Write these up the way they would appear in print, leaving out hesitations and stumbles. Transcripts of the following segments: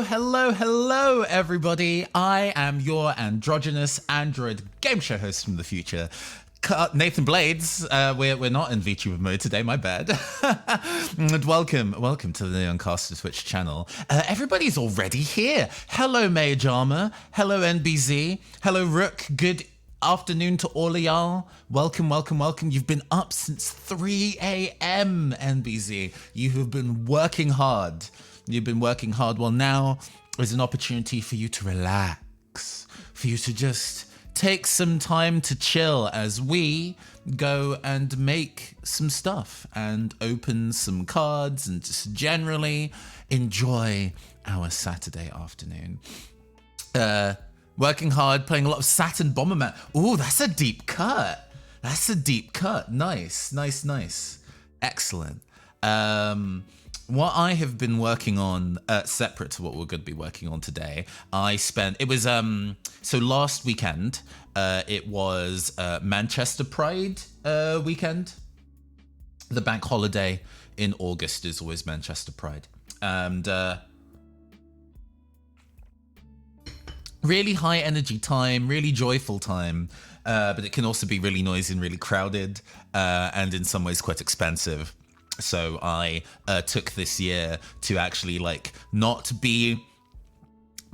Hello, everybody. I am your androgynous android game show host from the future, Nathan Blades. We're not in VTuber mode today, my bad. And welcome to the Neoncaster Twitch channel. Everybody's already here. Hello, Mage Armor. Hello, NBZ. Hello, Rook. Good afternoon to all of y'all. Welcome. You've been up since 3 a.m., NBZ. You have been working hard. Well, now is an opportunity for you to relax, for you to just take some time to chill as we go and make some stuff and open some cards and just generally enjoy our Saturday afternoon. Working hard, playing a lot of Saturn Bomberman. Ooh, that's a deep cut. Nice. Excellent. What I have been working on, separate to what we're going to be working on today, so last weekend, it was Manchester Pride weekend. The bank holiday in August is always Manchester Pride. And really high energy time, really joyful time, but it can also be really noisy and really crowded, and in some ways quite expensive. So I took this year to actually not be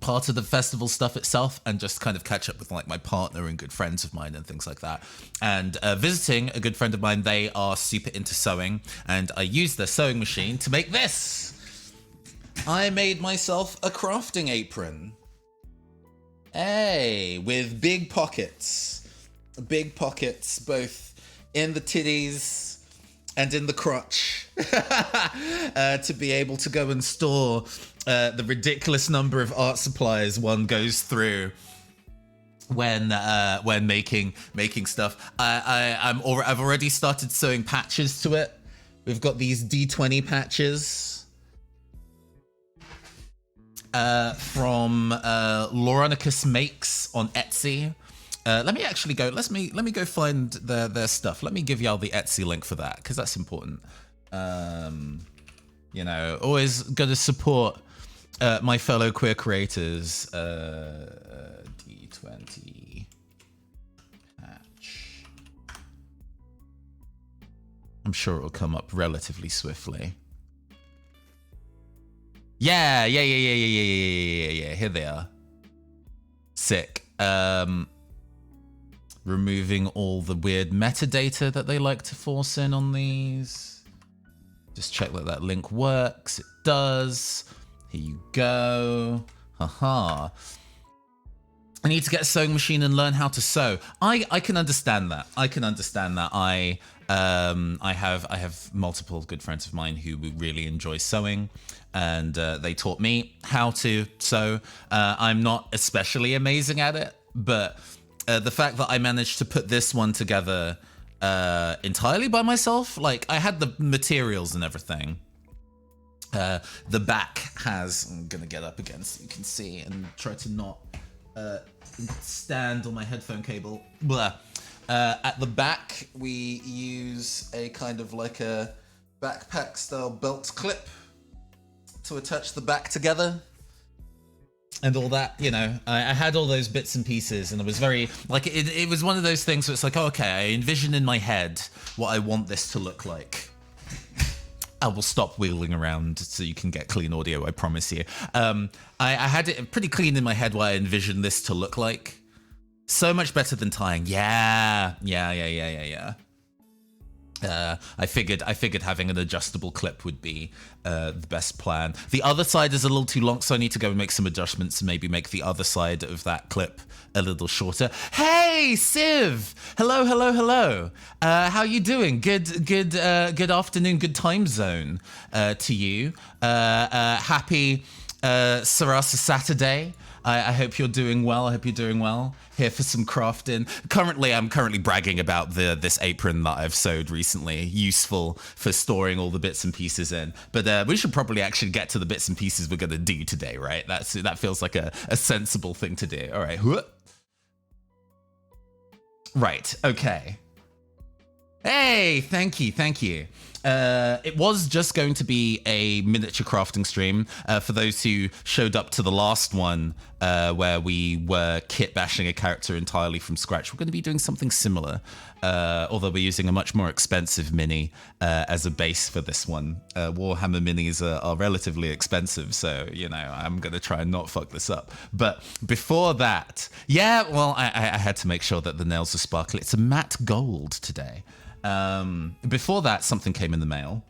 part of the festival stuff itself and just kind of catch up with my partner and good friends of mine and things like that. And visiting a good friend of mine, they are super into sewing, and I used their sewing machine to make this. I made myself a crafting apron. Hey, with big pockets both in the titties and in the crotch, to be able to go and store the ridiculous number of art supplies one goes through when making stuff. I've already started sewing patches to it. We've got these D20 patches from Lauronicus Makes on Etsy. Let me go find their stuff. Let me give y'all the Etsy link for that, because that's important. Always got to support my fellow queer creators. D20 patch. I'm sure it'll come up relatively swiftly. Yeah. Here they are. Sick. Removing all the weird metadata that they like to force in on these. Just check that link works. It does. Here you go. Haha. I need to get a sewing machine and learn how to sew. I can understand that. I have multiple good friends of mine who really enjoy sewing, and they taught me how to sew. I'm not especially amazing at it, but the fact that I managed to put this one together entirely by myself, I had the materials and everything. The back has, I'm gonna get up again so you can see and try to not stand on my headphone cable. Blah. At the back, we use a kind of a backpack style belt clip to attach the back together. And all that, I had all those bits and pieces, and it was very, it was one of those things where it's okay, I envision in my head what I want this to look like. I will stop wheeling around so you can get clean audio, I promise you. I had it pretty clean in my head what I envisioned this to look like. So much better than tying. Yeah. I figured having an adjustable clip would be the best plan. The other side is a little too long, so I need to go and make some adjustments and maybe make the other side of that clip a little shorter. Hey, Civ! Hello. How you doing? Good afternoon, good time zone to you. Happy Sarasa Saturday. I hope you're doing well. Here for some crafting. I'm currently bragging about this apron that I've sewed recently. Useful for storing all the bits and pieces in. But we should probably actually get to the bits and pieces we're going to do today, right? That feels like a sensible thing to do. All right. Right. Okay. Hey, thank you. It was just going to be a miniature crafting stream. For those who showed up to the last one, where we were kitbashing a character entirely from scratch, we're going to be doing something similar, although we're using a much more expensive mini as a base for this one. Warhammer minis are relatively expensive, so, you know, I'm going to try and not fuck this up. But before that, yeah, well, I had to make sure that the nails are sparkly. It's a matte gold today. Before that, something came in the mail.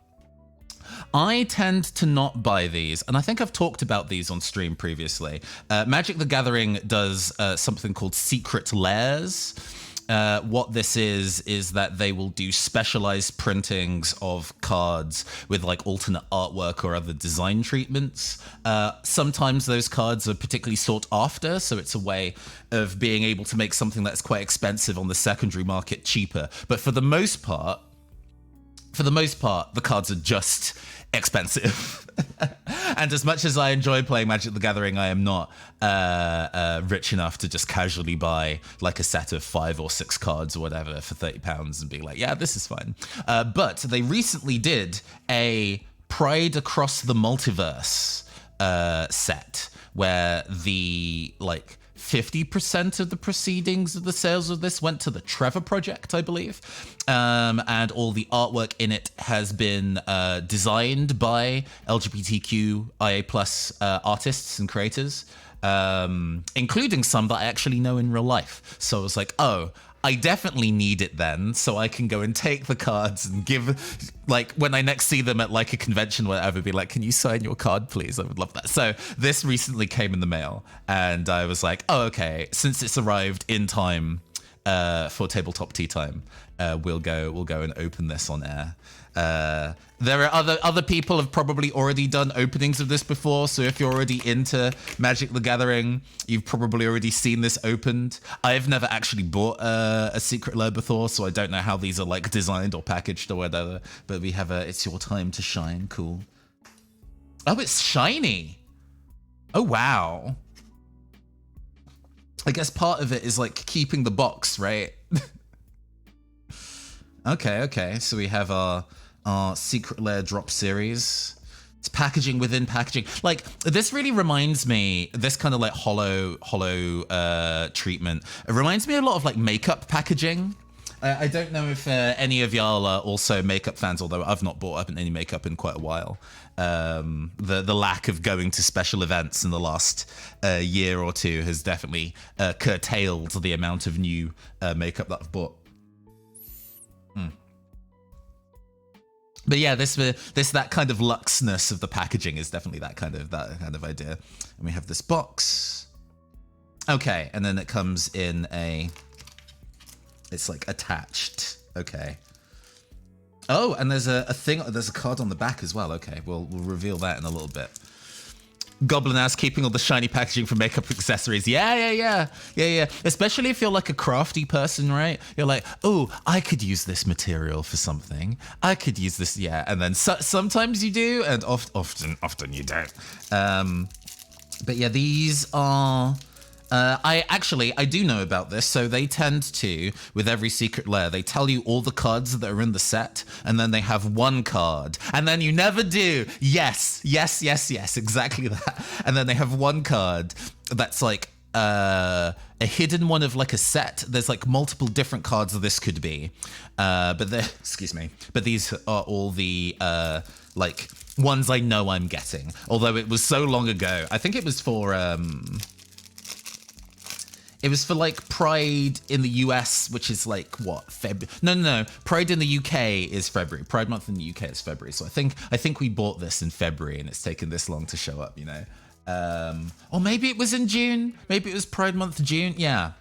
I tend to not buy these, and I think I've talked about these on stream previously. Magic the Gathering does something called secret lairs. What this is that they will do specialized printings of cards with like alternate artwork or other design treatments. Sometimes those cards are particularly sought after, so it's a way of being able to make something that's quite expensive on the secondary market cheaper. But for the most part, the cards are just expensive. And as much as I enjoy playing Magic the Gathering, I am not rich enough to just casually buy like a set of 5 or 6 cards or whatever for £30 and be like, yeah, this is fine. But they recently did a Pride Across the Multiverse set where the like 50% of the proceedings of the sales of this went to the Trevor Project, I believe. And all the artwork in it has been designed by LGBTQIA+ artists and creators, including some that I actually know in real life. So I was like, oh, I definitely need it then, so I can go and take the cards and give, like, when I next see them at like a convention or whatever, be like, can you sign your card, please? I would love that. So this recently came in the mail, and I was like, oh, okay, since it's arrived in time for Tabletop Teatime, we'll go and open this on air. There are other people have probably already done openings of this before, so if you're already into Magic the Gathering, you've probably already seen this opened. I've never actually bought a Secret Lair before, so I don't know how these are like designed or packaged or whatever, but we have It's Your Time to Shine. Cool. Oh, it's shiny. Oh, wow. I guess part of it is like keeping the box, right? Okay, so we have our Secret Lair drop series. It's packaging within packaging. Like, this really reminds me, this kind of like hollow treatment. It reminds me a lot of like makeup packaging. I don't know if any of y'all are also makeup fans, although I've not bought up any makeup in quite a while. The lack of going to special events in the last year or two has definitely curtailed the amount of new makeup that I've bought. But yeah, that kind of luxness of the packaging is definitely that kind of idea. And we have this box. Okay, and then it comes in it's like attached. Okay. Oh, and there's a card on the back as well. Okay, we'll reveal that in a little bit. Goblin Ass keeping all the shiny packaging for makeup accessories. Yeah. Especially if you're like a crafty person, right? You're like, oh, I could use this material for something. I could use this, yeah. And then sometimes you do, and often you don't. But yeah, these are. I do know about this. So they tend to, with every Secret Lair, they tell you all the cards that are in the set, and then they have one card, and then you never do. Yes, exactly that. And then they have one card that's like a hidden one of like a set. There's like multiple different cards that this could be, but these are all the like ones I know I'm getting. Although it was so long ago, I think it was for. It was for like Pride in the US, which is like what, February? No. Pride in the UK is February. Pride month in the UK is February. So I think we bought this in February, and it's taken this long to show up, you know. Or maybe it was in June. Maybe it was Pride month June. Yeah.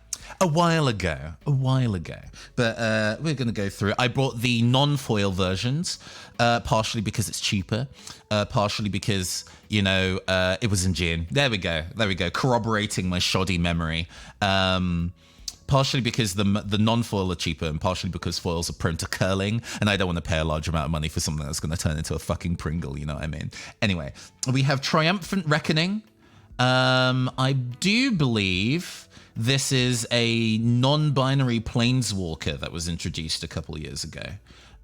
A while ago. But we're going to go through it. I bought the non-foil versions, partially because it's cheaper, partially because, you know, it was in June. There we go. Corroborating my shoddy memory. Partially because the non-foil are cheaper, and partially because foils are prone to curling, and I don't want to pay a large amount of money for something that's going to turn into a fucking Pringle, you know what I mean? Anyway, we have Triumphant Reckoning. I do believe this is a non-binary planeswalker that was introduced a couple of years ago.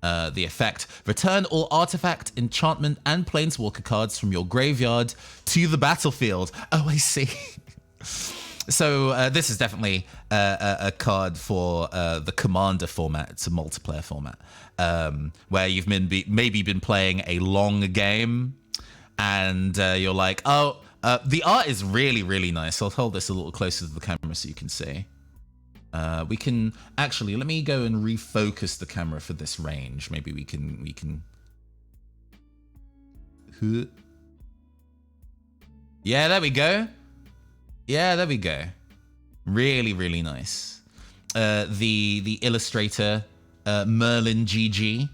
The effect: return all artifact, enchantment, and planeswalker cards from your graveyard to the battlefield. Oh, I see. So this is definitely a card for the Commander format. It's a multiplayer format where you've maybe been playing a long game and you're like, oh, the art is really, really nice. I'll hold this a little closer to the camera so you can see. We can actually, let me go and refocus the camera for this range. Maybe we can. Yeah, there we go. Yeah, there we go. Really, really nice. The illustrator, Merlin GG.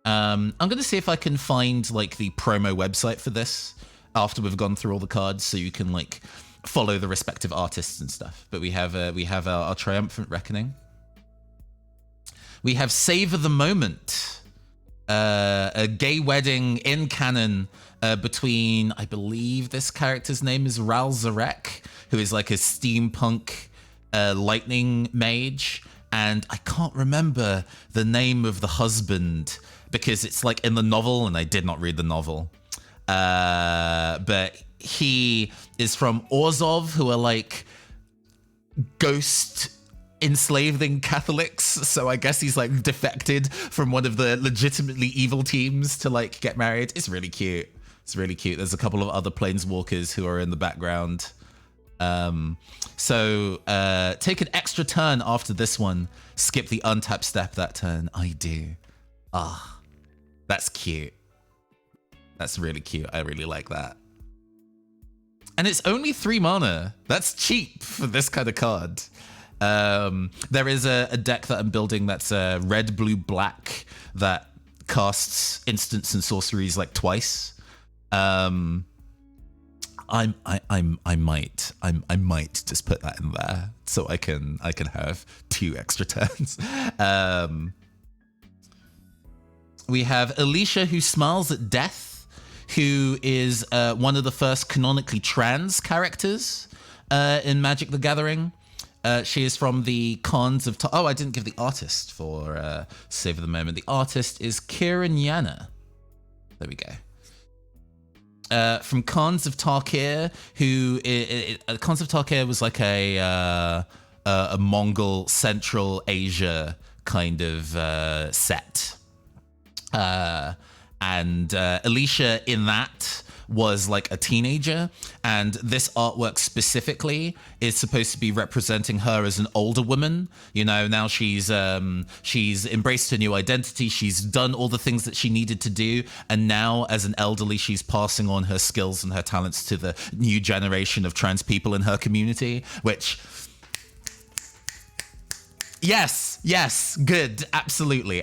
I'm gonna see if I can find like the promo website for this after we've gone through all the cards, so you can like follow the respective artists and stuff. But we have our Triumphant Reckoning. We have Savor the Moment, a gay wedding in canon between, I believe this character's name is Ral Zarek, who is like a steampunk lightning mage, and I can't remember the name of the husband because it's like in the novel, and I did not read the novel. But he is from Orzhov, who are like ghost enslaving Catholics. So I guess he's like defected from one of the legitimately evil teams to like get married. It's really cute. It's really cute. There's a couple of other planeswalkers who are in the background. So take an extra turn after this one. Skip the untap step that turn. I do. Ah, that's cute. That's really cute. I really like that. And it's only 3 mana. That's cheap for this kind of card. There is a deck that I'm building that's red, blue, black that casts instants and sorceries like twice. I might just put that in there so I can have 2 extra turns. We have Alicia, who smiles at death, who is one of the first canonically trans characters in Magic the Gathering. She is from the Khans of... Oh, I didn't give the artist for Savor the Moment. The artist is Kieran Yana. There we go. From Khans of Tarkir, who... Khans of Tarkir was like a Mongol Central Asia kind of set. And Alicia in that was like a teenager, and this artwork specifically is supposed to be representing her as an older woman. You know, now she's embraced her new identity, she's done all the things that she needed to do, and now as an elderly, she's passing on her skills and her talents to the new generation of trans people in her community, which... Yes, good, absolutely.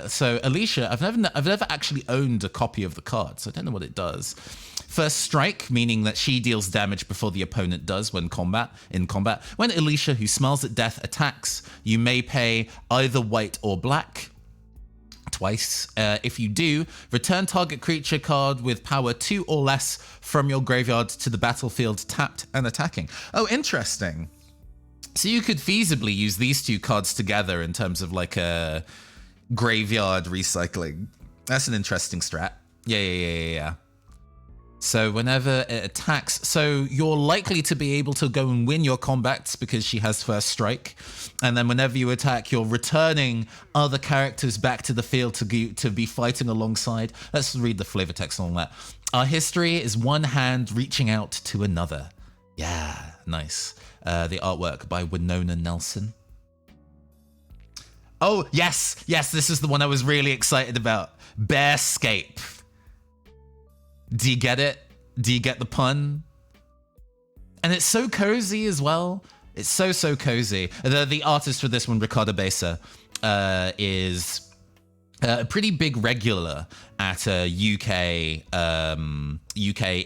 So Alicia, I've never actually owned a copy of the card, so I don't know what it does. First strike, meaning that she deals damage before the opponent does in combat. When Alicia, who smiles at death, attacks, you may pay either white or black. Twice. If you do, return target creature card with power 2 or less from your graveyard to the battlefield, tapped and attacking. Oh, interesting. So you could feasibly use these 2 cards together in terms of like a graveyard recycling. That's an interesting strat. Yeah. So whenever it attacks, so you're likely to be able to go and win your combats because she has first strike. And then whenever you attack, you're returning other characters back to the field to be fighting alongside. Let's read the flavor text on that. Our history is one hand reaching out to another. Yeah, nice. The artwork by Winona Nelson. Oh, yes, this is the one I was really excited about. Bearscape. Do you get it? Do you get the pun? And it's so cozy as well. It's so cozy. The artist for this one, Ricardo Besa, is a pretty big regular at UK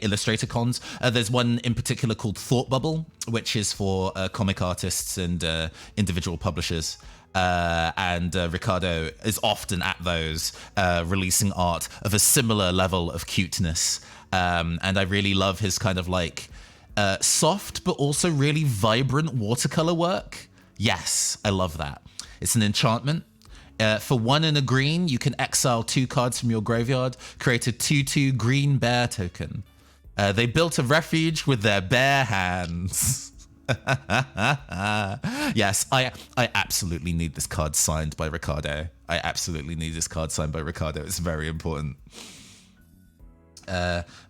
illustrator cons. There's one in particular called Thought Bubble, which is for comic artists and individual publishers. And Ricardo is often at those releasing art of a similar level of cuteness. And I really love his kind of like soft but also really vibrant watercolor work. Yes, I love that. It's an enchantment. For 1 and a green, you can exile 2 cards from your graveyard, create a 2/2 green bear token. They built a refuge with their bare hands. Yes, I absolutely need this card signed by Ricardo. I absolutely need this card signed by Ricardo. It's very important.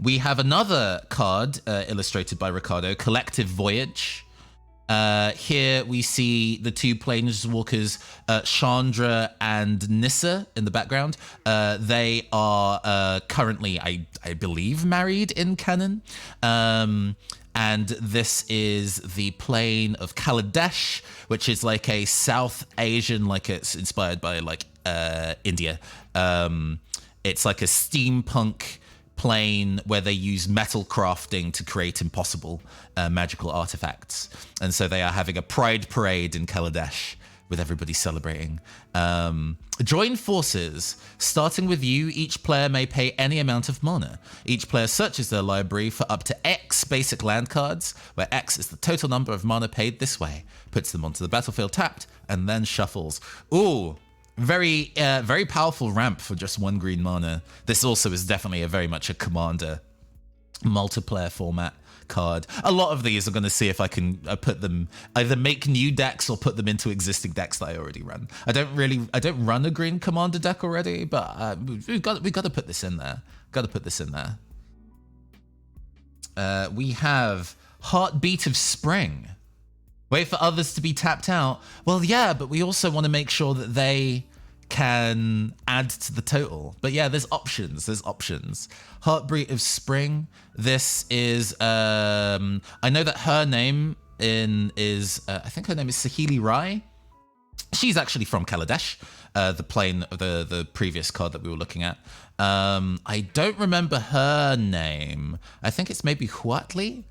We have another card illustrated by Ricardo, Collective Voyage. Here we see the 2 planeswalkers, Chandra and Nissa in the background. They are currently, I believe, married in canon. And this is the plane of Kaladesh, which is like a South Asian, like it's inspired by like India. It's like a steampunk plane where they use metal crafting to create impossible magical artifacts. And so they are having a pride parade in Kaladesh with everybody celebrating. Join forces. Starting with you, each player may pay any amount of mana. Each player searches their library for up to X basic land cards, where X is the total number of mana paid this way, puts them onto the battlefield tapped, and then shuffles. Ooh, very powerful ramp for just 1 green mana. This also is definitely very much a Commander multiplayer format card. A lot of these are going to see if I can put them, either make new decks or put them into existing decks that I already run. I don't run a green Commander deck already, but we got to put this in there. Got to put this in there. We have Heartbeat of Spring. Wait for others to be tapped out. Well, yeah, but we also want to make sure that they can add to the total. But yeah, there's options. There's options. Heartbeat of Spring. This is I know that her name is I think her name is Sahili Rai. She's actually from Kaladesh, the plane of the previous card that we were looking at. I don't remember her name. I think it's maybe Huatli.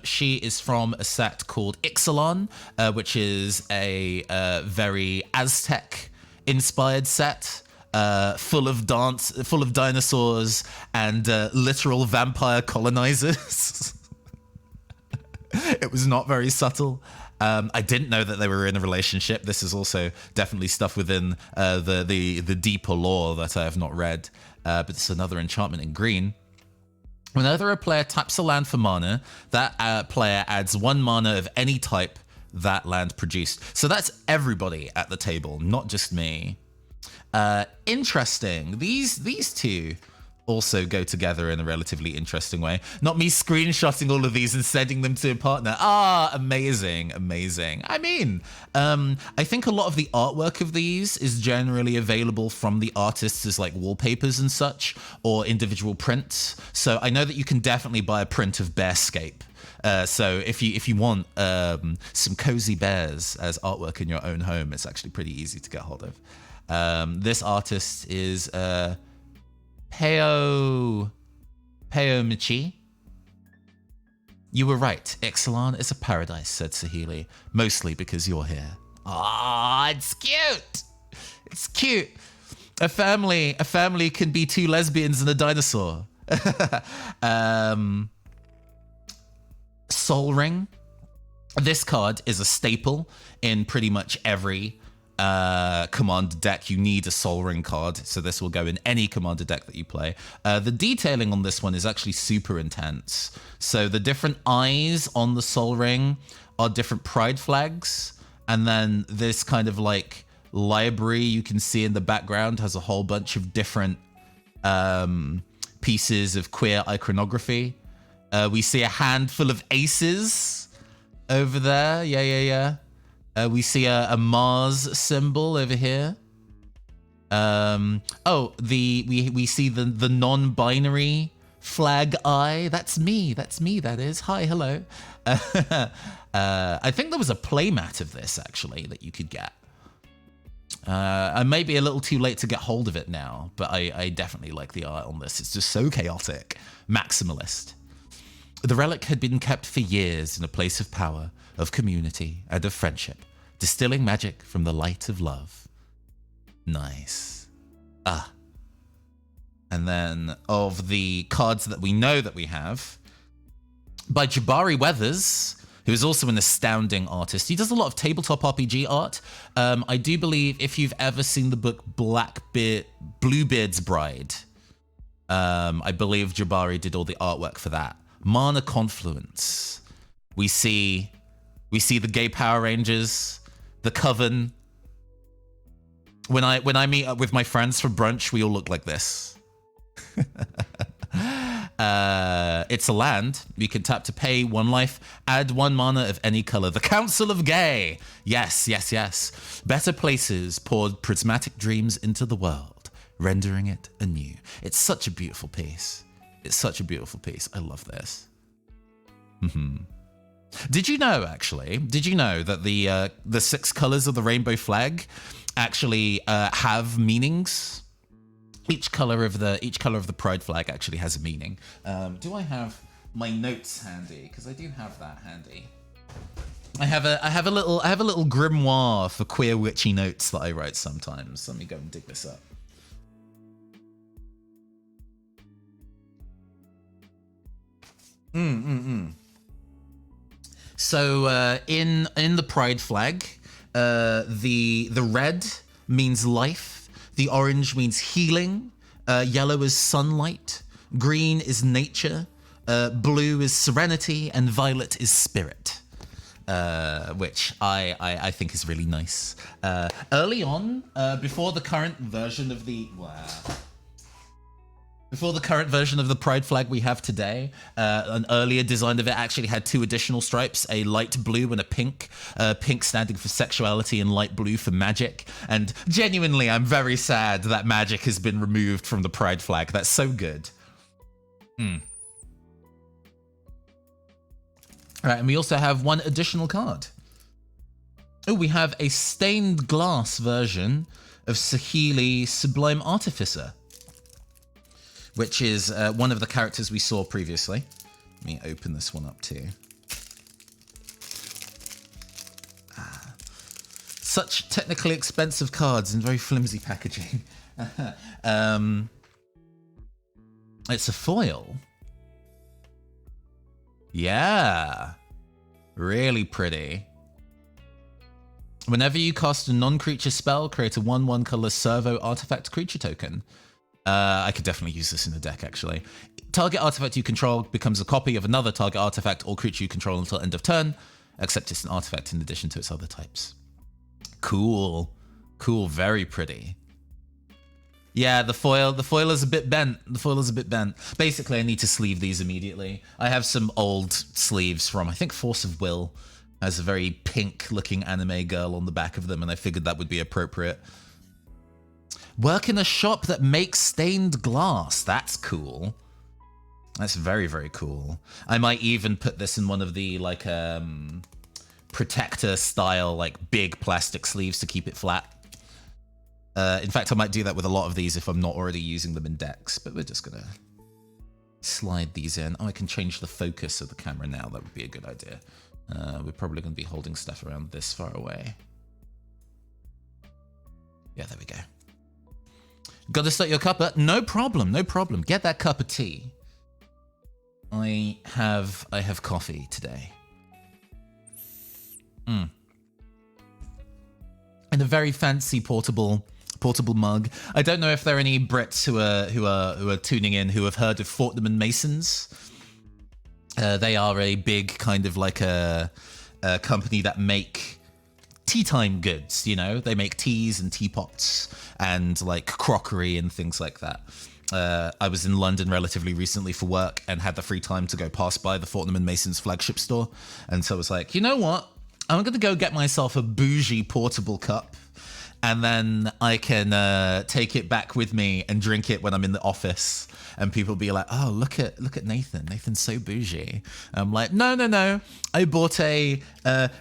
She is from a set called Ixalan, which is a very Aztec-inspired set, full of dinosaurs and literal vampire colonizers. It was not very subtle. I didn't know that they were in a relationship. This is also definitely stuff within the deeper lore that I have not read. But it's another enchantment in green. Whenever a player taps a land for mana, that player adds 1 mana of any type that land produced. So that's everybody at the table, not just me. Interesting. These two also go together in a relatively interesting way. Not me screenshotting all of these and sending them to a partner. Amazing, amazing. I mean, I think a lot of the artwork of these is generally available from the artists as like wallpapers and such, or individual prints. So I know that you can definitely buy a print of Bearscape. So if you want some cozy bears as artwork in your own home, it's actually pretty easy to get hold of. This artist is Peo MtG. You were right. Ixalan is a paradise, said Sahili. Mostly because you're here. It's cute. It's cute. A family can be 2 lesbians and a dinosaur. Soul Ring. This card is a staple in pretty much every Commander deck. You need a Soul Ring card, so this will go in any Commander deck that you play. The detailing on this one is actually super intense. So the different eyes on the Soul Ring are different pride flags, and then this kind of like library you can see in the background has a whole bunch of different pieces of queer iconography. We see a handful of aces over there. Yeah. We see a Mars symbol over here. We see the non-binary flag eye. That's me, that is. Hi, hello. I think there was a playmat of this, actually, that you could get. I may be a little too late to get hold of it now, but I definitely like the art on this. It's just so chaotic. Maximalist. The relic had been kept for years in a place of power, of community, and of friendship, distilling magic from the light of love. Nice. And then of the cards that we know that we have, by Jabari Weathers, who is also an astounding artist. He does a lot of tabletop RPG art. I do believe if you've ever seen the book Bluebeard's Bride, I believe Jabari did all the artwork for that. Mana Confluence. We see the gay Power Rangers, the Coven. When I meet up with my friends for brunch, we all look like this. It's a land. You can tap to pay 1 life, add 1 mana of any color. The Council of Gay. Yes, yes, yes. Better Places poured prismatic dreams into the world, rendering it anew. It's such a beautiful piece. It's such a beautiful piece. I love this. Did you know, actually? Did you know that the 6 colors of the rainbow flag actually have meanings? Each color of the pride flag actually has a meaning. Do I have my notes handy? Because I do have that handy. I have a little grimoire for queer witchy notes that I write sometimes. Let me go and dig this up. So in the pride flag, the red means life. The orange means healing, yellow is sunlight, green is nature, blue is serenity, and violet is spirit, which I think is really nice. Early on, before the current version of the pride flag we have today, an earlier design of it actually had 2 additional stripes, a light blue and a pink. Pink standing for sexuality and light blue for magic. And genuinely, I'm very sad that magic has been removed from the pride flag. That's so good. All right, and we also have 1 additional card. Oh, we have a stained glass version of Saheeli Sublime Artificer, which is one of the characters we saw previously. Let me open this one up too. Such technically expensive cards in very flimsy packaging. It's a foil. Yeah. Really pretty. Whenever you cast a non-creature spell, create a 1/1 color servo artifact creature token. I could definitely use this in the deck, actually. Target artifact you control becomes a copy of another target artifact or creature you control until end of turn, except it's an artifact in addition to its other types. Cool. Cool, very pretty. Yeah, the foil is a bit bent. The foil is a bit bent. Basically, I need to sleeve these immediately. I have some old sleeves from, I think, Force of Will. Has a very pink-looking anime girl on the back of them, and I figured that would be appropriate. Work in a shop that makes stained glass. That's cool. That's very, very cool. I might even put this in one of the, like, protector style, like, big plastic sleeves to keep it flat. In fact, I might do that with a lot of these if I'm not already using them in decks, but we're just gonna slide these in. Oh, I can change the focus of the camera now. That would be a good idea. We're probably gonna be holding stuff around this far away. Yeah, there we go. Got to start your cuppa? No problem, no problem. Get that cup of tea. I have coffee today. In a very fancy portable mug. I don't know if there are any Brits who are tuning in who have heard of Fortnum and Masons. They are a big kind of like a company that make teatime goods, you know? They make teas and teapots and like crockery and things like that. I was in London relatively recently for work and had the free time to go pass by the Fortnum and Mason's flagship store. And so I was like, you know what? I'm going to go get myself a bougie portable cup, and then I can take it back with me and drink it when I'm in the office. And people be like, oh, look at Nathan. Nathan's so bougie. I'm like, no. I bought a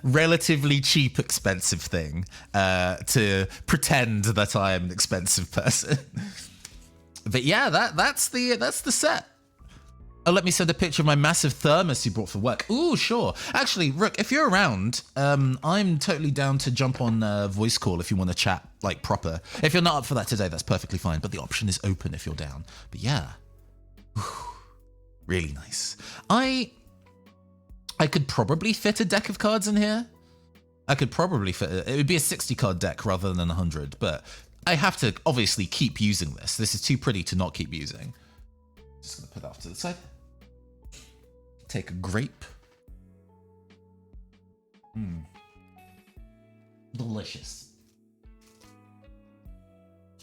relatively cheap, expensive thing to pretend that I am an expensive person. But yeah, that's the set. Oh, let me send a picture of my massive thermos you brought for work. Ooh, sure. Actually, Rook, if you're around, I'm totally down to jump on voice call if you want to chat, like, proper. If you're not up for that today, that's perfectly fine. But the option is open if you're down. But yeah. Whew. Really nice. I I could probably fit a deck of cards in here. I could probably fit it. It would be a 60 card deck rather than 100, but I have to obviously keep using this. This is too pretty to not keep using. Just gonna put that off to the side. Take a grape. Delicious.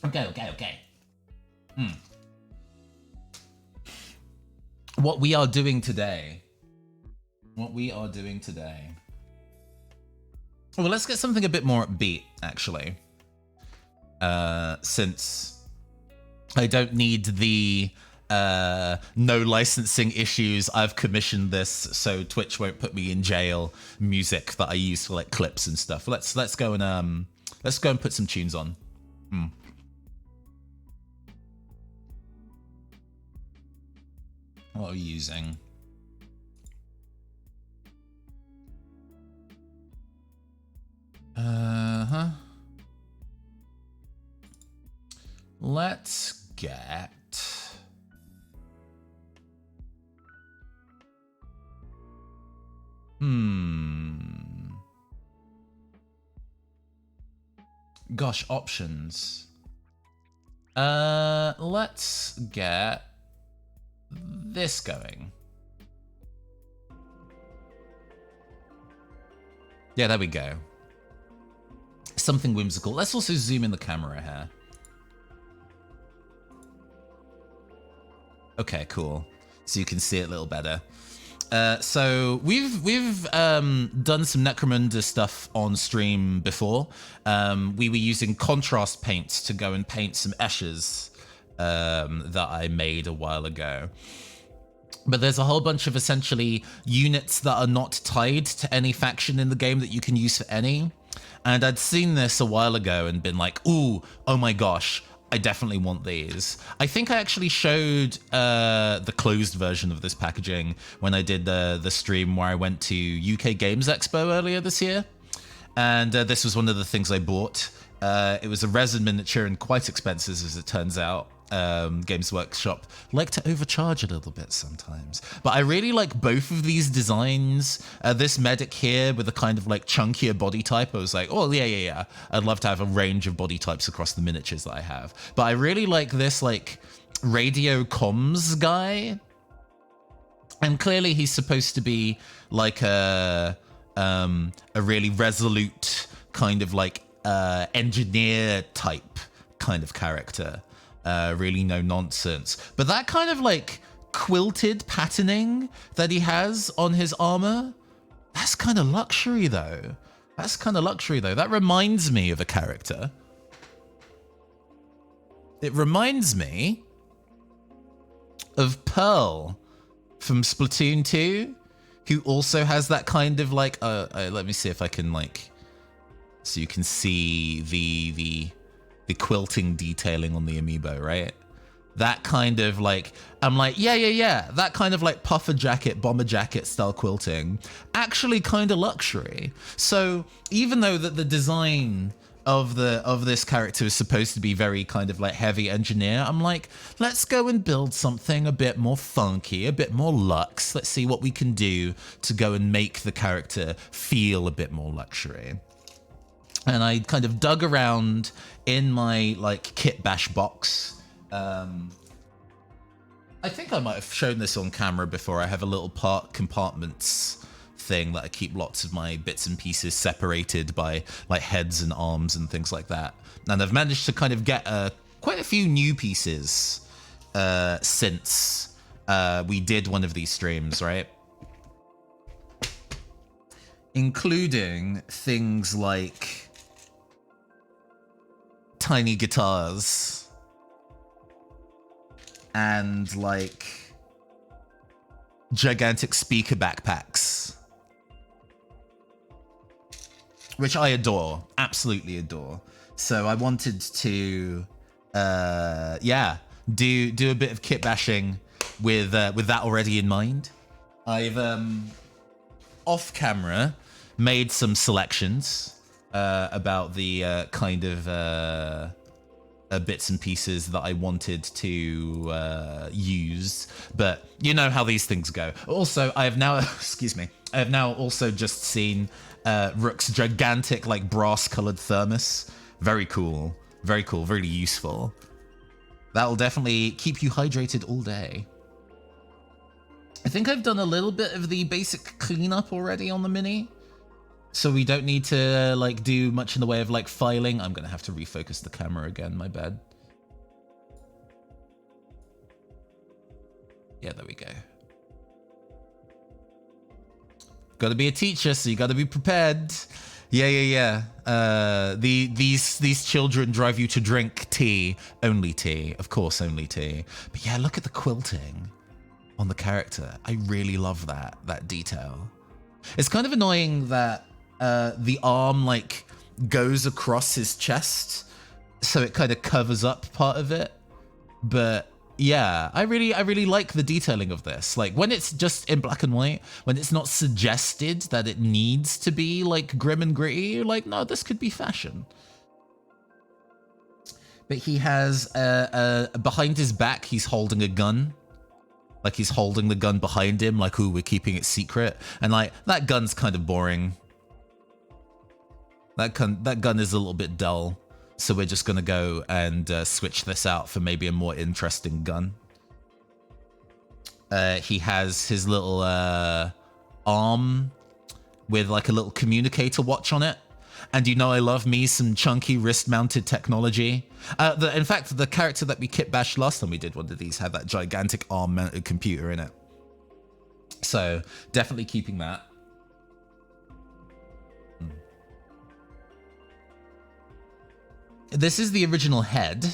Okay. What we are doing today. Well, let's get something a bit more upbeat, actually. Since I don't need the no licensing issues, I've commissioned this so Twitch won't put me in jail music that I use for like clips and stuff. Let's go and put some tunes on. What are we using? Let's get gosh, options. Let's get this going. Yeah, there we go. Something whimsical. Let's also zoom in the camera here. Okay, cool. So you can see it a little better. So we've done some Necromunda stuff on stream before. We were using contrast paints to go and paint some esches that I made a while ago. But there's a whole bunch of essentially units that are not tied to any faction in the game that you can use for any. And I'd seen this a while ago and been like, ooh, oh my gosh, I definitely want these. I think I actually showed the closed version of this packaging when I did the stream where I went to UK Games Expo earlier this year. And this was one of the things I bought. It was a resin miniature and quite expensive, as it turns out. Games Workshop like to overcharge a little bit sometimes. But I really like both of these designs. This medic here with a kind of like chunkier body type, I was like, oh yeah. I'd love to have a range of body types across the miniatures that I have. But I really like this like radio comms guy. And clearly he's supposed to be like a really resolute kind of like engineer type kind of character. Really no nonsense. But that kind of like quilted patterning that he has on his armor, that's kind of luxury though. That reminds me of a character. It reminds me of Pearl from Splatoon 2, who also has that kind of like, let me see if I can like, so you can see the quilting detailing on the amiibo, right? That kind of like, I'm like, yeah. That kind of like puffer jacket, bomber jacket style quilting, actually kind of luxury. So even though that the design of this character is supposed to be very kind of like heavy engineer, I'm like, let's go and build something a bit more funky, a bit more luxe. Let's see what we can do to go and make the character feel a bit more luxury. And I kind of dug around in my like Kitbash box. I think I might have shown this on camera before. I have a little compartments thing that I keep lots of my bits and pieces separated by like heads and arms and things like that. And I've managed to kind of get quite a few new pieces since we did one of these streams, right? Including things like tiny guitars and like gigantic speaker backpacks, which I adore, absolutely adore. So I wanted to do a bit of kit bashing with that already in mind. I've off camera made some selections about the kind of bits and pieces that I wanted to use, but you know how these things go. Also, I have now, excuse me, I've now also just seen Rook's gigantic, like, brass-colored thermos. Very cool. Very cool. Really useful. That'll definitely keep you hydrated all day. I think I've done a little bit of the basic cleanup already on the Mini. So we don't need to, like, do much in the way of, like, filing. I'm going to have to refocus the camera again. My bad. Yeah, there we go. Got to be a teacher, so you got to be prepared. Yeah. These children drive you to drink tea. Only tea. Of course, only tea. But yeah, look at the quilting on the character. I really love that detail. It's kind of annoying that the arm, like, goes across his chest, so it kind of covers up part of it. But yeah, I really like the detailing of this. Like, when it's just in black and white, when it's not suggested that it needs to be, like, grim and gritty, you're like, no, this could be fashion. But he has, behind his back, he's holding a gun. Like, he's holding the gun behind him, like, ooh, we're keeping it secret. And, like, that gun's kind of boring. That gun is a little bit dull. So we're just going to go and switch this out for maybe a more interesting gun. He has his little arm with, like, a little communicator watch on it. And you know I love me some chunky wrist-mounted technology. In fact, the character that we kitbashed last time we did one of these had that gigantic arm-mounted computer in it. So definitely keeping that. This is the original head.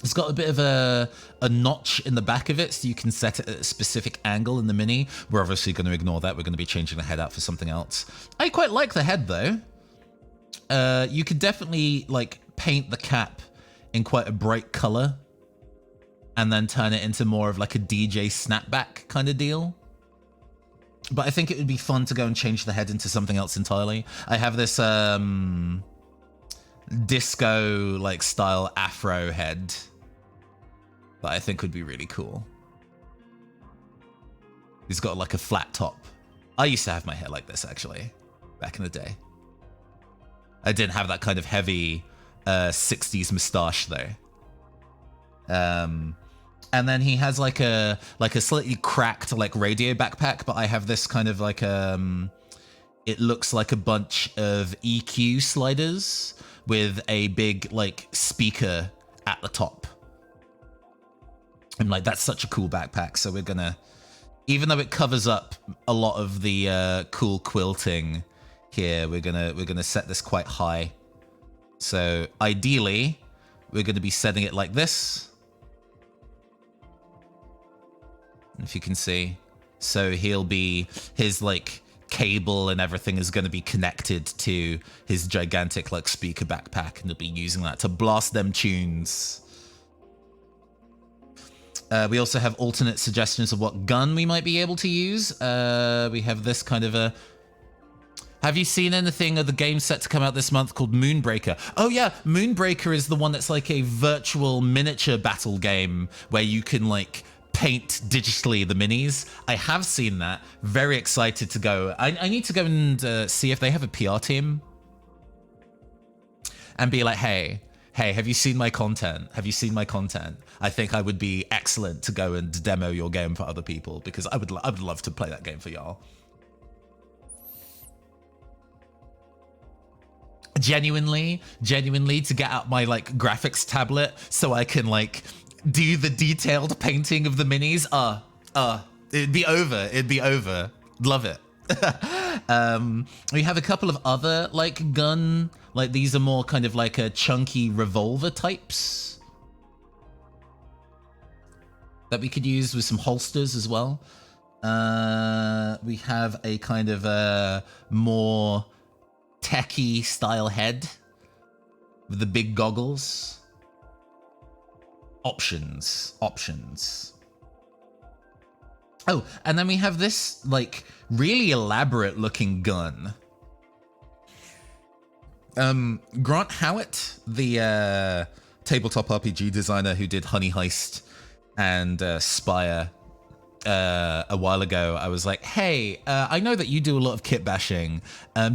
It's got a bit of a notch in the back of it, so you can set it at a specific angle in the Mini. We're obviously going to ignore that. We're going to be changing the head out for something else. I quite like the head, though. You could definitely, like, paint the cap in quite a bright color and then turn it into more of, like, a DJ snapback kind of deal. But I think it would be fun to go and change the head into something else entirely. I have this disco, like, style afro head that I think would be really cool. He's got, like, a flat top. I used to have my hair like this, actually, back in the day. I didn't have that kind of heavy 60s moustache, though. And then he has like a slightly cracked, like, radio backpack, but I have this kind of like it looks like a bunch of EQ sliders with a big, like, speaker at the top. I'm like, that's such a cool backpack. So we're gonna, even though it covers up a lot of the cool quilting here, we're gonna set this quite high. So ideally, we're gonna be setting it like this. If you can see. So he'll be, his, like, cable and everything is going to be connected to his gigantic, like, speaker backpack, and he'll be using that to blast them tunes. We also have alternate suggestions of what gun we might be able to use. We have this kind of a... Have you seen anything of the game set to come out this month called Moonbreaker? Oh yeah, Moonbreaker is the one that's like a virtual miniature battle game where you can, like, paint digitally the minis. I have seen that. Very excited to go. I need to go and see if they have a PR team and be like, hey, have you seen my content? Have you seen my content? I think I would be excellent to go and demo your game for other people, because I would love to play that game for y'all. Genuinely to get out my, like, graphics tablet so I can, like, do the detailed painting of the minis. It'd be over. Love it. We have a couple of other, like, gun, like, these are more kind of like a chunky revolver types that we could use with some holsters as well. We have a kind of a more techie style head with the big goggles. Options. Oh, and then we have this, like, really elaborate looking gun. Grant Howitt, the tabletop RPG designer who did Honey Heist and Spire, a while ago, I was like, hey, I know that you do a lot of kit bashing.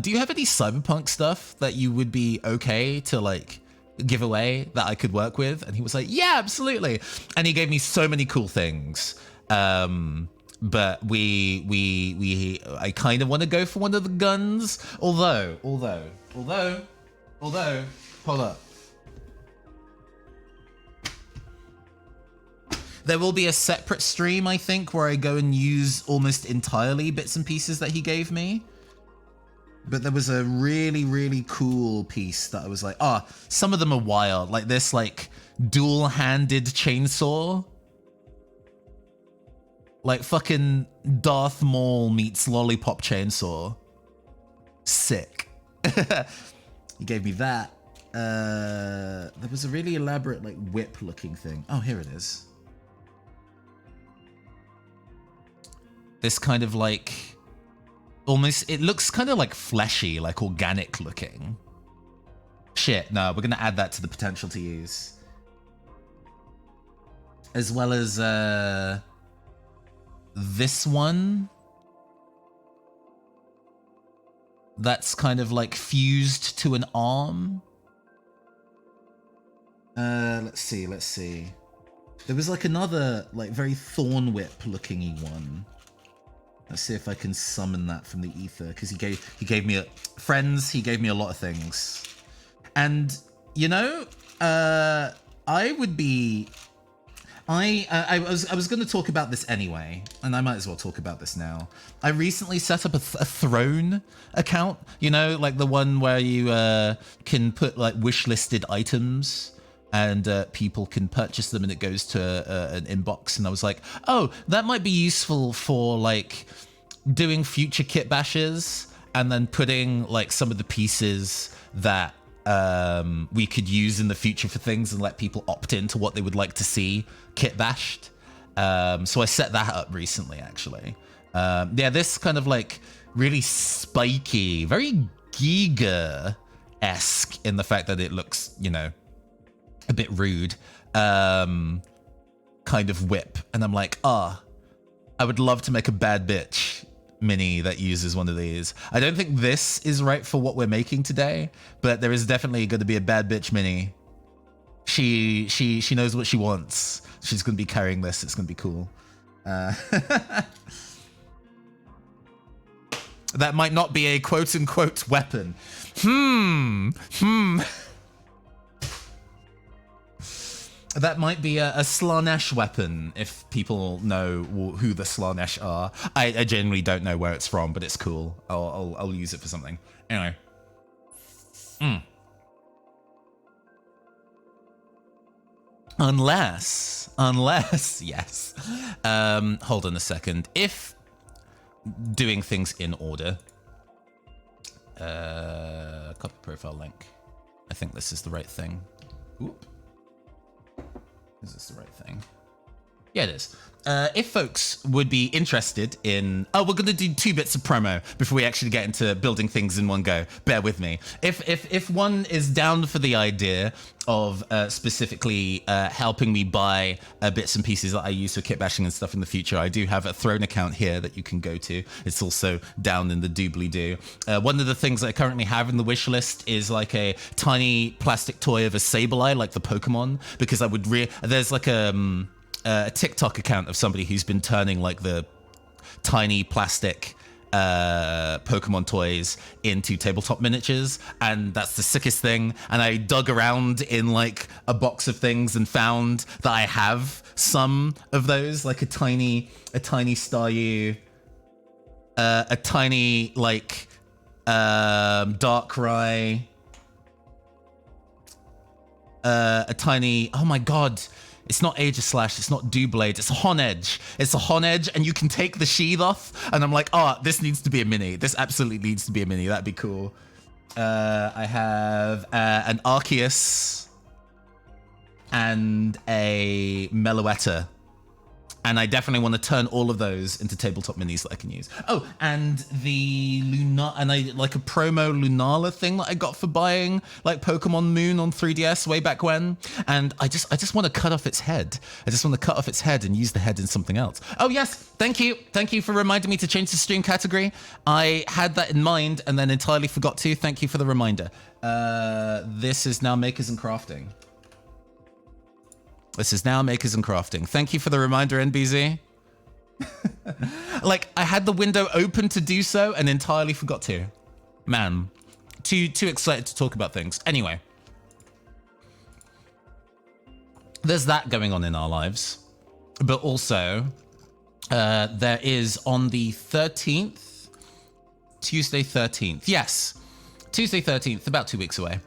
Do you have any cyberpunk stuff that you would be okay to like give away that I could work with? And he was like, yeah, absolutely. And he gave me so many cool things. But I kind of want to go for one of the guns. Although, hold up. There will be a separate stream, I think, where I go and use almost entirely bits and pieces that he gave me. But there was a really, really cool piece that I was like, some of them are wild. Like this, like, dual-handed chainsaw. Like fucking Darth Maul meets Lollipop Chainsaw. Sick. He gave me that. There was a really elaborate, like, whip-looking thing. Oh, here it is. This kind of like, almost, it looks kind of like fleshy, like organic looking. Shit, no, we're gonna add that to the potential to use. As well as this one. That's kind of like fused to an arm. Let's see. There was like another, like very thorn whip looking-y one. Let's see if I can summon that from the ether, because he gave me he gave me a lot of things. And you know, I was going to talk about this anyway, and I might as well talk about this now. I recently set up a throne account, you know, like the one where you can put like wish-listed items and people can purchase them and it goes to an inbox. And I was like, oh, that might be useful for like doing future kit bashes and then putting like some of the pieces that we could use in the future for things and let people opt into what they would like to see kit bashed. So I set that up recently, actually. Yeah, this kind of like really spiky, very Giga-esque in the fact that it looks, you know, a bit rude, kind of whip. And I'm like, I would love to make a bad bitch mini that uses one of these. I don't think this is right for what we're making today, but there is definitely going to be a bad bitch mini. She knows what she wants. She's going to be carrying this. It's going to be cool. That might not be a quote-unquote weapon. That might be a Slanesh weapon, if people know who the Slanesh are. I genuinely don't know where it's from, but it's cool. I'll use it for something. Anyway. Unless, yes. Hold on a second. If doing things in order, copy profile link. I think this is the right thing. Oop. Is this the right thing? Yeah, it is. If folks would be interested in... Oh, we're going to do 2 bits of promo before we actually get into building things in one go. Bear with me. If one is down for the idea of specifically helping me buy bits and pieces that I use for kit bashing and stuff in the future, I do have a Throne account here that you can go to. It's also down in the doobly-doo. One of the things I currently have in the wish list is like a tiny plastic toy of a Sableye, like the Pokemon, because I would there's like a TikTok account of somebody who's been turning like the tiny plastic Pokemon toys into tabletop miniatures, and that's the sickest thing. And I dug around in like a box of things and found that I have some of those, like a tiny Staryu, a tiny like Darkrai, a tiny, oh my god, it's not Aegislash, it's not Doublade, it's a Honedge. It's a Honedge, and you can take the sheath off. And I'm like, this needs to be a mini. This absolutely needs to be a mini. That'd be cool. I have an Arceus and a Meloetta. And I definitely want to turn all of those into tabletop minis that I can use. Oh, and the Luna, and I like a promo Lunala thing that I got for buying like Pokemon Moon on 3DS way back when. And I just want to cut off its head. I just want to cut off its head and use the head in something else. Oh yes, thank you. Thank you for reminding me to change the stream category. I had that in mind and then entirely forgot to. Thank you for the reminder. This is now Makers and Crafting. This is now Makers and Crafting. Thank you for the reminder, NBZ. Like, I had the window open to do so and entirely forgot to. Man, too excited to talk about things. Anyway. There's that going on in our lives. But also, there is on the 13th, Tuesday 13th. Yes, Tuesday 13th, about 2 weeks away.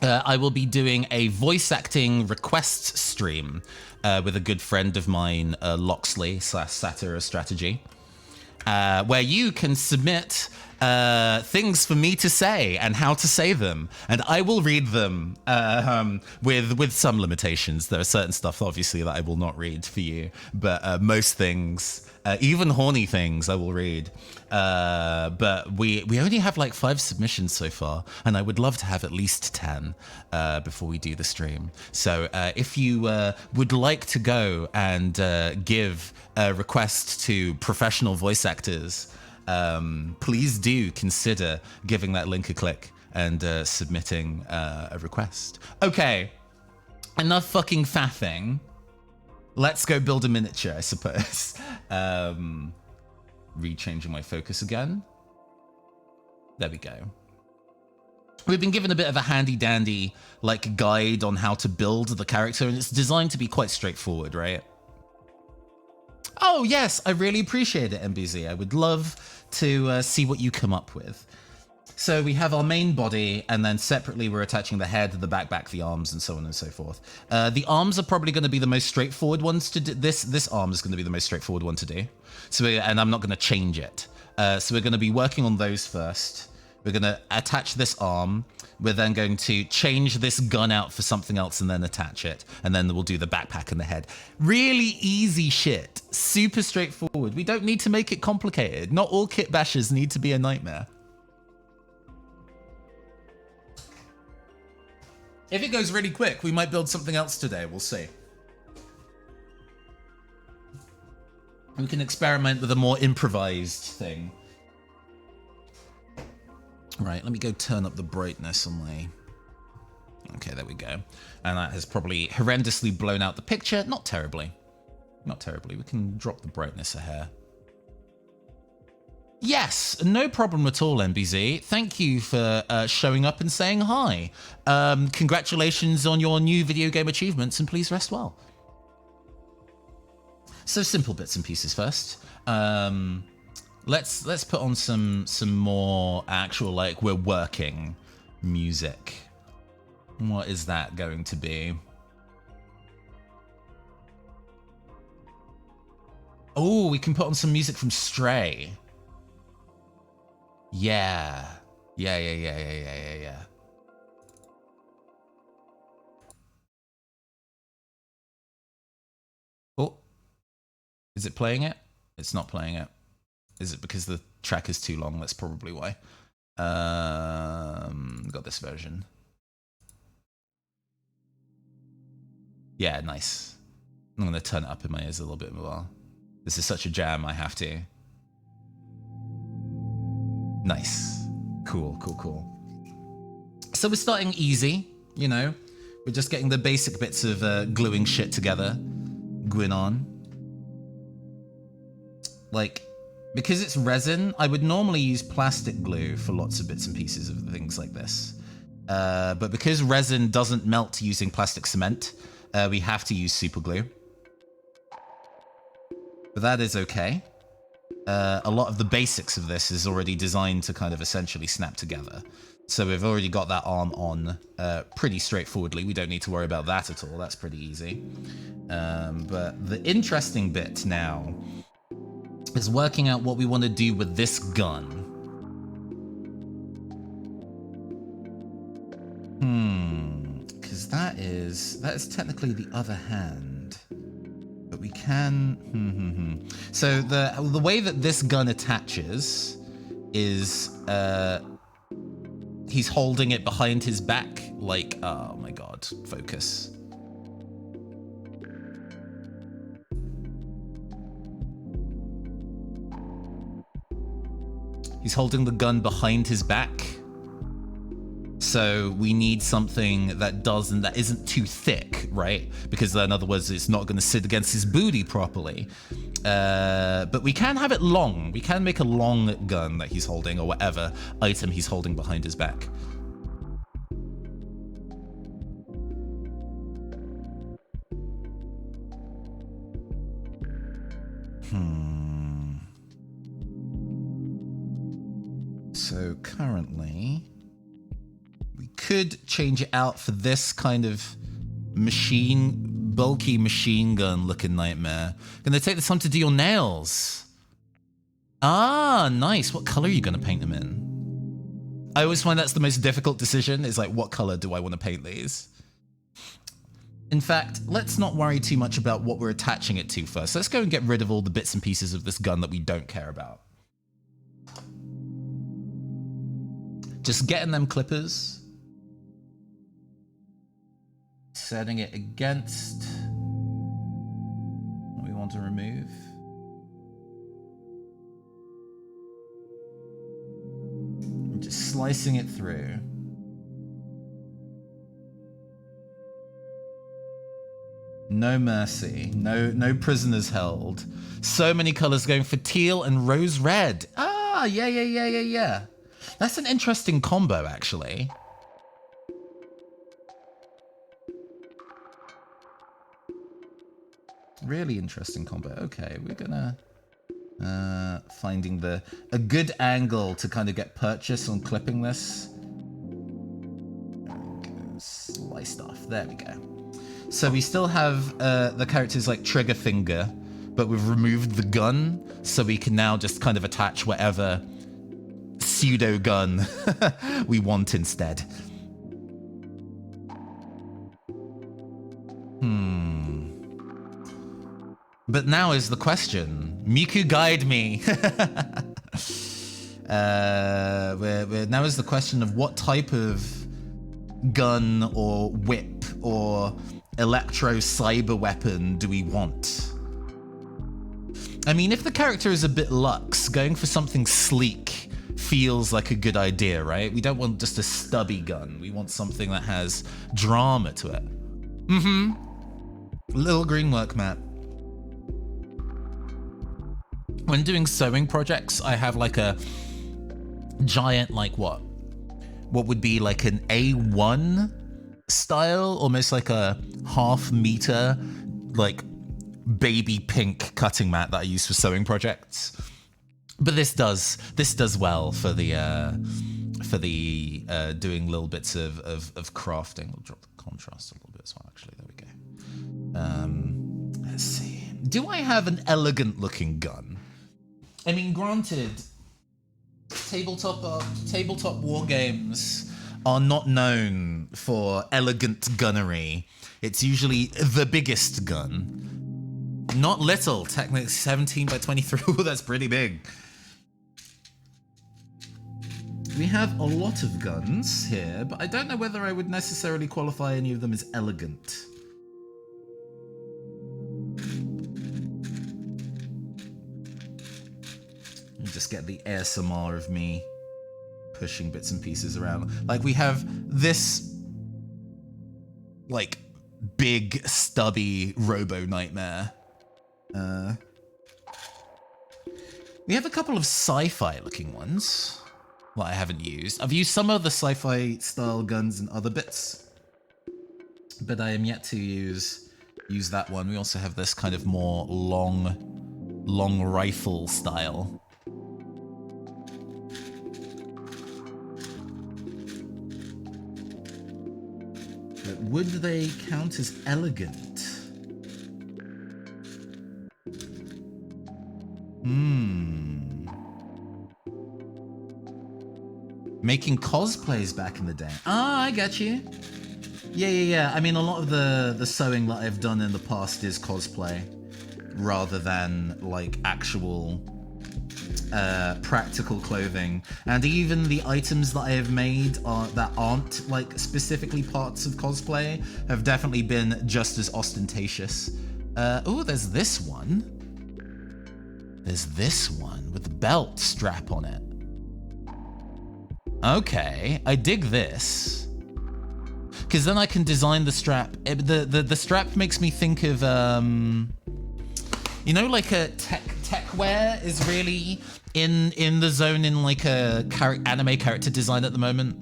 I will be doing a voice acting request stream with a good friend of mine, Loxley / Satira Strategy, where you can submit things for me to say and how to say them, and I will read them with some limitations. There are certain stuff, obviously, that I will not read for you, but most things, even horny things, I will read. But we only have like 5 submissions so far, and I would love to have at least 10 before we do the stream. So if you would like to go and give a request to professional voice actors, please do consider giving that link a click and submitting a request. Okay, enough fucking faffing. Let's go build a miniature, I suppose. Rechanging my focus again. There we go. We've been given a bit of a handy-dandy like guide on how to build the character, and it's designed to be quite straightforward, right? Oh yes, I really appreciate it, MBZ. I would love to see what you come up with. So we have our main body, and then separately we're attaching the head, the back, the arms, and so on and so forth. The arms are probably going to be the most straightforward ones to do. This arm is going to be the most straightforward one to do. So and I'm not going to change it. So we're going to be working on those first. We're going to attach this arm. We're then going to change this gun out for something else and then attach it. And then we'll do the backpack and the head. Really easy shit. Super straightforward. We don't need to make it complicated. Not all kit bashers need to be a nightmare. If it goes really quick, we might build something else today. We'll see. We can experiment with a more improvised thing. Right, let me go turn up the brightness on my... Okay, there we go. And that has probably horrendously blown out the picture. Not terribly. Not terribly. We can drop the brightness a hair. Yes, no problem at all, MBZ. Thank you for showing up and saying hi. Congratulations on your new video game achievements, and please rest well. So simple bits and pieces first. Let's put on some more actual, like, we're working music. What is that going to be? Oh, we can put on some music from Stray. Yeah. Yeah. Oh, is it playing it? It's not playing it. Is it because the track is too long? That's probably why. Got this version. Yeah, nice. I'm gonna turn it up in my ears a little bit more. This is such a jam, I have to. Nice. Cool. So we're starting easy, you know. We're just getting the basic bits of gluing shit together. Gluing on. Like, because it's resin, I would normally use plastic glue for lots of bits and pieces of things like this. But because resin doesn't melt using plastic cement, we have to use super glue. But that is okay. A lot of the basics of this is already designed to kind of essentially snap together. So we've already got that arm on pretty straightforwardly. We don't need to worry about that at all. That's pretty easy. But the interesting bit now is working out what we want to do with this gun. Because that is technically the other hand. But But we can... So the way that this gun attaches is he's holding it behind his back, like, oh my god, focus. He's holding the gun behind his back. So we need something that isn't too thick, right? Because in other words, it's not going to sit against his booty properly. But we can have it long. We can make a long gun that he's holding, or whatever item he's holding behind his back. So currently, we could change it out for this kind of bulky machine gun looking nightmare. Gonna take the time to do your nails. Ah, nice. What color are you gonna paint them in? I always find that's the most difficult decision, is like, what color do I want to paint these? In fact, let's not worry too much about what we're attaching it to first. Let's go and get rid of all the bits and pieces of this gun that we don't care about. Just getting them clippers. Setting it against what we want to remove. And just slicing it through. No mercy. No prisoners held. So many colors going for teal and rose red. Ah, yeah. That's an interesting combo, actually. Really interesting combo. Okay, we're gonna finding a good angle to kind of get purchase on clipping this. Sliced off. There we go. So we still have the characters like trigger finger, but we've removed the gun, so we can now just kind of attach whatever pseudo gun we want instead. But now is the question. Miku, guide me. Now is the question of what type of gun or whip or electro cyber weapon do we want? I mean, if the character is a bit luxe, going for something sleek feels like a good idea, right? We don't want just a stubby gun. We want something that has drama to it. Little green work map. When doing sewing projects, I have like a giant, like what would be like an A1 style, almost like a half-meter, like baby pink cutting mat that I use for sewing projects. But this does well for the doing little bits of crafting. We'll drop the contrast a little bit as well. Actually, there we go. Let's see. Do I have an elegant looking gun? I mean, granted, tabletop war games are not known for elegant gunnery. It's usually the biggest gun. Not little, technically 17 by 23. Ooh, that's pretty big. We have a lot of guns here, but I don't know whether I would necessarily qualify any of them as elegant. You just get the ASMR of me pushing bits and pieces around. Like, we have this, like, big, stubby Robo Nightmare. We have a couple of sci-fi looking ones that I haven't used. I've used some of the sci-fi style guns and other bits, but I am yet to use that one. We also have this kind of more long rifle style. But would they count as elegant? Making cosplays back in the day. Ah, I get you. Yeah. I mean, a lot of the sewing that I've done in the past is cosplay. rather than like actual practical clothing. And even the items that I have made that aren't like specifically parts of cosplay have definitely been just as ostentatious. Oh, there's this one. There's this one with the belt strap on it. Okay, I dig this. Because then I can design the strap. The strap makes me think of, you know, like a tech wear is really in the zone in like a anime character design at the moment.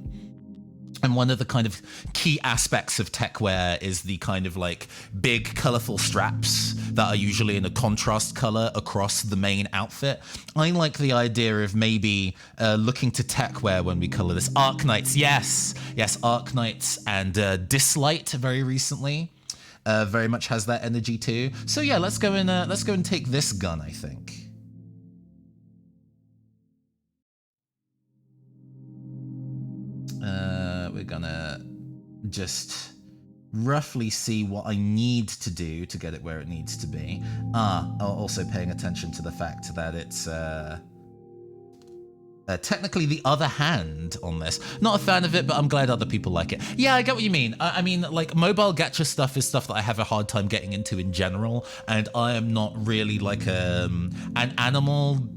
And one of the kind of key aspects of tech wear is the kind of like big colorful straps that are usually in a contrast color across the main outfit. I like the idea of maybe looking to tech wear when we color this. Arknights, yes, Arknights, and Dislight very recently very much has that energy too. So yeah, let's go and take this gun, I think. We're gonna just roughly see what I need to do to get it where it needs to be. Also paying attention to the fact that it's technically the other hand on this. Not a fan of it, but I'm glad other people like it. Yeah, I get what you mean. I mean, like, mobile gacha stuff is stuff that I have a hard time getting into in general, and I am not really like an animal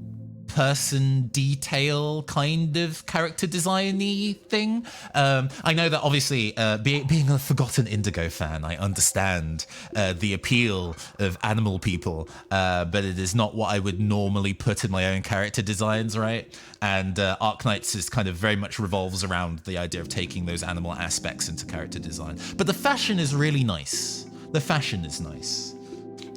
person detail kind of character design-y thing. I know that obviously being a Forgotten Indigo fan, I understand the appeal of animal people, but it is not what I would normally put in my own character designs, right? And Arknights is kind of very much revolves around the idea of taking those animal aspects into character design. But the fashion is really nice. The fashion is nice.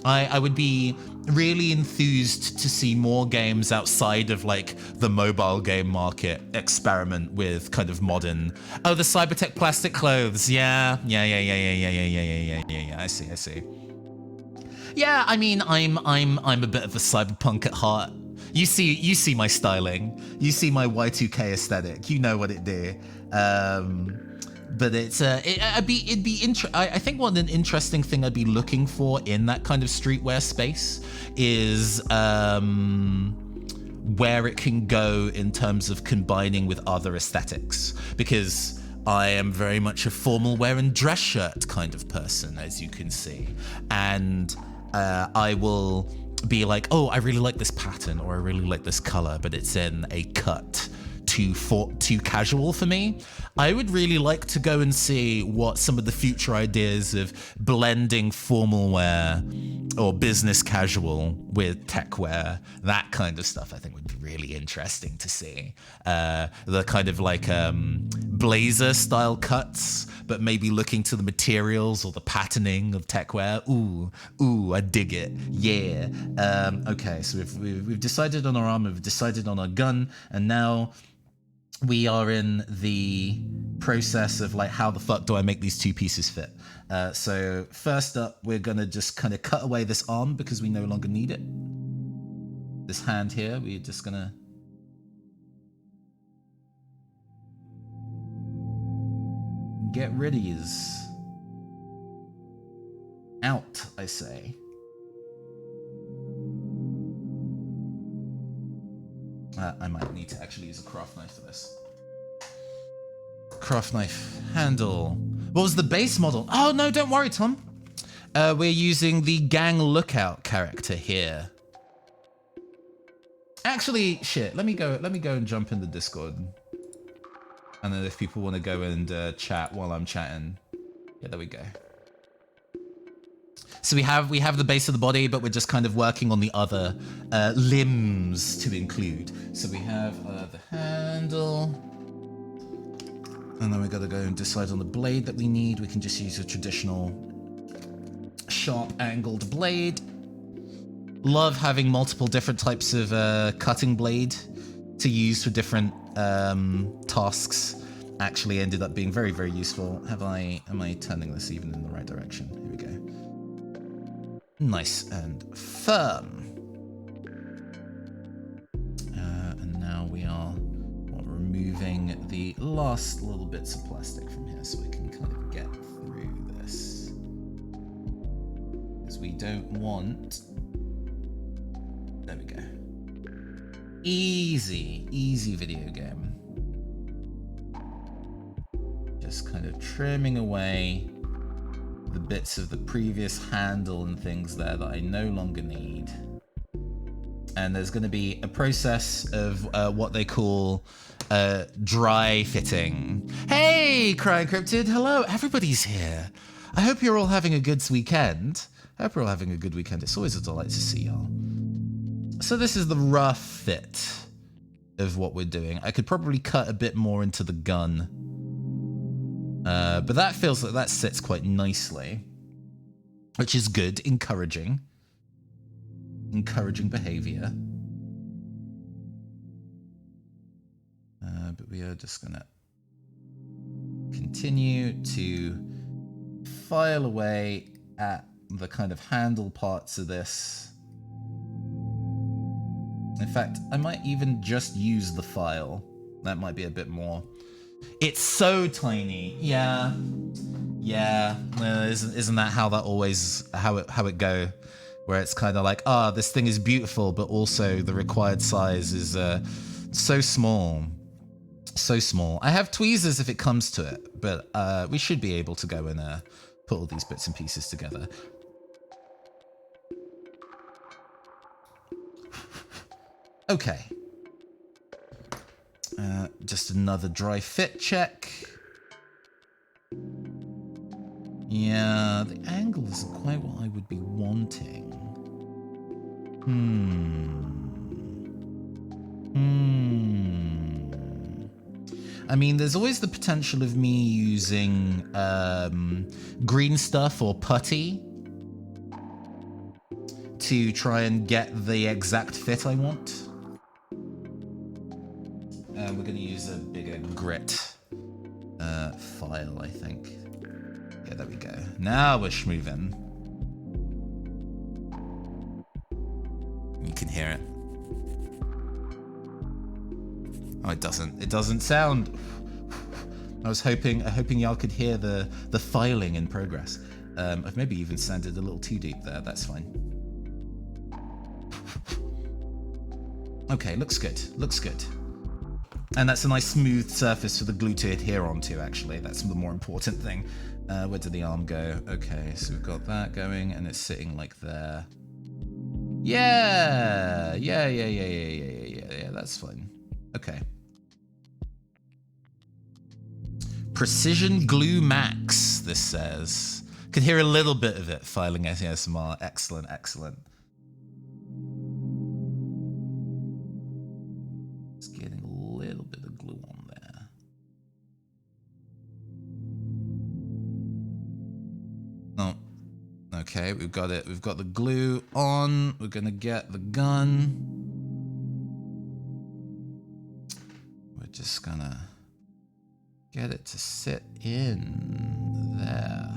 I would be really enthused to see more games outside of like the mobile game market experiment with kind of modern. Oh, the Cybertech plastic clothes. Yeah. I see. Yeah, I mean, I'm a bit of a cyberpunk at heart. You see my styling. You see my Y2K aesthetic. You know what it do. But it's I think one an interesting thing I'd be looking for in that kind of streetwear space is where it can go in terms of combining with other aesthetics, because I am very much a formal wear and dress shirt kind of person, as you can see, and I will be like, oh, I really like this pattern, or I really like this color, but it's in a cut too casual for me. I would really like to go and see what some of the future ideas of blending formal wear or business casual with tech wear, that kind of stuff, I think would be really interesting to see. The kind of like blazer style cuts, but maybe looking to the materials or the patterning of tech wear. Ooh, I dig it. Yeah. Okay, so we've decided on our armor, we've decided on our gun, and now we are in the process of like, how the fuck do I make these two pieces fit? So first up, we're gonna just kind of cut away this arm because we no longer need it. This hand here, we're just gonna get rid of his. Out, I say. I might need to actually use a craft knife for this. Craft knife handle. What was the base model? Oh no, don't worry, Tom. We're using the gang lookout character here. Actually, shit. Let me go and jump in the Discord. And then if people want to go and chat while I'm chatting, yeah, there we go. So we have the base of the body, but we're just kind of working on the other limbs to include. So we have the handle, and then we got to go and decide on the blade that we need. We can just use a traditional sharp angled blade. Love having multiple different types of cutting blade to use for different tasks. Actually ended up being very, very useful. Am I turning this even in the right direction? Here we go. Nice and firm. And now we are removing the last little bits of plastic from here so we can kind of get through this. Because we don't want There we go. Easy video game. Just kind of trimming away the bits of the previous handle and things there that I no longer need. And there's going to be a process of what they call dry fitting. Hey, Crying Cryptid, hello, everybody's here. I hope you're all having a good weekend. I hope you're all having a good weekend. It's always a delight to see y'all. So this is the rough fit of what we're doing. I could probably cut a bit more into the gun. But that feels like that sits quite nicely, which is good, encouraging behavior. But we are just gonna continue to file away at the kind of handle parts of this. In fact, I might even just use the file. That might be a bit more. It's so tiny. Yeah. Isn't that how that always how it go? Where it's kind of like, this thing is beautiful, but also the required size is so small. So small. I have tweezers if it comes to it, but we should be able to go and put all these bits and pieces together. Okay. Just another dry fit check. Yeah, the angle isn't quite what I would be wanting. I mean, there's always the potential of me using green stuff or putty to try and get the exact fit I want. We're going to use a bigger grit file, I think. Yeah, there we go. Now we're schmoving. You can hear it. Oh, it doesn't. It doesn't sound. I was hoping y'all could hear the filing in progress. I've maybe even sounded a little too deep there. That's fine. Okay, looks good. Looks good. And that's a nice smooth surface for the glue to adhere onto, actually. That's the more important thing. Where did the arm go? Okay, so we've got that going, and it's sitting like there. Yeah, that's fine. Okay. Precision Glue Max, this says. Could hear a little bit of it filing ASMR. Excellent, excellent. Just getting a little bit of glue on there. Oh, okay, we've got it. We've got the glue on. We're gonna get the gun. We're just gonna get it to sit in there.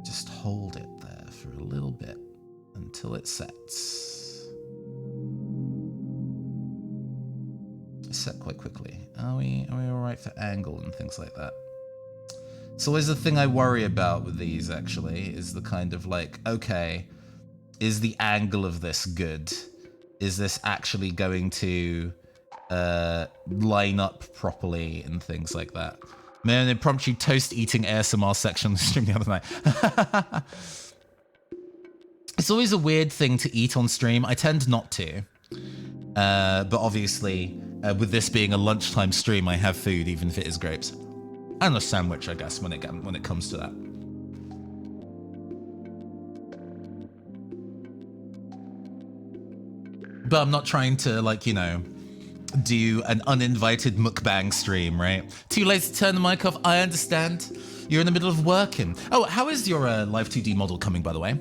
Just hold it there for a little bit until it sets. It's set quite quickly. Are we all right for angle and things like that? It's always the thing I worry about with these, actually, is the kind of like, okay, is the angle of this good? Is this actually going to line up properly and things like that? Man, impromptu toast eating ASMR section on the stream the other night. It's always a weird thing to eat on stream. I tend not to. But obviously, with this being a lunchtime stream, I have food, even if it is grapes. And a sandwich, I guess, when it comes to that. But I'm not trying to, like, you know, do an uninvited mukbang stream, right? Too late to turn the mic off. I understand. You're in the middle of working. Oh, how is your live 2D model coming, by the way?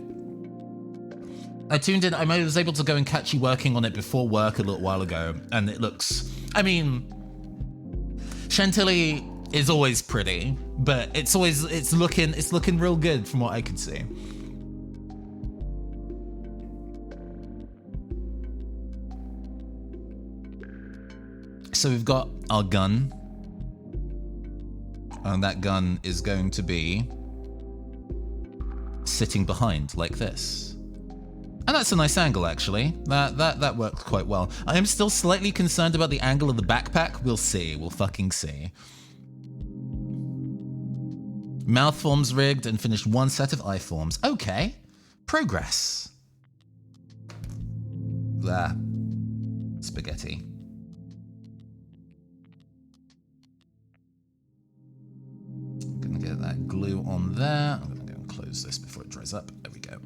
I tuned in. I was able to go and catch you working on it before work a little while ago, and it looks. I mean, Chantilly is always pretty, but it's looking real good from what I can see. So we've got our gun, and that gun is going to be sitting behind like this. And that's a nice angle, actually. That worked quite well. I am still slightly concerned about the angle of the backpack. We'll see. We'll fucking see. Mouth forms rigged and finished one set of eye forms. Okay. Progress. There. Spaghetti. I'm gonna get that glue on there. I'm gonna go and close this before it dries up. There we go.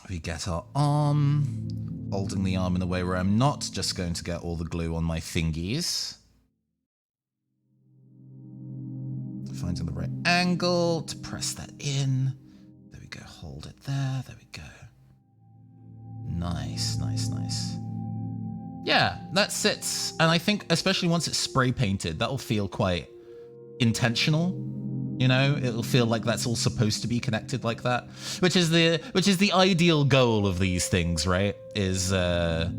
We get our arm. Holding the arm in a way where I'm not just going to get all the glue on my fingies. Finding the right angle to press that in. There we go. Hold it there. There we go. Nice, nice, nice. Yeah, that sits. And I think especially once it's spray painted, that'll feel quite intentional. You know, it'll feel like that's all supposed to be connected like that, which is the ideal goal of these things, right? Is the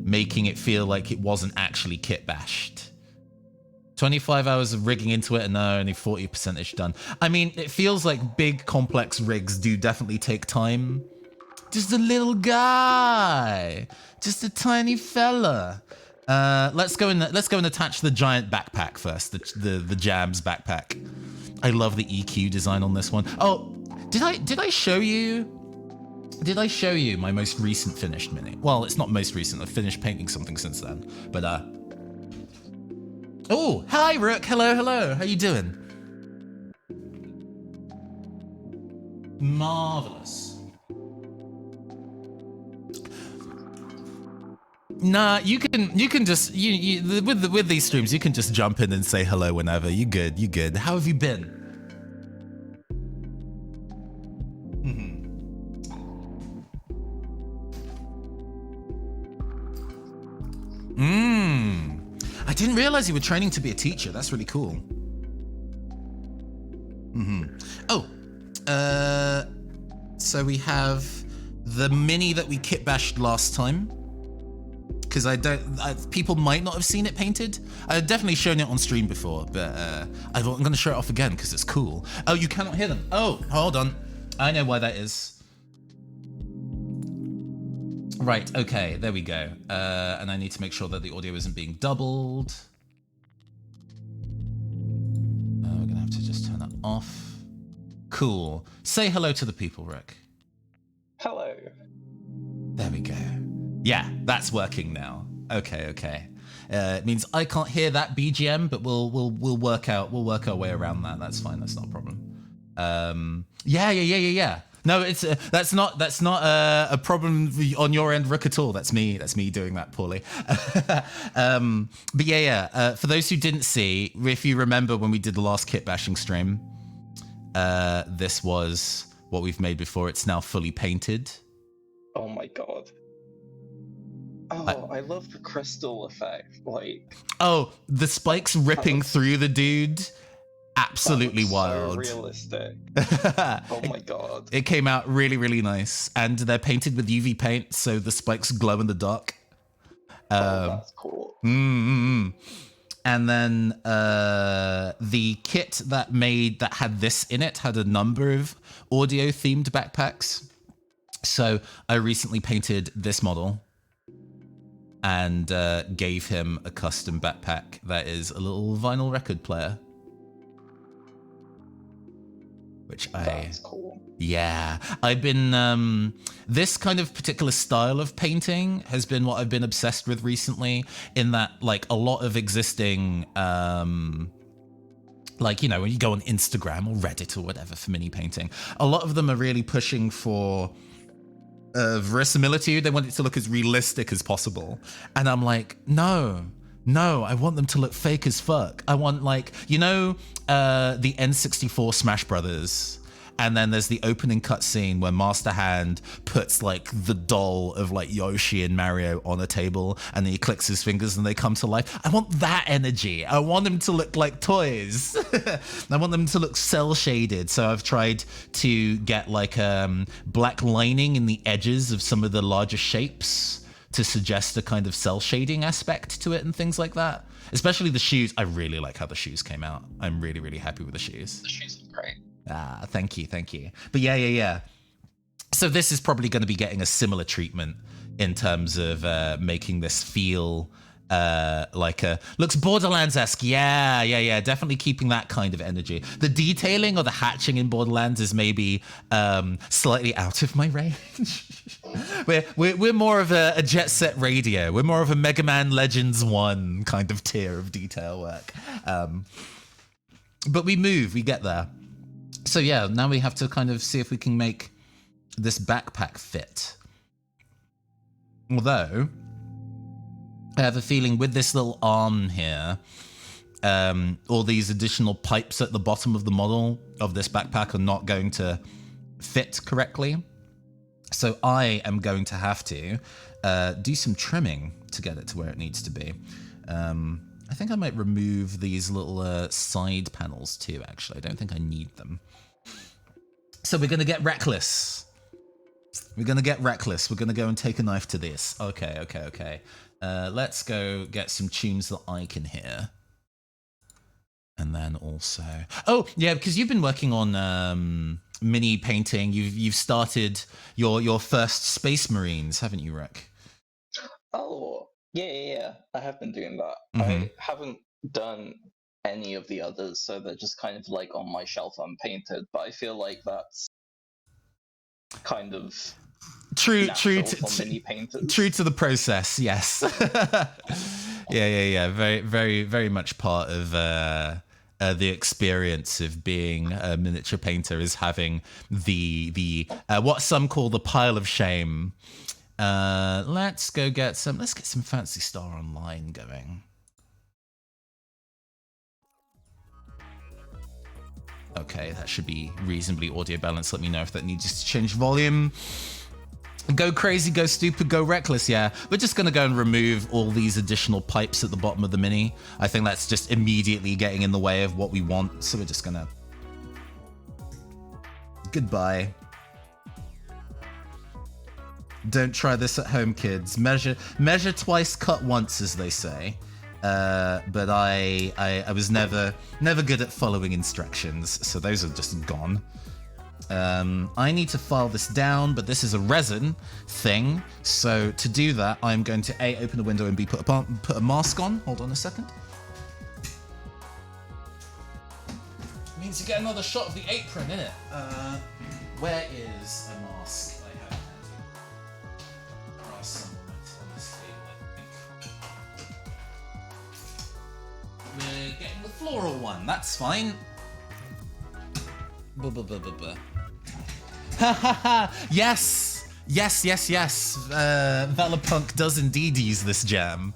making it feel like it wasn't actually kit bashed. 25 hours of rigging into it, and no, only 40%ish done. I mean, it feels like big complex rigs do definitely take time. Just a little guy, just a tiny fella. Let's go and attach the giant backpack first, the Jabs backpack. I love the EQ design on this one. Oh, did I show you? Did I show you my most recent finished mini? Well, it's not most recent. I've finished painting something since then. But oh, hi Rook. Hello, hello. How you doing? Marvelous. Nah, you can just with these streams you can just jump in and say hello whenever. You good. How have you been? I didn't realize you were training to be a teacher. That's really cool. Oh, so we have the mini that we kit bashed last time. Because people might not have seen it painted. I've definitely shown it on stream before, but I'm going to show it off again because it's cool. Oh, you cannot hear them. Oh, hold on. I know why that is. Right, okay, there we go. And I need to make sure that the audio isn't being doubled. We're going to have to just turn that off. Cool. Say hello to the people, Rick. Hello. There we go. Yeah, that's working now. Okay. It means I can't hear that BGM, but we'll work our way around that. That's fine. That's not a problem. Yeah. No, it's that's not a problem on your end, Rook, at all. That's me doing that poorly. But yeah. For those who didn't see, if you remember when we did the last kit bashing stream, this was what we've made before. It's now fully painted. Oh my god. Oh, I love the crystal effect. Like, oh, the spikes ripping through the dude. Absolutely wild. So realistic. Oh my god. It came out really, really nice. And they're painted with UV paint, so the spikes glow in the dark. That's cool. And then the kit that had this in it had a number of audio themed backpacks. So I recently painted this model and gave him a custom backpack that is a little vinyl record player. That's cool. Yeah, I've been this kind of particular style of painting has been what I've been obsessed with recently, in that like a lot of existing like, you know, when you go on Instagram or Reddit or whatever for mini painting, a lot of them are really pushing for verisimilitude. They want it to look as realistic as possible, and I'm like, no, I want them to look fake as fuck. I want, like, you know, the N64 Smash Brothers, and then there's the opening cutscene where Master Hand puts like the doll of like Yoshi and Mario on a table, and then he clicks his fingers and they come to life. I want that energy. I want them to look like toys. I want them to look cell shaded. So I've tried to get like black lining in the edges of some of the larger shapes to suggest a kind of cell shading aspect to it and things like that. Especially the shoes. I really like how the shoes came out. I'm really, really happy with the shoes. The shoes are great. Ah, thank you. But yeah. So this is probably going to be getting a similar treatment in terms of making this feel like looks Borderlands-esque. Yeah, definitely keeping that kind of energy. The detailing or the hatching in Borderlands is maybe slightly out of my range. we're more of a Jet Set Radio. We're more of a Mega Man Legends 1 kind of tier of detail work. But we get there. So yeah, now we have to kind of see if we can make this backpack fit. Although I have a feeling with this little arm here, all these additional pipes at the bottom of the model of this backpack are not going to fit correctly. So I am going to have to do some trimming to get it to where it needs to be. I think I might remove these little side panels too, actually. I don't think I need them. So we're going to get reckless. We're going to get reckless. We're going to go and take a knife to this. Okay. Let's go get some tunes that I can hear. And then also... Oh, yeah, because you've been working on mini painting. You've started your first Space Marines, haven't you, Rick? Oh, yeah. I have been doing that. Mm-hmm. I haven't done any of the others, so they're just kind of like on my shelf unpainted, but I feel like that's kind of true mini painters. True to the process, yes. yeah. Very much part of the experience of being a miniature painter is having the what some call the pile of shame. Let's get some Fancy Star Online going. Okay, that should be reasonably audio balanced. Let me know if that needs to change volume. Go crazy, go stupid, go reckless, yeah. We're just gonna go and remove all these additional pipes at the bottom of the Mini. I think that's just immediately getting in the way of what we want, so we're just gonna... Goodbye. Don't try this at home, kids. Measure twice, cut once, as they say. But I was never good at following instructions, so those are just gone. I need to file this down, but this is a resin thing, so to do that, I'm going to A, open the window and B, put a mask on. Hold on a second. Means you get another shot of the apron, innit? Where is a mask? I have handy. Somewhere on this table, I think. We're getting the floral one, that's fine. Ha ha ha! Yes! Valorpunk does indeed use this jam.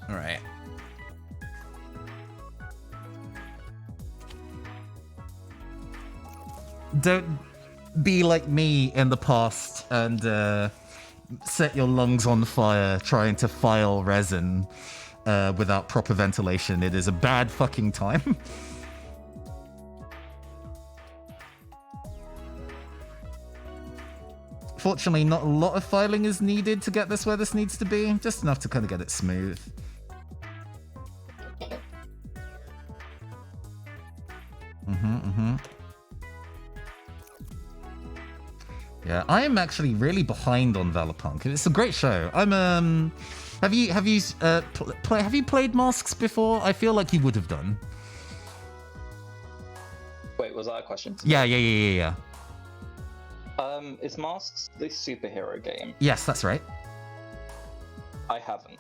Alright. Don't be like me in the past and set your lungs on fire trying to file resin without proper ventilation. It is a bad fucking time. Fortunately, not a lot of filing is needed to get this where this needs to be. Just enough to kind of get it smooth. Yeah, I am actually really behind on Valorpunk. It's a great show. I'm have you played Masks before? I feel like you would have done. Wait, was that a question? Yeah. Is Masks the superhero game? Yes, that's right. I haven't.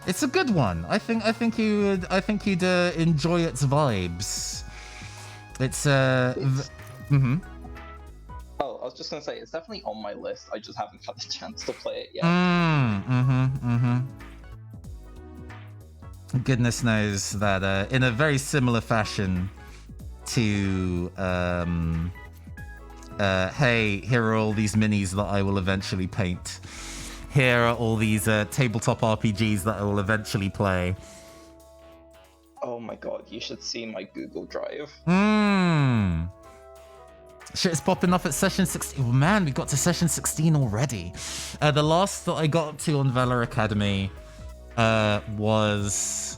It's a good one. I think you'd enjoy its vibes. It's Oh, I was just gonna say it's definitely on my list. I just haven't had the chance to play it yet. Goodness knows that in a very similar fashion to hey, here are all these minis that I will eventually paint. Here are all these tabletop RPGs that I will eventually play. Oh my god, you should see my Google Drive. Shit's popping off at session 16. Oh man, we got to session 16 already. The last that I got up to on Valor Academy was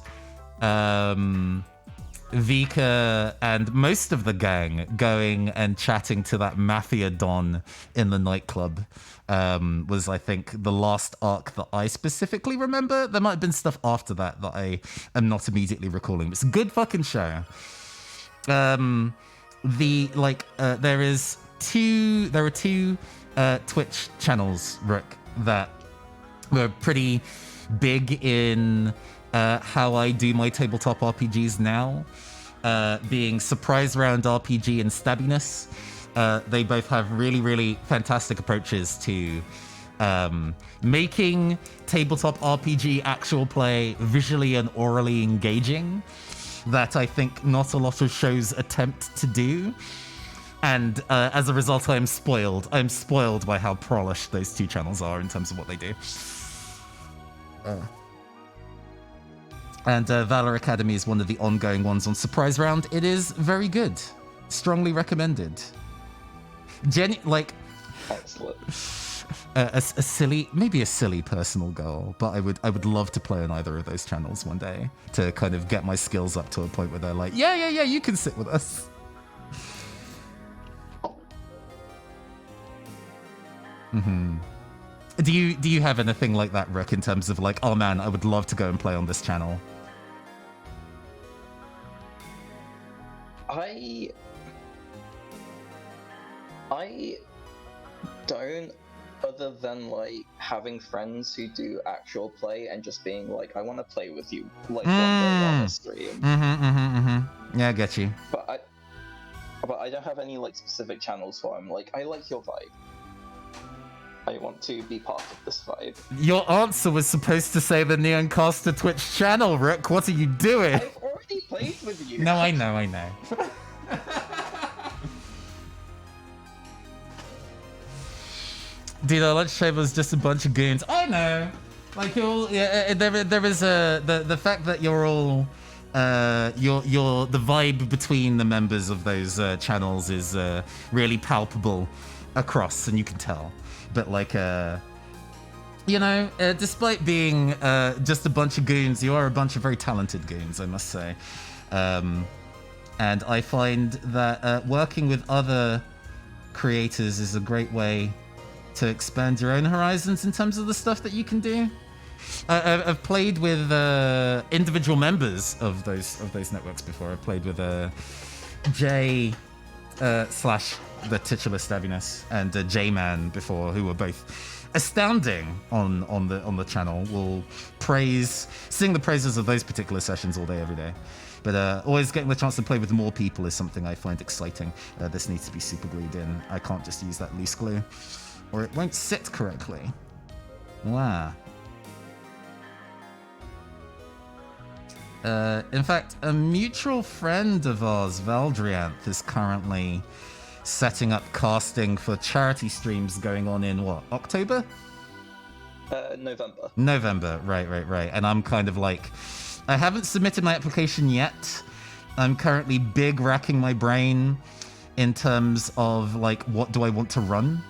Vika and most of the gang going and chatting to that mafia don in the nightclub was, I think, the last arc that I specifically remember. There might have been stuff after that that I am not immediately recalling. It's a good fucking show. There are two Twitch channels, Rook, that were pretty big in how I do my tabletop RPGs now, being Surprise Round RPG and Stabbiness. They both have really, really fantastic approaches to making tabletop RPG actual play visually and orally engaging that I think not a lot of shows attempt to do. And as a result, I'm spoiled. I'm spoiled by how polished those two channels are in terms of what they do. And Valor Academy is one of the ongoing ones on Surprise Round. It is very good. Strongly recommended. Excellent. A silly, maybe a silly personal goal, but I would love to play on either of those channels one day to kind of get my skills up to a point where they're like, yeah, you can sit with us. Mm-hmm. Do you have anything like that, Rick, in terms of like, oh man, I would love to go and play on this channel? I don't, other than like having friends who do actual play and just being like, I want to play with you like one day on the stream. Yeah, I get you. But I don't have any like specific channels for them. Like, I like your vibe. I want to be part of this vibe. Your answer was supposed to say the Neoncaster Twitch channel, Rook. What are you doing? I've already played with you. No, I know. Dude, our lunch table's just a bunch of goons. I know. Like, there is the fact that you're all you're the vibe between the members of those channels is really palpable across, and you can tell. But like, despite being just a bunch of goons, you are a bunch of very talented goons, I must say. And I find that working with other creators is a great way to expand your own horizons in terms of the stuff that you can do. I've played with individual members of those networks before. I've played with Jay / the titular Stabbiness and J-Man before, who were both astounding on the channel. Will sing the praises of those particular sessions all day, every day. But always getting the chance to play with more people is something I find exciting. This needs to be super glued in. I can't just use that loose glue, or it won't sit correctly. Wow. In fact, a mutual friend of ours, Valdrianth, is currently setting up casting for charity streams going on in what, October? November. November, right. And I'm kind of like, I haven't submitted my application yet. I'm currently big racking my brain in terms of like, what do I want to run?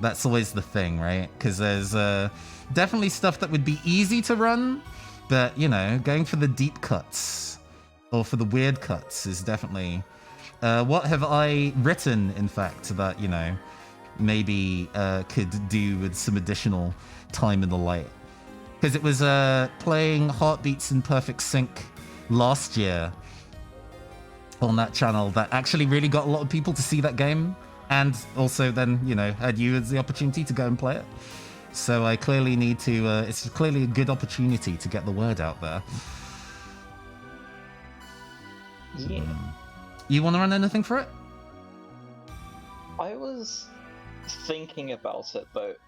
That's always the thing, right? Because there's definitely stuff that would be easy to run, but going for the deep cuts or for the weird cuts is definitely what have I written, in fact, that maybe could do with some additional time in the light. Because it was playing Heartbeats in Perfect Sync last year on that channel that actually really got a lot of people to see that game, and also then had you as the opportunity to go and play it. So I clearly need to it's clearly a good opportunity to get the word out there. Yeah. You want to run anything for it? I was thinking about it, but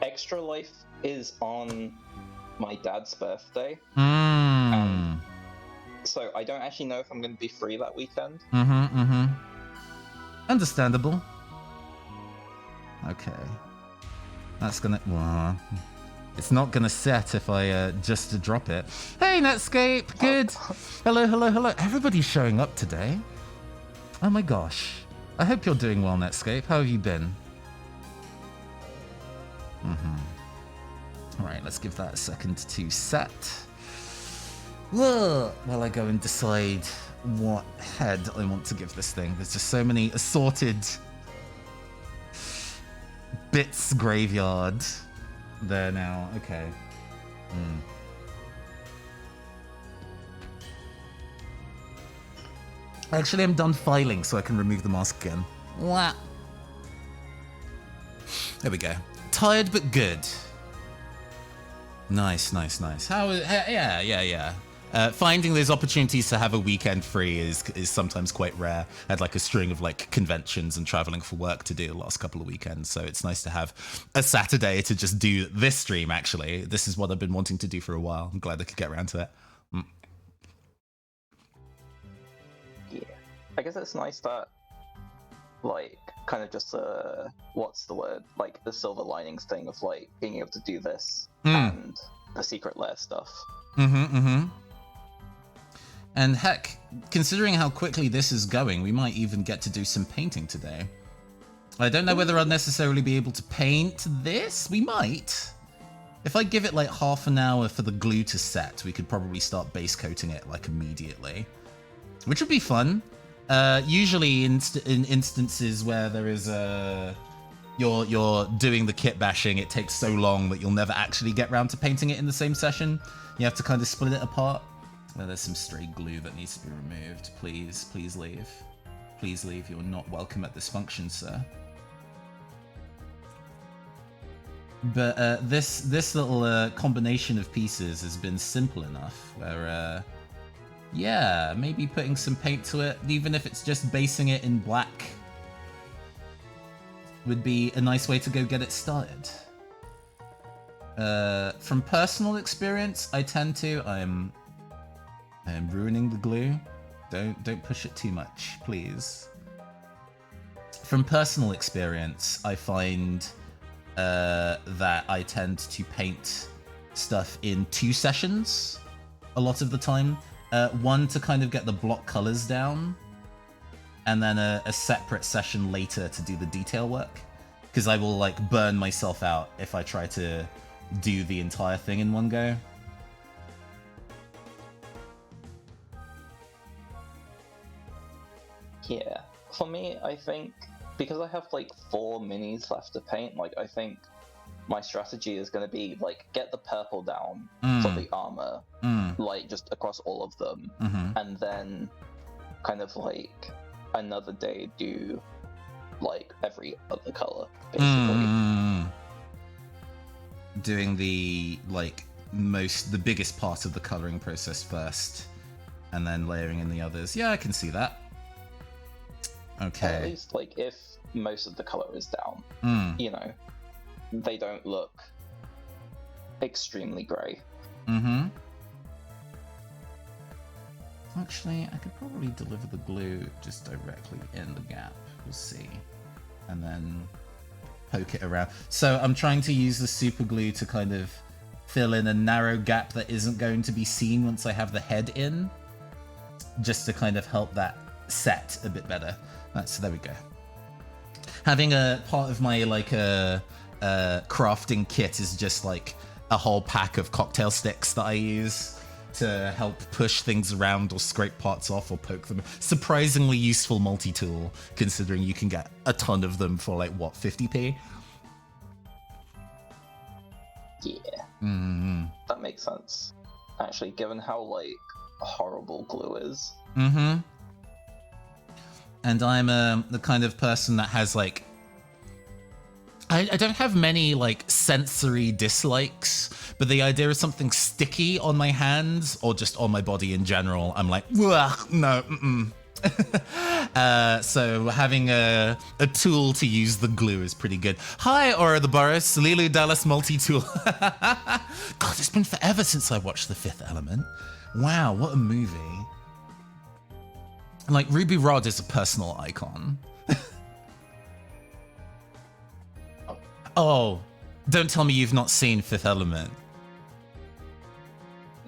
Extra Life is on my dad's birthday. So I don't actually know if I'm going to be free that weekend. Understandable. Okay. That's gonna... Well, it's not gonna set if I just drop it. Hey, Netscape! Good! Hello. Everybody's showing up today. Oh my gosh. I hope you're doing well, Netscape. How have you been? Alright, let's give that a second to set. While I go and decide what head I want to give this thing. There's just so many assorted bits graveyard there now. Okay. Actually, I'm done filing, so I can remove the mask again. Wah. There we go. Tired but good. Nice. Yeah. Finding those opportunities to have a weekend free is sometimes quite rare. I had like a string of like conventions and traveling for work to do the last couple of weekends, so it's nice to have a Saturday to just do this stream. Actually, this is what I've been wanting to do for a while. I'm glad I could get around to it. Yeah, I guess it's nice that, like, kind of just what's the word? Like the silver linings thing of like being able to do this and the secret lair stuff. And heck, considering how quickly this is going, we might even get to do some painting today. I don't know whether I'll necessarily be able to paint this. We might. If I give it like half an hour for the glue to set, we could probably start base coating it like immediately, which would be fun. Usually in instances where there is you're doing the kit bashing, it takes so long that you'll never actually get round to painting it in the same session. You have to kind of split it apart. Well, there's some stray glue that needs to be removed. Please leave. Please leave. You're not welcome at this function, sir. But this little combination of pieces has been simple enough where, yeah, maybe putting some paint to it, even if it's just basing it in black, would be a nice way to go get it started. From personal experience, I tend to, I am ruining the glue. Don't push it too much, please. From personal experience, I find that I tend to paint stuff in 2 sessions a lot of the time. One to kind of get the block colors down, and then a separate session later to do the detail work, because I will like burn myself out if I try to do the entire thing in one go. Yeah, for me, I think because I have like 4 minis left to paint, like I think my strategy is going to be like get the purple down for the armor, like just across all of them, and then kind of like another day do like every other color, basically. Doing the like the biggest part of the coloring process first, and then layering in the others. Yeah, I can see that. Okay. At least like if most of the color is down, you know, they don't look extremely grey. Actually, I could probably deliver the glue just directly in the gap. We'll see. And then poke it around. So I'm trying to use the super glue to kind of fill in a narrow gap that isn't going to be seen once I have the head in, just to kind of help that set a bit better. So there we go. Having a part of my like crafting kit is just like a whole pack of cocktail sticks that I use to help push things around or scrape parts off or poke them. Surprisingly useful multi-tool, considering you can get a ton of them for like, what, 50p? Yeah. That makes sense. Actually, given how like horrible glue is. And I'm the kind of person that has like, I don't have many like sensory dislikes, but the idea of something sticky on my hands or just on my body in general, I'm like, no, so having a tool to use the glue is pretty good. Hi, Aura the Boris, Lilu Dallas multi-tool. God, it's been forever since I watched The Fifth Element. Wow, what a movie. Like, Ruby Rod is a personal icon. Oh, don't tell me you've not seen Fifth Element.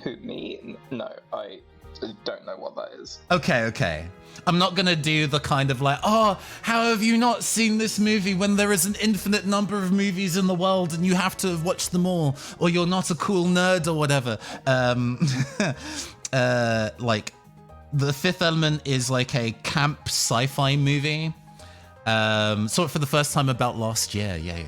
Who, me? No, I don't know what that is. Okay. I'm not gonna do the kind of like, oh, how have you not seen this movie when there is an infinite number of movies in the world and you have to have watched them all, or you're not a cool nerd or whatever. like The Fifth Element is like a camp sci-fi movie. Saw it for the first time about last year. Yeah.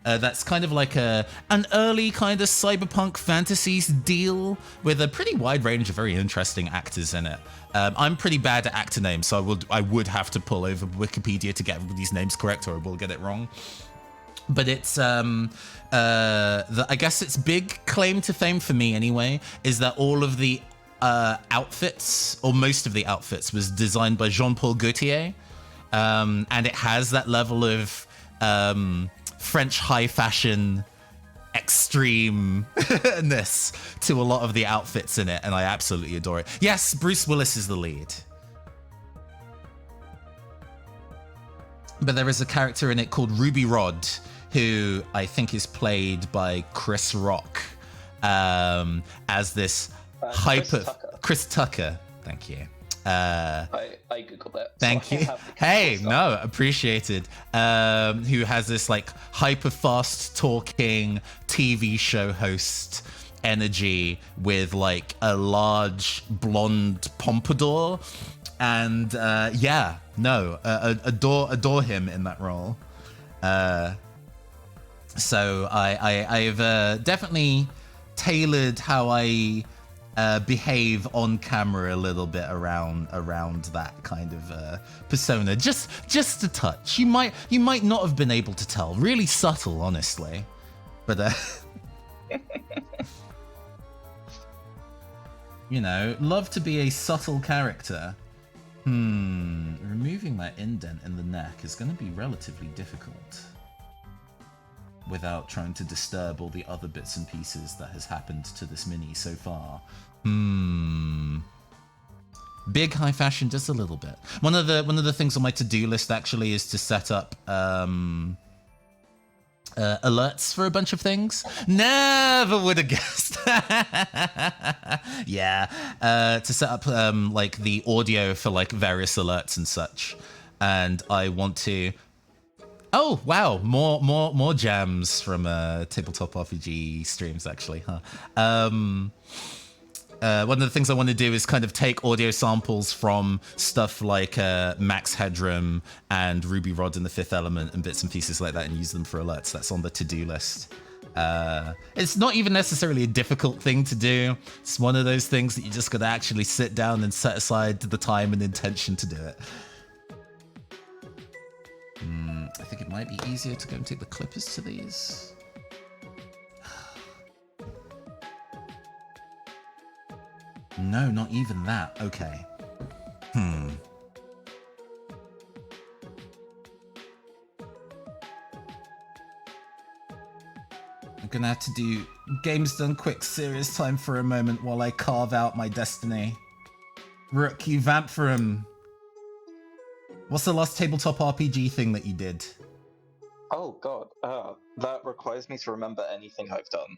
That's kind of like an early kind of cyberpunk fantasies deal with a pretty wide range of very interesting actors in it. I'm pretty bad at actor names, so I would have to pull over Wikipedia to get everybody's names correct, or I will get it wrong. But it's I guess its big claim to fame for me anyway is that all of the outfits, or most of the outfits, was designed by Jean-Paul Gaultier, and it has that level of French high fashion extremeness to a lot of the outfits in it, and I absolutely adore it. Yes, Bruce Willis is the lead. But there is a character in it called Ruby Rod, who I think is played by Chris Rock, as this Chris Tucker. Thank you. I googled it. Thank you. Hey, no, appreciated. Who has this like hyper fast talking TV show host energy with like a large blonde pompadour, and adore him in that role. So I've definitely tailored how I behave on camera a little bit around that kind of persona, just a touch. You might not have been able to tell. Really subtle, honestly, but you know, love to be a subtle character. Removing that indent in the neck is going to be relatively difficult without trying to disturb all the other bits and pieces that has happened to this mini so far. Big high fashion, just a little bit. One of the things on my to-do list actually is to set up alerts for a bunch of things. Never would have guessed. Yeah, to set up like the audio for like various alerts and such. And I want to. Oh wow, more jams from Tabletop RPG streams actually, huh? One of the things I want to do is kind of take audio samples from stuff like Max Headroom and Ruby Rod in The Fifth Element and bits and pieces like that and use them for alerts. That's on the to-do list. It's not even necessarily a difficult thing to do. It's one of those things that you just got to actually sit down and set aside the time and intention to do it. I think it might be easier to go and take the clippers to these. No, not even that. Okay. I'm gonna have to do games done quick, serious time for a moment while I carve out my destiny. Rook, you vamp for him. What's the last tabletop RPG thing that you did? Oh god, that requires me to remember anything I've done.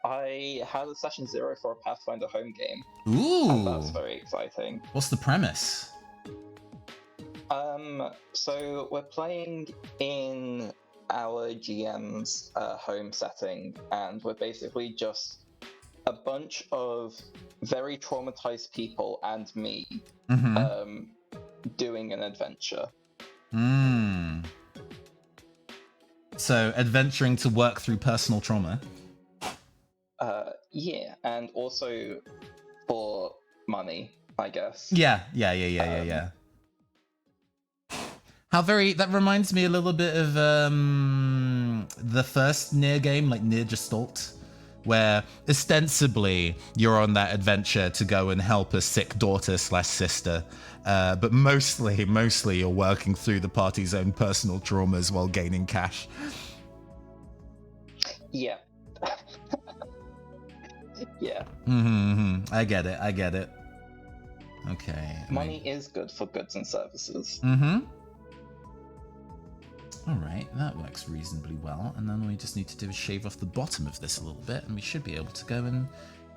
I had a session 0 for a Pathfinder home game. Ooh! And that's very exciting. What's the premise? So we're playing in our GM's home setting, and we're basically just a bunch of very traumatized people and me doing an adventure. So adventuring to work through personal trauma. Yeah, and also for money, I guess. Yeah. How that reminds me a little bit of the first Nier game, like Nier Gestalt, where ostensibly you're on that adventure to go and help a sick daughter/sister, but mostly you're working through the party's own personal traumas while gaining cash. Yeah. Yeah. I get it. Okay. Money is good for goods and services. Alright, that works reasonably well. And then all we just need to do is shave off the bottom of this a little bit, and we should be able to go and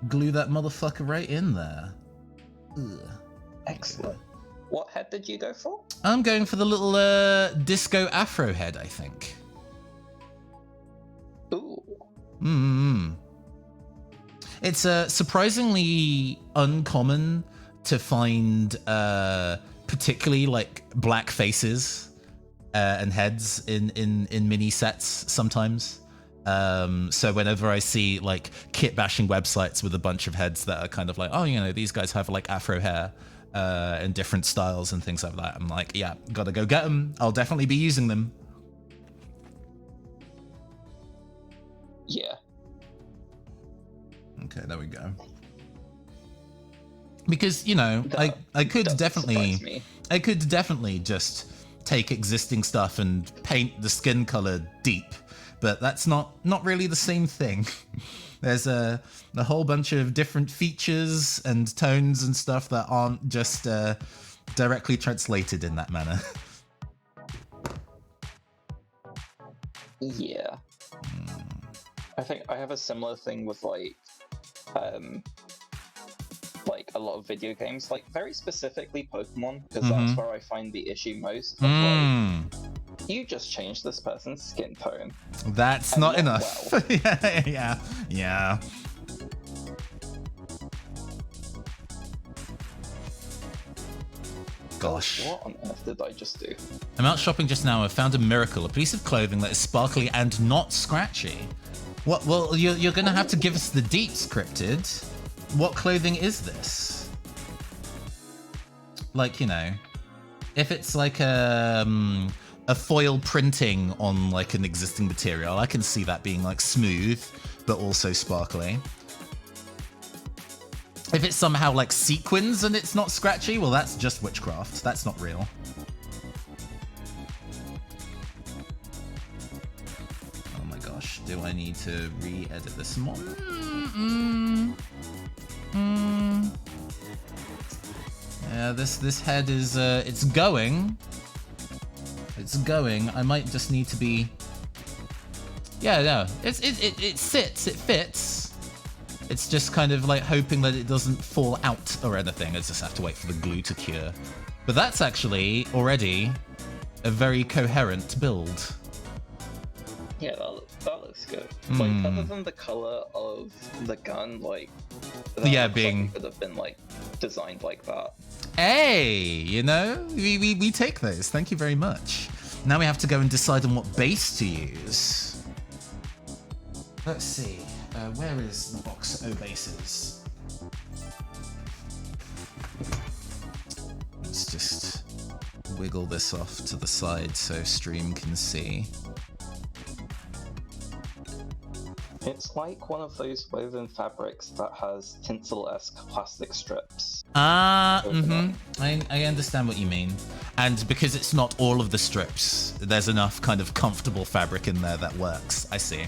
glue that motherfucker right in there. Ugh. Excellent. What head did you go for? I'm going for the little disco afro head, I think. Ooh. It's surprisingly uncommon to find particularly like black faces and heads in mini sets sometimes. So whenever I see like kit bashing websites with a bunch of heads that are kind of like, oh, you know, these guys have like afro hair in different styles and things like that, I'm like, yeah, gotta go get them. I'll definitely be using them. Yeah. Okay, there we go. Because, you know, I could definitely just take existing stuff and paint the skin color deep, but that's not really the same thing. There's a whole bunch of different features and tones and stuff that aren't just directly translated in that manner. Yeah. I think I have a similar thing with like a lot of video games, like very specifically Pokemon, because that's where I find the issue most. Of, like, you just changed this person's skin tone. That's not enough. Well. yeah. Gosh. What on earth did I just do? I'm out shopping just now. I found a miracle, a piece of clothing that is sparkly and not scratchy. What? Well, you're going to have to give us the deets, Cryptid. What clothing is this? Like, you know, if it's like a foil printing on like an existing material, I can see that being like smooth, but also sparkly. If it's somehow like sequins and it's not scratchy, well, that's just witchcraft. That's not real. Oh my gosh, do I need to re-edit this more? Yeah, this head is it's going. It's going. I might just need to be. Yeah, no, it sits. It fits. It's just kind of like hoping that it doesn't fall out or anything. I just have to wait for the glue to cure. But that's actually already a very coherent build. Yeah, that looks good. Like, other than the color of the gun, like, that being like could have been like designed like that. Hey, you know, we take those. Thank you very much. Now we have to go and decide on what base to use. Let's see. Where is the box? Oh, bases. Let's just wiggle this off to the side so stream can see. It's like one of those woven fabrics that has tinsel-esque plastic strips. I understand what you mean. And because it's not all of the strips, there's enough kind of comfortable fabric in there that works. I see.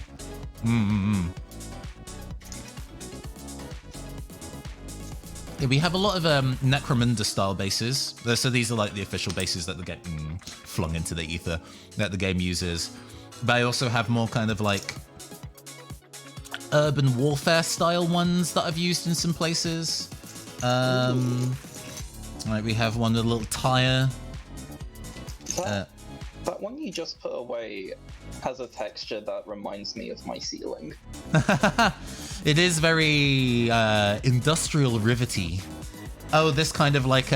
Yeah, we have a lot of Necromunda style bases. So these are like the official bases that get flung into the ether that the game uses. But I also have more kind of like urban warfare style ones that I've used in some places. Like we have one with a little tire. That one you just put away has a texture that reminds me of my ceiling. It is very industrial rivety. Oh, this kind of like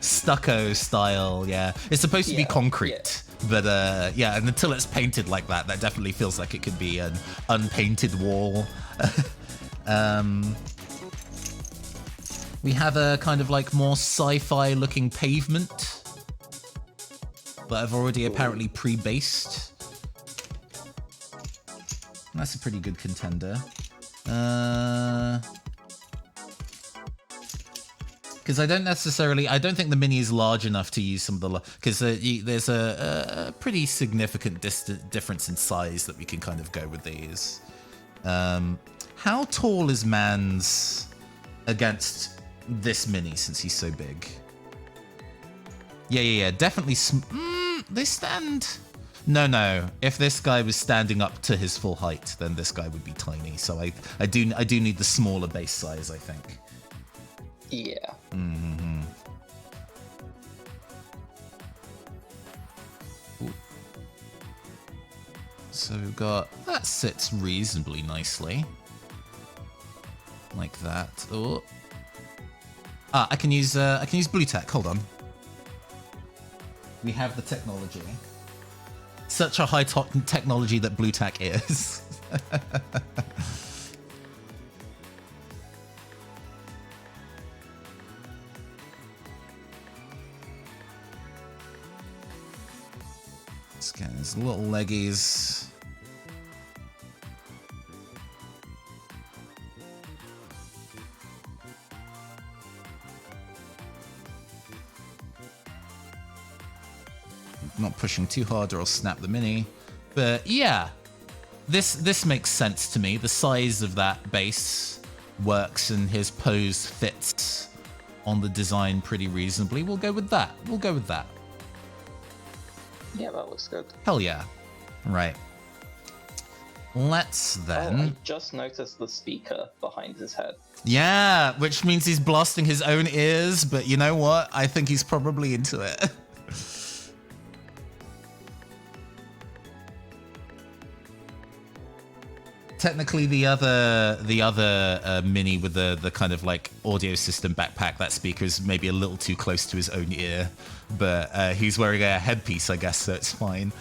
stucco style, yeah. It's supposed to be concrete. Yeah. But yeah, and until it's painted like that, that definitely feels like it could be an unpainted wall. We have a kind of like more sci-fi looking pavement that I've already apparently pre-based. That's a pretty good contender. Because I don't think the mini is large enough to use some of the, because there's a pretty significant difference in size that we can kind of go with these. How tall is Mans against this mini since he's so big? Yeah, definitely. They stand. No. If this guy was standing up to his full height, then this guy would be tiny. So I do need the smaller base size, I think. Yeah. So So we've got that sits reasonably nicely, like that. Oh, I can use blue tack. Hold on. We have the technology. Such a high technology that blue tack is. Let's get his little leggies. Not pushing too hard or I'll snap the mini. But yeah, this makes sense to me. The size of that base works and his pose fits on the design pretty reasonably. We'll go with that. We'll go with that. Yeah, that looks good. Hell yeah. Right. Let's then... Oh, I just noticed the speaker behind his head. Yeah, which means he's blasting his own ears, but you know what? I think he's probably into it. Technically, the other mini with the kind of like audio system backpack, that speaker is maybe a little too close to his own ear, but he's wearing a headpiece, I guess, so it's fine.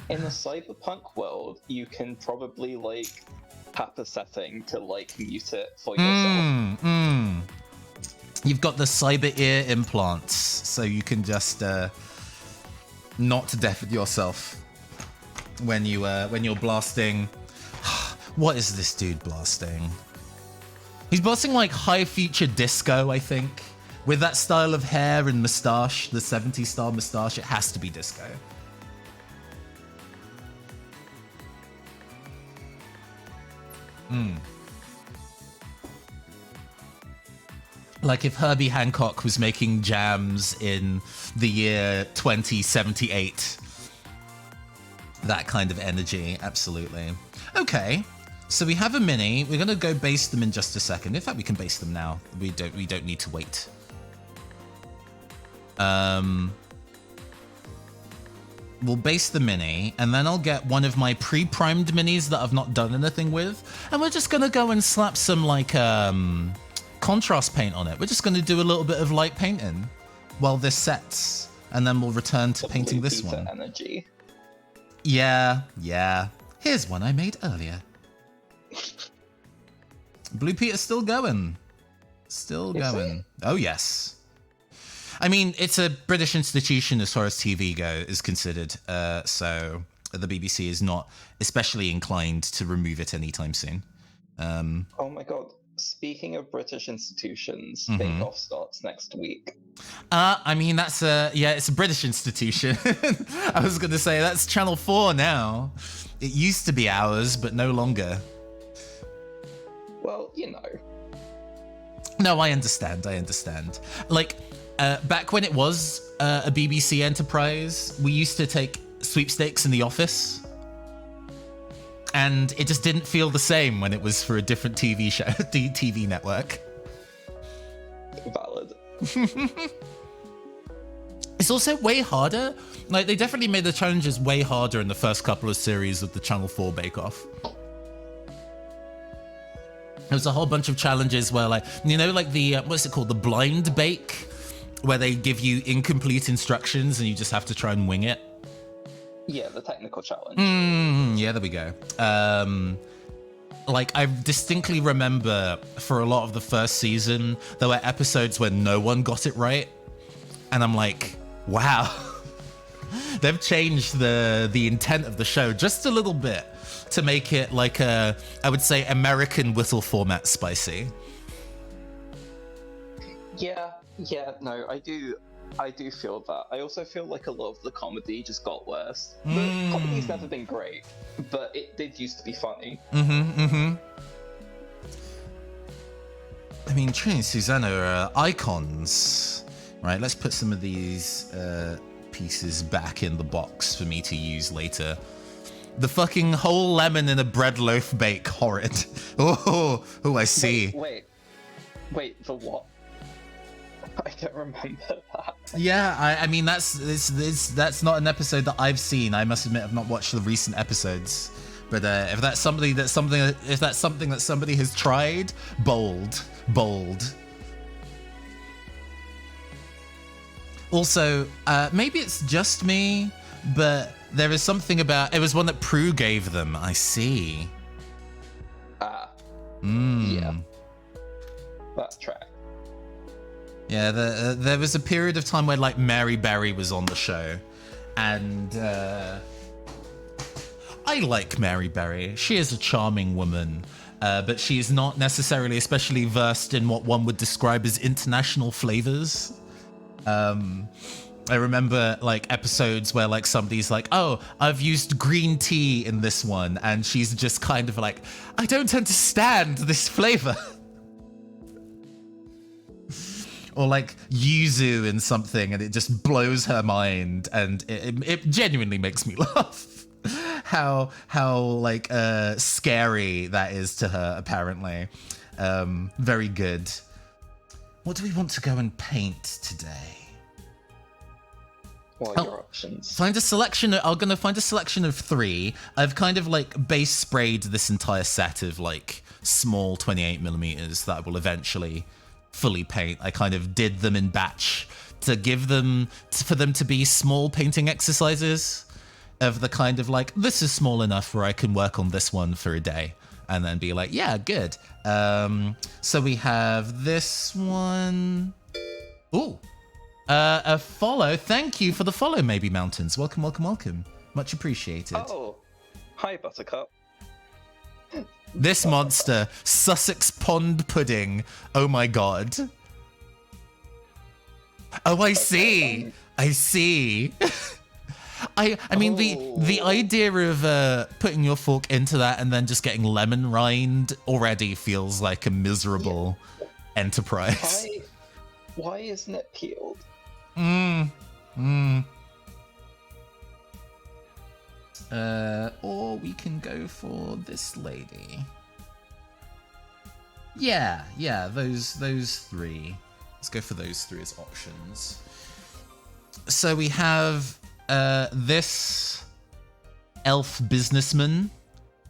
In the cyberpunk world, you can probably like tap a setting to like mute it for yourself. You've got the cyber ear implants, so you can just not deafen yourself when you're blasting. What is this dude blasting? He's blasting like high feature disco, I think. With that style of hair and moustache, the 70s style moustache, it has to be disco. Like if Herbie Hancock was making jams in the year 2078. That kind of energy, absolutely. Okay, so we have a mini. We're gonna go base them in just a second. In fact, we can base them now. We don't need to wait. We'll base the mini, and then I'll get one of my pre-primed minis that I've not done anything with, and we're just gonna go and slap some like contrast paint on it. We're just gonna do a little bit of light painting while this sets, and then we'll return to painting this one. Energy. Yeah. Here's one I made earlier. Blue Peter's still going. Still going. Oh, yes. I mean, it's a British institution as far as TV is considered, so the BBC is not especially inclined to remove it anytime soon. Oh my god. Speaking of British institutions, Bake Off starts next week. I mean, it's a British institution. I was going to say, that's Channel 4 now. It used to be ours, but no longer. Well, you know. No, I understand. Like, back when it was a BBC enterprise, we used to take sweepstakes in the office. And it just didn't feel the same when it was for a different TV show, TV network. Valid. It's also way harder. Like, they definitely made the challenges way harder in the first couple of series of the Channel 4 Bake Off. There was a whole bunch of challenges where, like, you know, like the, what's it called? The blind bake, where they give you incomplete instructions and you just have to try and wing it. Yeah, the technical challenge. Yeah, there we go. Like, I distinctly remember for a lot of the first season, there were episodes where no one got it right. And I'm like, wow. They've changed the intent of the show just a little bit to make it like a, I would say, American Whittle format spicy. Yeah, no, I do feel that. I also feel like a lot of the comedy just got worse. The comedy's never been great, but it did used to be funny. I mean, Trini and Susanna are icons. Right, let's put some of these pieces back in the box for me to use later. The fucking whole lemon in a bread loaf bake, horrid. Oh, I see. Wait, the what? I don't remember that. Yeah, I mean that's not an episode that I've seen. I must admit I've not watched the recent episodes. But if that's something that somebody has tried, bold. Also, maybe it's just me, but there is something about it was one that Prue gave them. I see. Yeah. That track. Yeah, there was a period of time where like Mary Berry was on the show, and I like Mary Berry. She is a charming woman, but she is not necessarily especially versed in what one would describe as international flavors. I remember like episodes where like somebody's like, oh, I've used green tea in this one, and she's just kind of like, I don't understand this flavor. Or like yuzu in something, and it just blows her mind, and it genuinely makes me laugh. How like scary that is to her, apparently. Very good. What do we want to go and paint today? What are your options? Find a selection. I'm gonna find a selection of 3. I've kind of like base sprayed this entire set of like small 28mm that I will eventually fully paint. I kind of did them in batch to give them for them to be small painting exercises of the kind of like, this is small enough where I can work on this one for a day and then be like, yeah, good. So we have this one. Ooh. A follow. Thank you for the follow, Maybe Mountains. Welcome. Much appreciated. Oh, hi, Buttercup. This monster, Sussex Pond Pudding. Oh my god. Oh, I see. I see. I mean, the idea of putting your fork into that and then just getting lemon rind already feels like a miserable enterprise. Why isn't it peeled? Or we can go for this lady. Yeah, those 3. Let's go for those 3 as options. So we have this elf businessman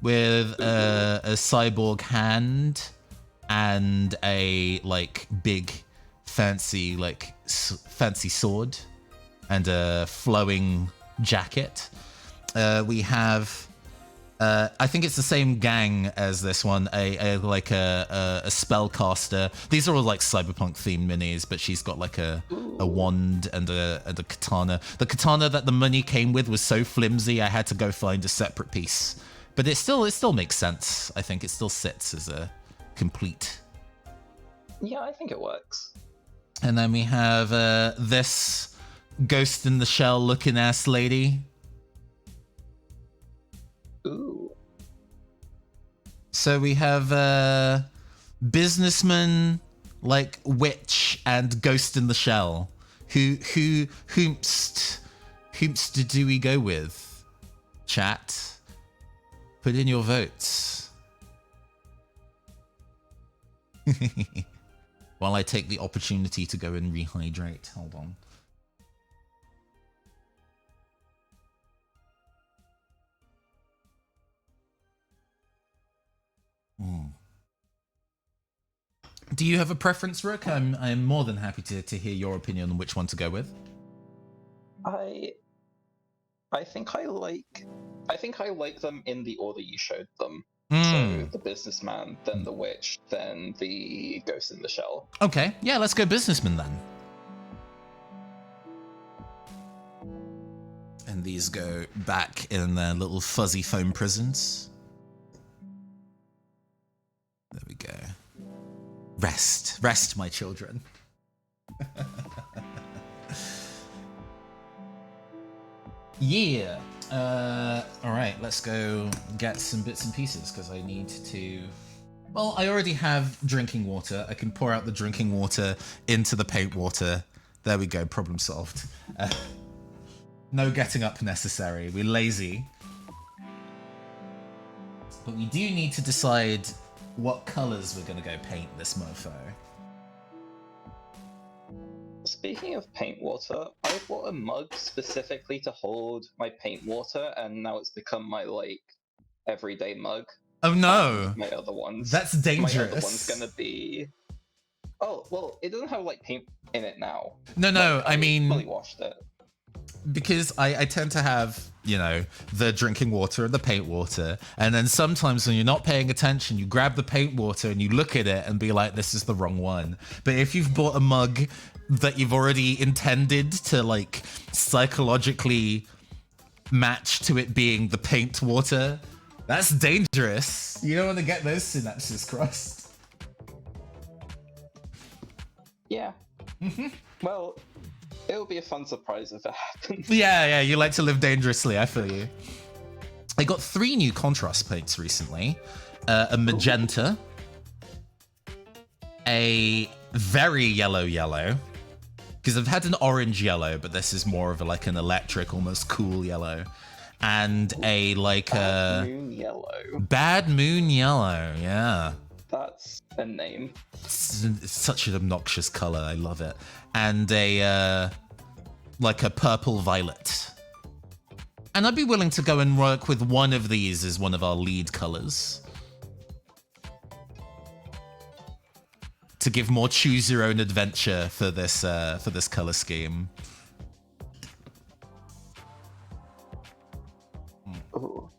with a cyborg hand and a like big fancy sword and a flowing jacket. We have I think it's the same gang as this one, a spellcaster. These are all like cyberpunk themed minis, but she's got like a wand and a katana. The katana that the money came with was so flimsy I had to go find a separate piece. But it still makes sense. I think it still sits as a complete. Yeah, I think it works. And then we have this ghost in the shell looking ass lady. Ooh. So we have businessman, like witch, and ghost in the shell. Whomst do we go with? Chat. Put in your votes. While I take the opportunity to go and rehydrate. Hold on. Do you have a preference, Rook? I'm more than happy to hear your opinion on which one to go with. I think I like them in the order you showed them. So the businessman, then the witch, then the ghost in the shell. Okay, yeah, let's go businessman then. And these go back in their little fuzzy foam prisons. There we go. Rest, my children. Yeah. All right, let's go get some bits and pieces because I need to. Well, I already have drinking water. I can pour out the drinking water into the paint water. There we go. Problem solved. No getting up necessary. We're lazy. But we do need to decide what colors we're going to go paint this mofo. speaking of paint water, I bought a mug specifically to hold my paint water, and now it's become my like everyday mug. Oh no! And my other ones. That's dangerous. My other one's gonna be. Oh well, it doesn't have like paint in it now. No, Like, I mean fully washed it. Because I tend to have, you know, the drinking water and the paint water, and then sometimes when you're not paying attention, you grab the paint water and you look at it and be like, this is the wrong one. But if you've bought a mug that you've already intended to like psychologically match to it being the paint water, that's dangerous. You don't want to get those synapses crossed. Yeah. Well, it'll be a fun surprise if it happens. Yeah, you like to live dangerously, I feel you. I got 3 new contrast paints recently. A magenta, a very yellow, because I've had an orange yellow, but this is more of a, like an electric, almost cool yellow, and a like Bad Moon Yellow. Bad Moon Yellow, yeah. That's a name. It's such an obnoxious color, I love it. And a like a purple violet. And I'd be willing to go and work with one of these as one of our lead colors. To give more choose your own adventure for this color scheme. Ooh.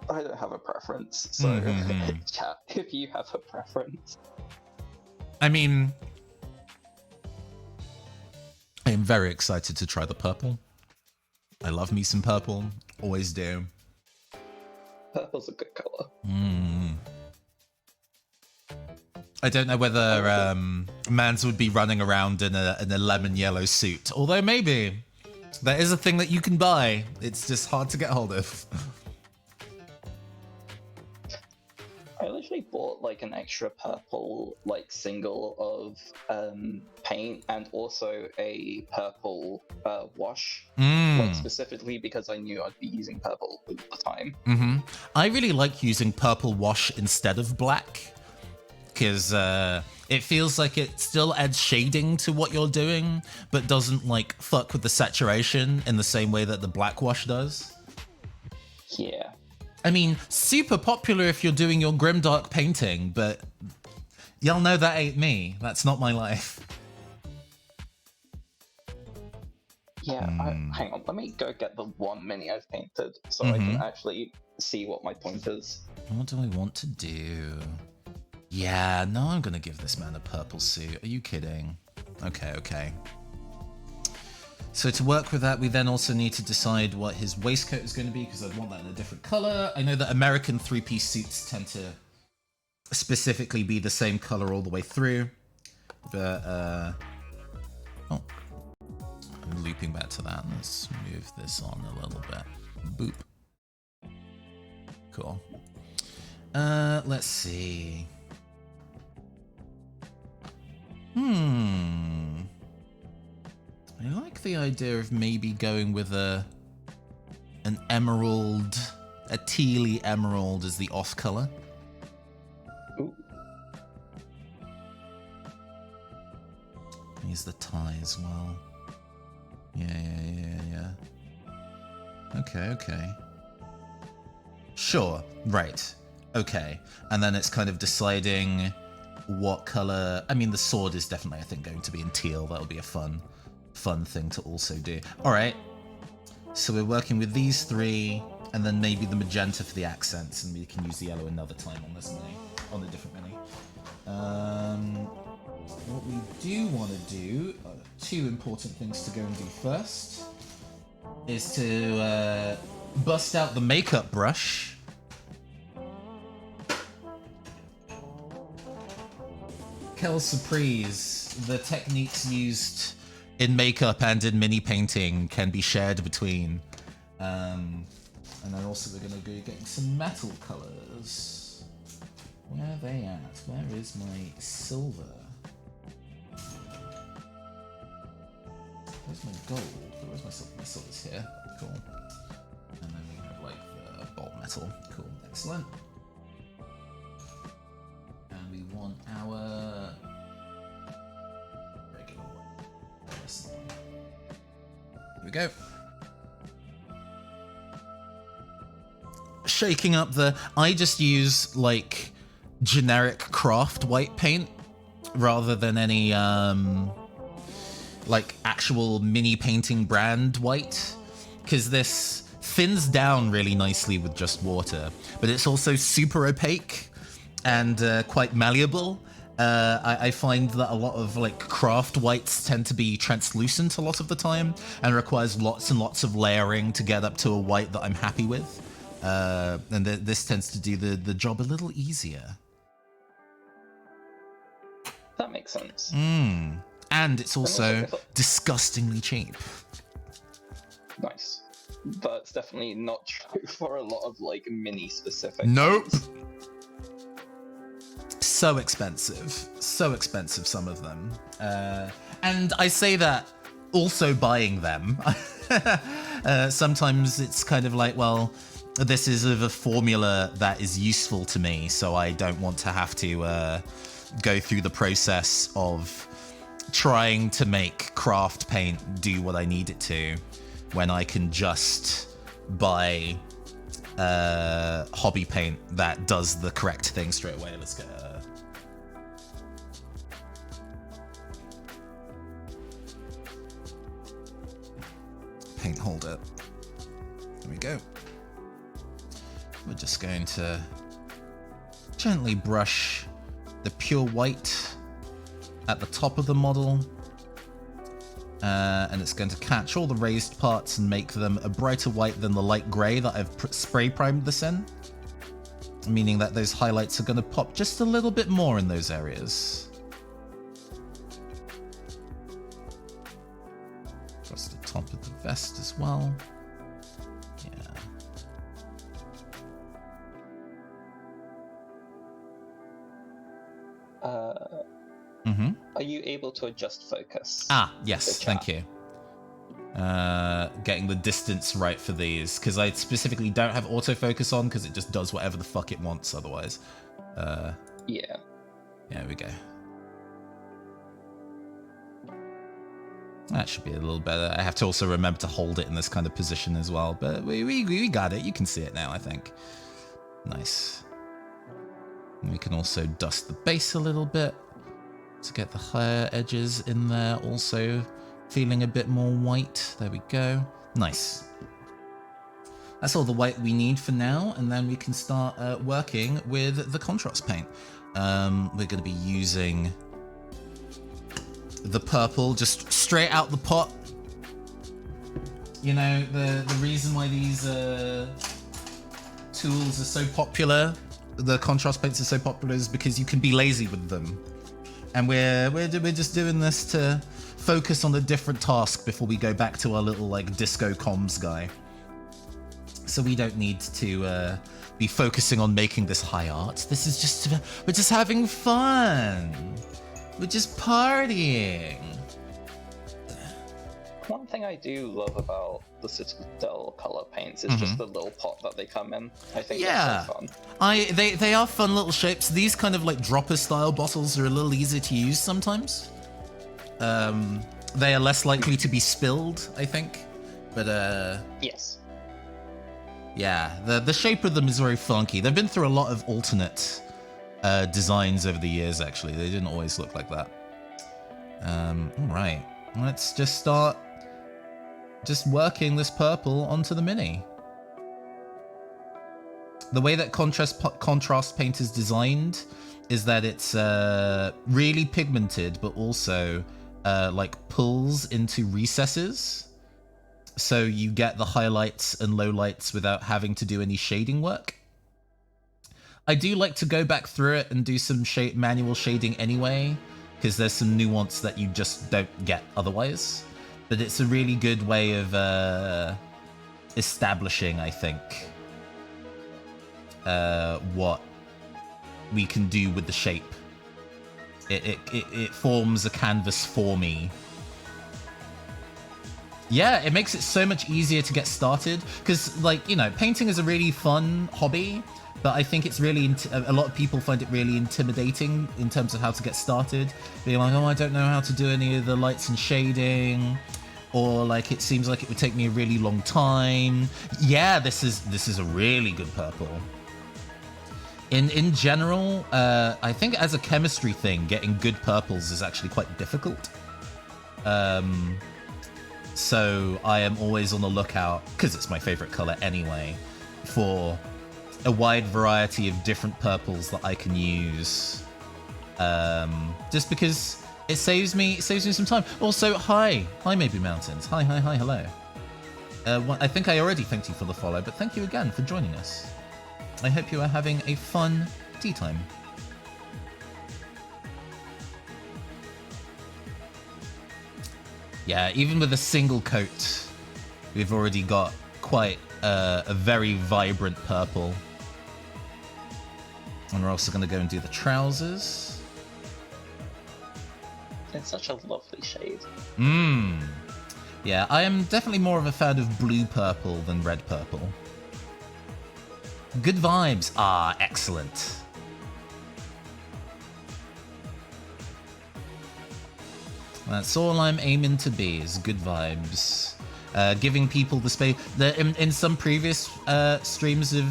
I don't have a preference, so chat if you have a preference. I mean, I am very excited to try the purple. I love me some purple, always do. Purple's a good color. I don't know whether Mans would be running around in a lemon yellow suit, although maybe. That is a thing that you can buy. It's just hard to get hold of. I literally bought like an extra purple like single of paint and also a purple wash, like specifically because I knew I'd be using purple all the time. I really like using purple wash instead of black, because it feels like it still adds shading to what you're doing, but doesn't like fuck with the saturation in the same way that the black wash does. Yeah. I mean, super popular if you're doing your grimdark painting, but y'all know that ain't me. That's not my life. Yeah, hang on. Let me go get the one mini I've painted so I can actually see what my point is. What do I want to do? Yeah, no, I'm gonna give this man a purple suit. Are you kidding? Okay. So to work with that, we then also need to decide what his waistcoat is going to be, because I'd want that in a different color. I know that American 3-piece suits tend to specifically be the same color all the way through. But, oh, I'm looping back to that. Let's move this on a little bit. Boop. Cool. Let's see. I like the idea of maybe going with an emerald, a tealy emerald as the off color. Ooh. Use the tie as well. Yeah. Okay. Sure, right. Okay. And then it's kind of deciding what color. I mean, the sword is definitely, I think, going to be in teal. That'll be a fun thing to also do. All right. So we're working with these 3, and then maybe the magenta for the accents, and we can use the yellow another time on this mini, on a different mini. What we do want to do, 2 important things to go and do first, is to bust out the makeup brush. Quelle surprise, the techniques used in makeup and in mini painting can be shared between. And then also we're going to go getting some metal colors. Where are they at? Where is my silver? Where's my gold? Where's my silver? My silver's here. Cool. And then we have like the bolt metal. Cool. Excellent. And we want our this. Here we go. Shaking up I just use like generic craft white paint rather than any like actual mini painting brand white, because this thins down really nicely with just water, but it's also super opaque and quite malleable. I find that a lot of like craft whites tend to be translucent a lot of the time and requires lots and lots of layering to get up to a white that I'm happy with. And this tends to do the job a little easier. That makes sense. And it's also disgustingly cheap. Nice. But it's definitely not true for a lot of like mini specific. Nope. So expensive, some of them. And I say that also buying them. Sometimes it's kind of like, well, this is of a formula that is useful to me, so I don't want to have to go through the process of trying to make craft paint do what I need it to, when I can just buy hobby paint that does the correct thing straight away. Let's go. Paint holder. There we go. We're just going to gently brush the pure white at the top of the model, and it's going to catch all the raised parts and make them a brighter white than the light grey that I've spray primed this in, meaning that those highlights are going to pop just a little bit more in those areas. Across the top of the vest as well. Are you able to adjust focus? Yes, thank you. Getting the distance right for these, because I specifically don't have autofocus on, because it just does whatever the fuck it wants otherwise. Yeah. There we go. That should be a little better. I have to also remember to hold it in this kind of position as well, but we got it. You can see it now, I think. Nice. And we can also dust the base a little bit to get the higher edges in there, also feeling a bit more white. There we go. Nice. That's all the white we need for now, and then we can start working with the contrast paint. We're going to be using the purple just straight out the pot. You know, the reason why these tools are so popular, the contrast paints are so popular, is because you can be lazy with them. And we're just doing this to focus on a different task before we go back to our little like disco comms guy. So we don't need to be focusing on making this high art. This is just, we're just having fun. We're just partying. One thing I do love about the Citadel color paints is just the little pot that they come in. I think that's so fun. They are fun little shapes. These kind of like dropper style bottles are a little easier to use sometimes. They are less likely to be spilled, I think. But yes. Yeah, the shape of them is very funky. They've been through a lot of alternate designs over the years, actually. They didn't always look like that. All right, let's just start working this purple onto the mini. The way that contrast paint is designed is that it's really pigmented, but also like pulls into recesses. So you get the highlights and lowlights without having to do any shading work. I do like to go back through it and do some manual shading anyway, because there's some nuance that you just don't get otherwise. But it's a really good way of establishing, I think, what we can do with the shape. It forms a canvas for me. Yeah, it makes it so much easier to get started, because, like, you know, painting is a really fun hobby, but I think it's really a lot of people find it really intimidating in terms of how to get started. Being like, oh, I don't know how to do any of the lights and shading, or like it seems like it would take me a really long time. Yeah, this is a really good purple. In general, I think as a chemistry thing, getting good purples is actually quite difficult. So I am always on the lookout, because it's my favorite color anyway, for a wide variety of different purples that I can use. Just because it saves me some time. Also, hi Maybe Mountains. Hi, hello. I think I already thanked you for the follow, but thank you again for joining us. I hope you are having a fun tea time. Yeah, even with a single coat, we've already got quite a very vibrant purple. And we're also going to go and do the trousers. It's such a lovely shade. Yeah, I am definitely more of a fan of blue purple than red purple. Good vibes. Ah, excellent. That's all I'm aiming to be, is good vibes. Giving people the space. In some previous streams of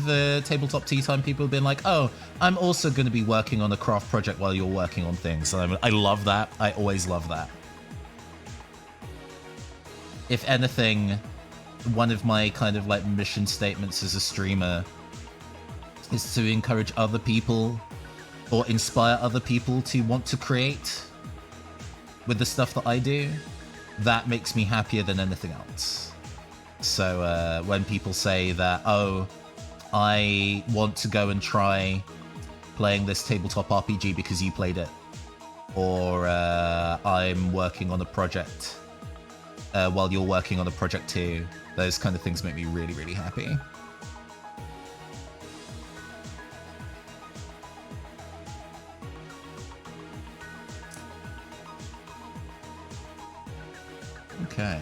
Tabletop Tea Time, people have been like, oh, I'm also going to be working on a craft project while you're working on things. And I love that. I always love that. If anything, one of my kind of like mission statements as a streamer is to encourage other people or inspire other people to want to create with the stuff that I do. That makes me happier than anything else. So when people say that, oh, I want to go and try playing this tabletop RPG because you played it, or I'm working on a project while you're working on a project too, those kind of things make me really, really happy. Okay.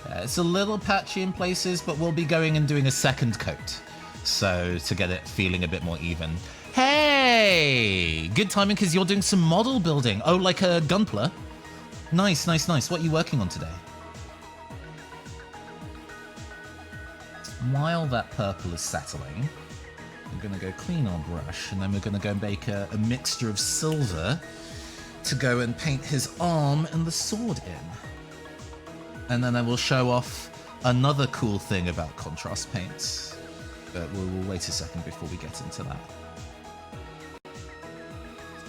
Yeah, it's a little patchy in places, but we'll be going and doing a second coat, so to get it feeling a bit more even. Hey! Good timing, because you're doing some model building. Oh, like a Gunpla? Nice, nice, nice. What are you working on today? While that purple is settling, we're going to go clean our brush, and then we're going to go make a mixture of silver to go and paint his arm and the sword in. And then I will show off another cool thing about contrast paints. But we'll wait a second before we get into that.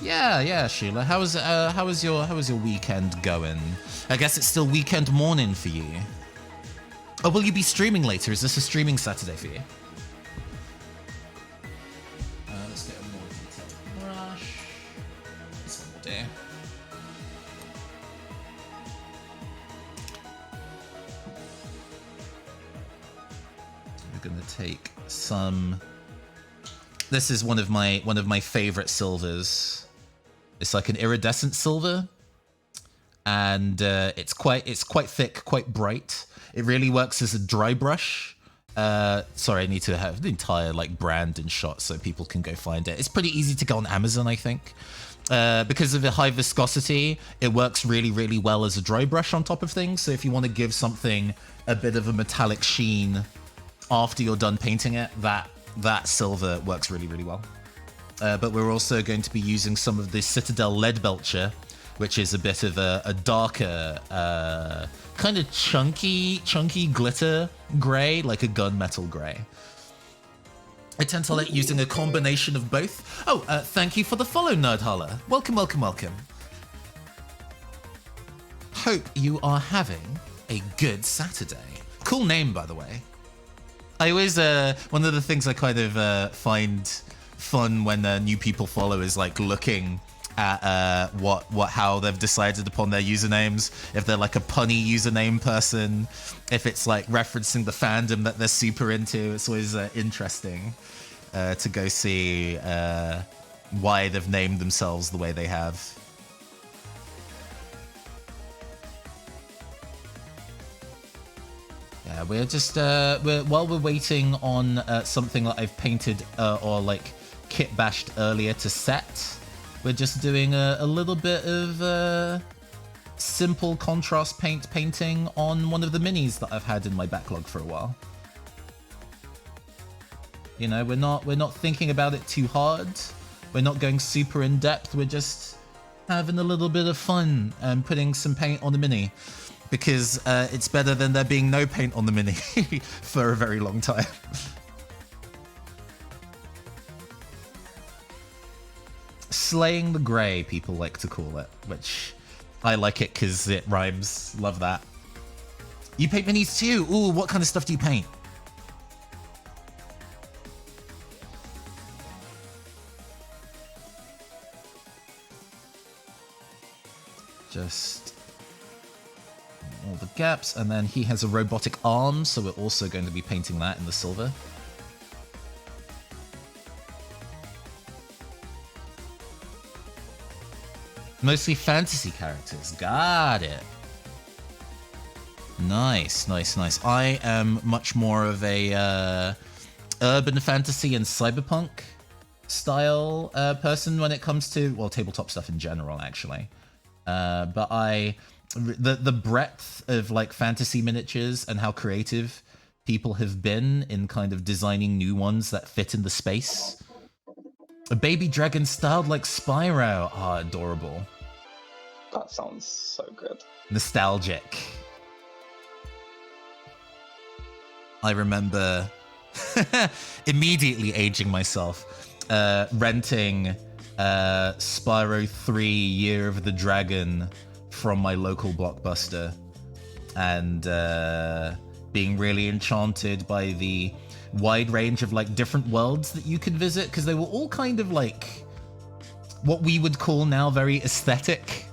Yeah, Sheila. How was your weekend going? I guess it's still weekend morning for you. Oh, will you be streaming later? Is this a streaming Saturday for you? Let's get a more detailed brush. This one will do. We're gonna take some. This is one of my favorite silvers. It's like an iridescent silver, and it's quite thick, quite bright. It really works as a dry brush. Sorry, I need to have the entire like brand and shot so people can go find it. It's pretty easy to go on Amazon, I think. Because of the high viscosity, it works really, really well as a dry brush on top of things. So if you want to give something a bit of a metallic sheen after you're done painting it, that silver works really, really well. But we're also going to be using some of the Citadel Lead Belcher, which is a bit of a darker, kind of chunky glitter gray, like a gunmetal gray. I tend to like using a combination of both. Oh, thank you for the follow, Nerdholler. Welcome, welcome, welcome. Hope you are having a good Saturday. Cool name, by the way. I always, one of the things I kind of find fun when new people follow is like looking at how they've decided upon their usernames. If they're like a punny username person, if it's like referencing the fandom that they're super into, it's always interesting to go see why they've named themselves the way they have. Yeah, we're just while we're waiting on something that I've painted or like kit bashed earlier to set, we're just doing a little bit of simple contrast painting on one of the minis that I've had in my backlog for a while. You know, we're not thinking about it too hard. We're not going super in depth. We're just having a little bit of fun and putting some paint on the mini. Because it's better than there being no paint on the mini for a very long time. Slaying the grey, people like to call it, which I like it because it rhymes. Love that. You paint minis too? Ooh, what kind of stuff do you paint? Just all the gaps, and then he has a robotic arm, so we're also going to be painting that in the silver. Mostly fantasy characters. Got it. Nice, nice, nice. I am much more of a urban fantasy and cyberpunk style person when it comes to, well, tabletop stuff in general, actually. But the breadth of like fantasy miniatures and how creative people have been in kind of designing new ones that fit in the space. A baby dragon styled like Spyro. Ah, adorable. That sounds so good. Nostalgic. I remember immediately aging myself, renting Spyro 3 Year of the Dragon from my local Blockbuster, and being really enchanted by the wide range of like different worlds that you could visit, because they were all kind of like what we would call now very aesthetic,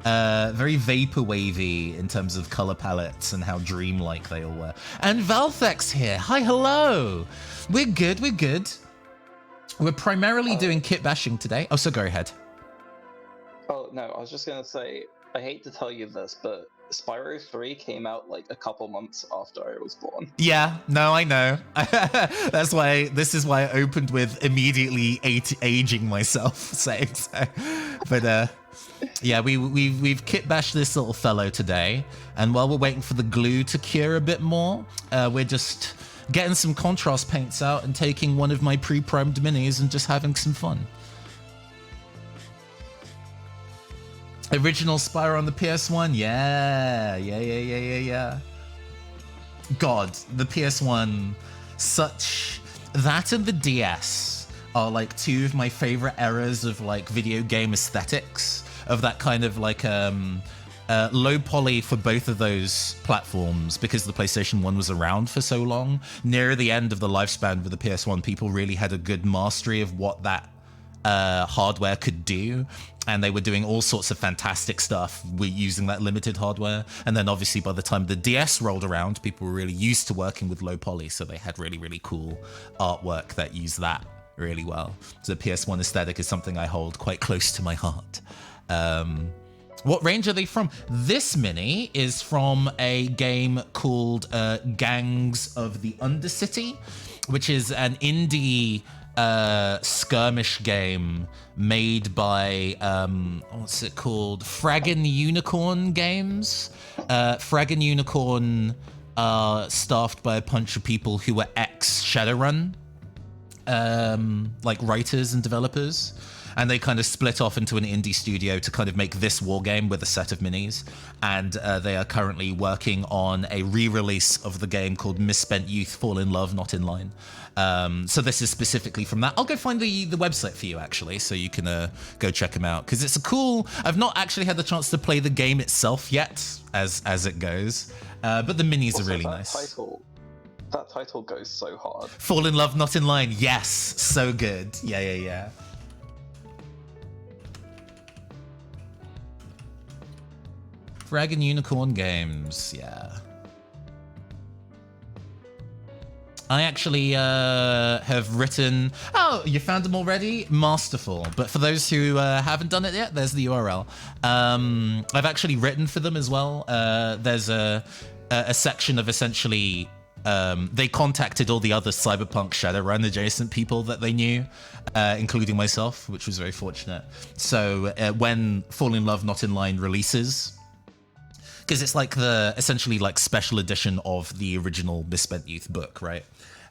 very vaporwavy in terms of color palettes and how dreamlike they all were. And Valthex here. Hi, hello. We're good. We're good. We're primarily doing kit bashing today. Oh, so go ahead. Oh, no, I was just going to say, I hate to tell you this, but Spyro 3 came out like a couple months after I was born. Yeah, no, I know. This is why I opened with immediately aging myself, saying so. But yeah, we've kit bashed this little fellow today, and while we're waiting for the glue to cure a bit more, we're just getting some contrast paints out and taking one of my pre-primed minis and just having some fun. Original Spyro on the PS1? Yeah. God, the PS1, that and the DS are like two of my favorite eras of like video game aesthetics, of that kind of like low poly for both of those platforms, because the PlayStation 1 was around for so long. Near the end of the lifespan with the PS1, people really had a good mastery of what that hardware could do, and they were doing all sorts of fantastic stuff using that limited hardware. And then obviously by the time the DS rolled around, people were really used to working with low poly, so they had really, really cool artwork that used that really well. So the PS1 aesthetic is something I hold quite close to my heart. What range are they from? This mini is from a game called Gangs of the Undercity, which is an indie skirmish game made by what's it called? Fraggin' Unicorn Games. Fraggin' Unicorn are staffed by a bunch of people who were ex-Shadowrun, like writers and developers. And they kind of split off into an indie studio to kind of make this war game with a set of minis. And they are currently working on a re-release of the game called Misspent Youth Fall in Love, Not in Line. So this is specifically from that. I'll go find the website for you, actually, so you can go check them out. Because it's a cool... I've not actually had the chance to play the game itself yet, as it goes. But the minis also, are really nice. That title goes so hard. Fall in Love, Not in Line. Yes, so good. Yeah. Dragon Unicorn Games, yeah. I actually have written... Oh, you found them already? Masterful. But for those who haven't done it yet, there's the URL. I've actually written for them as well. There's a a section of essentially they contacted all the other Cyberpunk Shadowrun adjacent people that they knew, including myself, which was very fortunate. So when Fall in Love Not in Line releases, because it's like the essentially like special edition of the original Misspent Youth book, right?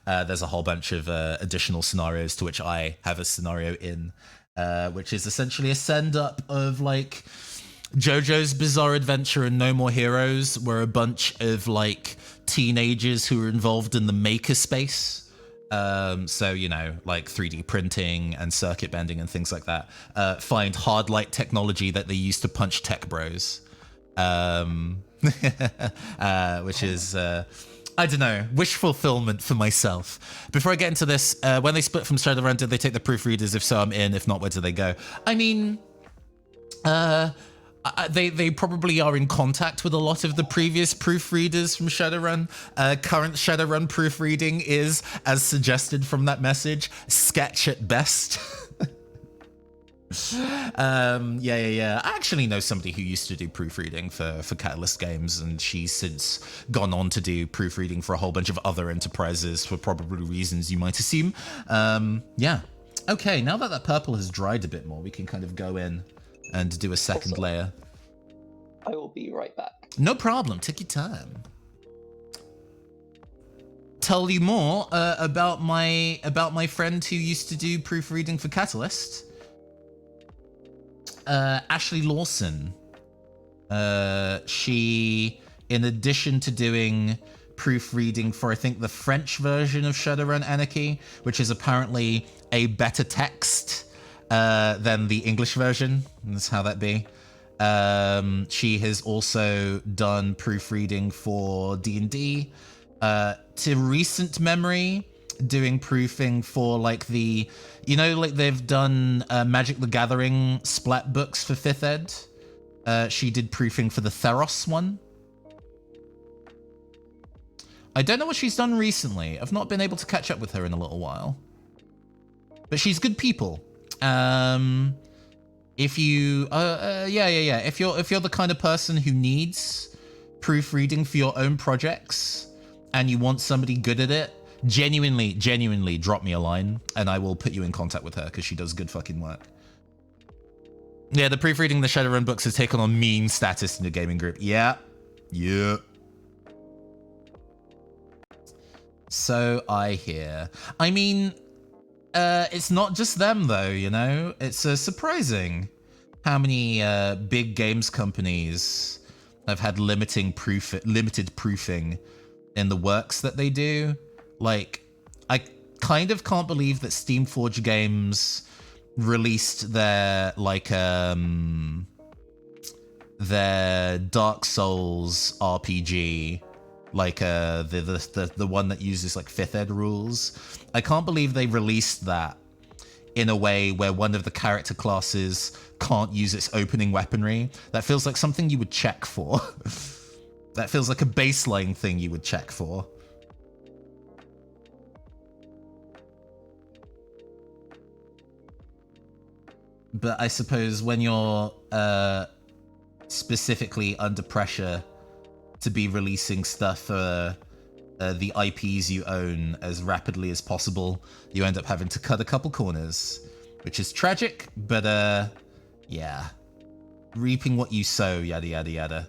There's a whole bunch of additional scenarios to which I have a scenario in, which is essentially a send up of like JoJo's Bizarre Adventure and No More Heroes, where a bunch of like teenagers who are involved in the makerspace, so you know, like 3D printing and circuit bending and things like that, find hard light technology that they use to punch tech bros, which is I don't know, wish fulfillment for myself. Before I get into this, when they split from Shadowrun, did they take the proofreaders? If so, I'm in. If not, where do they go? I mean, they probably are in contact with a lot of the previous proofreaders from Shadowrun. Current Shadowrun proofreading is, as suggested from that message, sketch at best. Yeah. I actually know somebody who used to do proofreading for Catalyst Games, and she's since gone on to do proofreading for a whole bunch of other enterprises for probably reasons you might assume. Yeah. Okay, now that purple has dried a bit more, we can kind of go in and do a second layer. I will be right back. No problem. Take your time. Tell you more about my friend who used to do proofreading for Catalyst. Ashley Lawson. She, in addition to doing proofreading for, I think, the French version of Shadowrun Anarchy, which is apparently a better text than the English version. That's how that be. She has also done proofreading for D&D. To recent memory, doing proofing for like the, you know, like they've done Magic the Gathering splat books for 5th Ed. She did proofing for the Theros one. I don't know what she's done recently. I've not been able to catch up with her in a little while. But she's good people. If you, yeah. If you're the kind of person who needs proofreading for your own projects and you want somebody good at it, genuinely drop me a line and I will put you in contact with her because she does good fucking work. Yeah, the proofreading the Shadowrun books has taken on meme status in the gaming group. Yeah. So I hear. I mean, it's not just them though, you know? It's surprising how many big games companies have had limited proofing in the works that they do. Like, I kind of can't believe that Steamforge Games released their like their Dark Souls RPG, like the one that uses like 5th Ed rules. I can't believe they released that in a way where one of the character classes can't use its opening weaponry. That feels like something you would check for. That feels like a baseline thing you would check for. But I suppose when you're specifically under pressure to be releasing stuff for the IPs you own as rapidly as possible, you end up having to cut a couple corners, which is tragic, but yeah. Reaping what you sow, yada yada yada.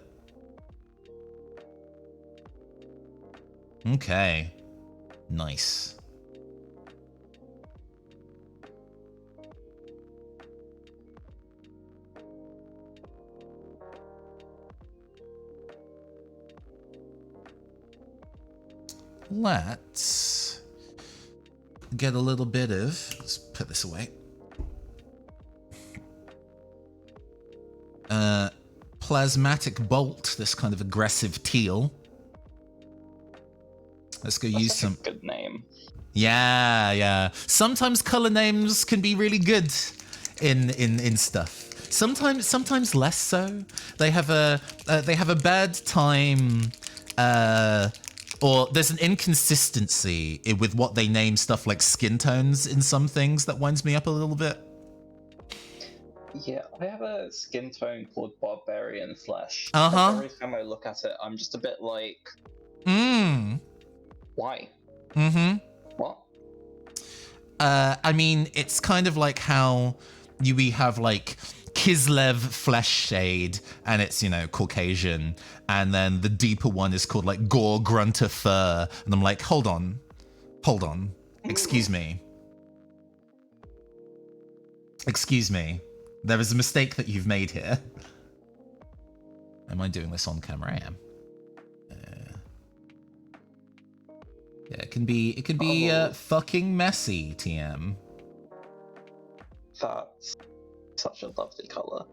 Okay. Nice. Let's get a little bit of, let's put this away. Plasmatic Bolt, this kind of aggressive teal. Let's go use some. A good name. Yeah. Sometimes color names can be really good in stuff. Sometimes less so. They have a bad time. Or there's an inconsistency with what they name stuff like skin tones in some things that winds me up a little bit. Yeah, I have a skin tone called Barbarian Flesh. Uh-huh. Every time I look at it, I'm just a bit like, why? Mm-hmm. What? I mean, it's kind of like how we have like Kislev flesh shade, and it's, Caucasian, and then the deeper one is called like Gore Grunter Fur, and I'm like, hold on, excuse me, there is a mistake that you've made here. Am I doing this on camera? I am. Yeah, it can be fucking messy, TM. That's such a lovely color.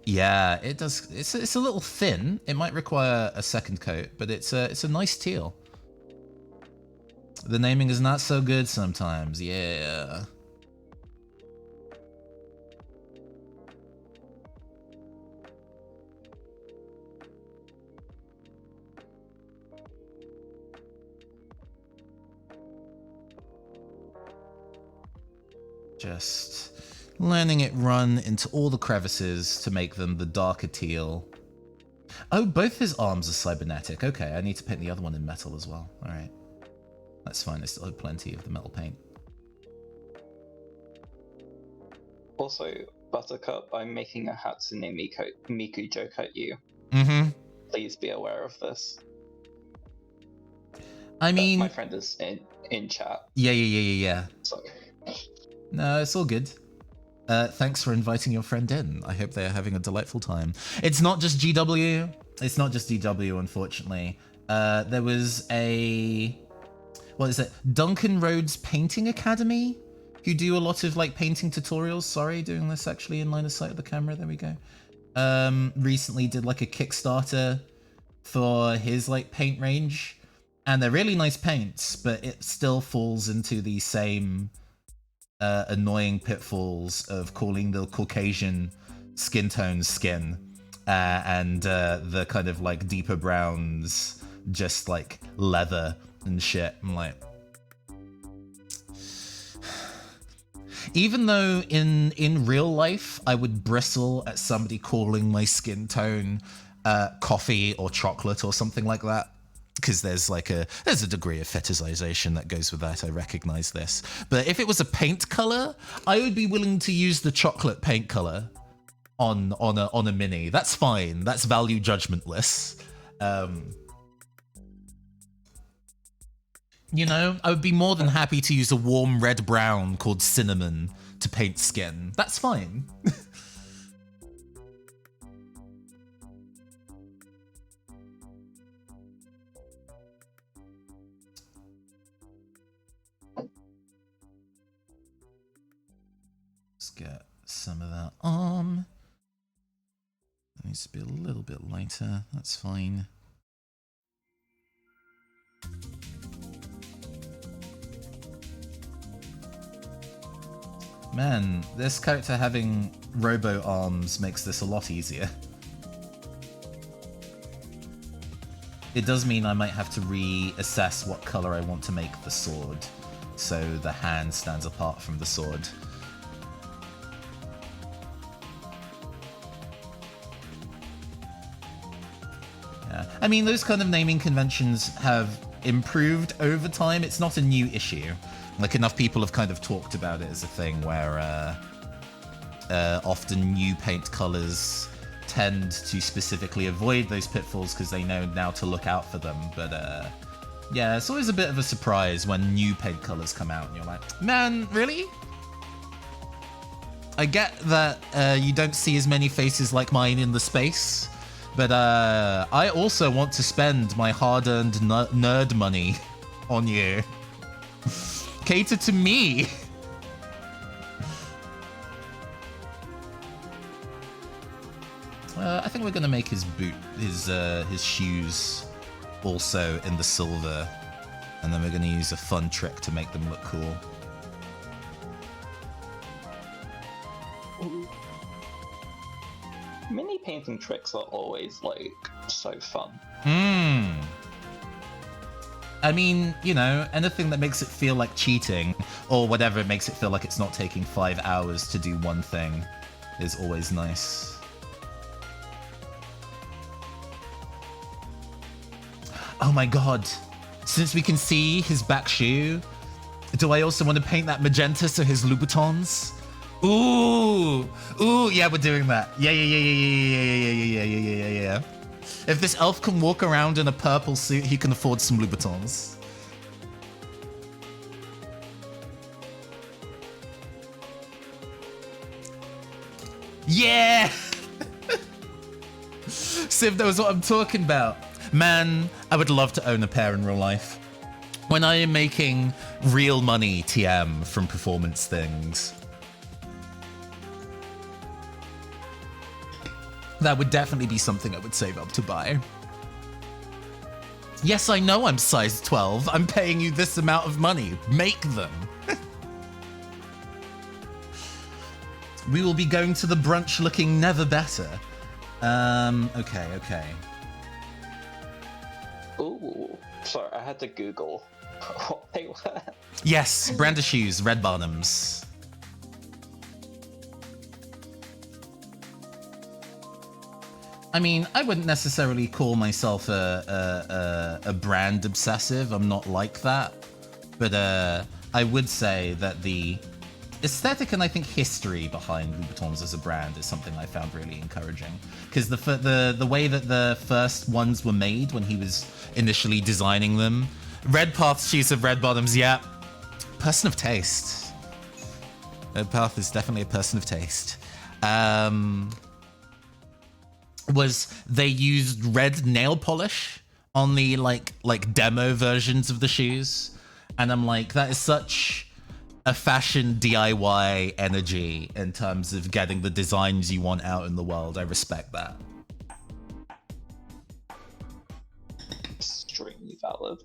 Yeah, it does. It's a little thin. It might require a second coat, but it's a nice teal. The naming is not so good sometimes. Yeah. Just letting it run into all the crevices to make them the darker teal. Oh, both his arms are cybernetic. Okay, I need to paint the other one in metal as well. All right. That's fine. I still have plenty of the metal paint. Also, Buttercup, I'm making a Hatsune Miku joke at you. Mm-hmm. Please be aware of this. I mean... my friend is in chat. Yeah. So... No, it's all good. Thanks for inviting your friend in. I hope they are having a delightful time. It's not just GW. It's not just DW, unfortunately. There was a... What is it? Duncan Rhodes Painting Academy, who do a lot of like painting tutorials. Sorry, doing this actually in line of sight of the camera. There we go. Recently did like a Kickstarter for his like paint range. And they're really nice paints, but it still falls into the same... annoying pitfalls of calling the Caucasian skin tone skin and the kind of like deeper browns just like leather and shit. I'm like, even though in real life I would bristle at somebody calling my skin tone coffee or chocolate or something like that, because there's a degree of fetishization that goes with that. I recognize this. But if it was a paint color, I would be willing to use the chocolate paint color on a mini. That's fine. That's value judgmentless. I would be more than happy to use a warm red brown called cinnamon to paint skin. That's fine. Get some of that arm. It needs to be a little bit lighter. That's fine. Man, this character having robo arms makes this a lot easier. It does mean I might have to reassess what color I want to make the sword, so the hand stands apart from the sword. I mean, those kind of naming conventions have improved over time. It's not a new issue. Like, enough people have kind of talked about it as a thing where often new paint colors tend to specifically avoid those pitfalls because they know now to look out for them. But yeah, it's always a bit of a surprise when new paint colors come out and you're like, man, really? I get that you don't see as many faces like mine in the space. But I also want to spend my hard-earned nerd money on you. Cater to me. I think we're gonna make his his shoes also in the silver, and then we're gonna use a fun trick to make them look cool. Mini painting tricks are always, like, so fun. I mean, anything that makes it feel like cheating, or whatever makes it feel like it's not taking 5 hours to do one thing. is always nice. Oh my god. Since we can see his back shoe, do I also want to paint that magenta so his Louboutins? Ooh, ooh, yeah, we're doing that. Yeah. If this elf can walk around in a purple suit, he can afford some Louboutins. Yeah! Civ knows what I'm talking about. Man, I would love to own a pair in real life. When I am making real money TM from performance things, that would definitely be something I would save up to buy. Yes, I know I'm size 12. I'm paying you this amount of money. Make them. We will be going to the brunch looking never better. Okay. Ooh, sorry, I had to Google what they were. Yes, Branda shoes, red bottoms. I mean, I wouldn't necessarily call myself a brand obsessive. I'm not like that. But I would say that the aesthetic and I think history behind Louboutins as a brand is something I found really encouraging. Because the way that the first ones were made when he was initially designing them, Red Path shoes of red bottoms, yeah. Person of taste. Red Path is definitely a person of taste. Was they used red nail polish on the like demo versions of the shoes, and I'm like, that is such a fashion DIY energy in terms of getting the designs you want out in the world. I respect that. Extremely valid.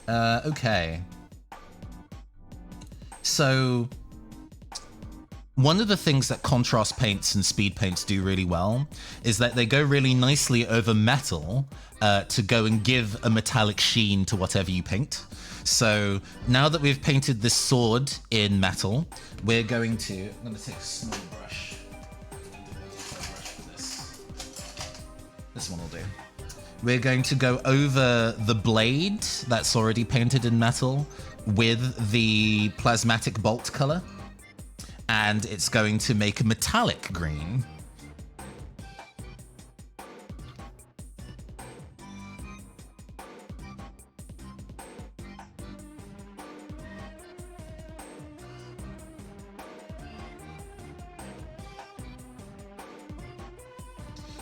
Okay. So one of the things that contrast paints and speed paints do really well is that they go really nicely over metal to go and give a metallic sheen to whatever you paint. So now that we've painted this sword in metal, we're going to... I'm going to take a small brush. This one will do. We're going to go over the blade that's already painted in metal with the plasmatic bolt color. And it's going to make a metallic green.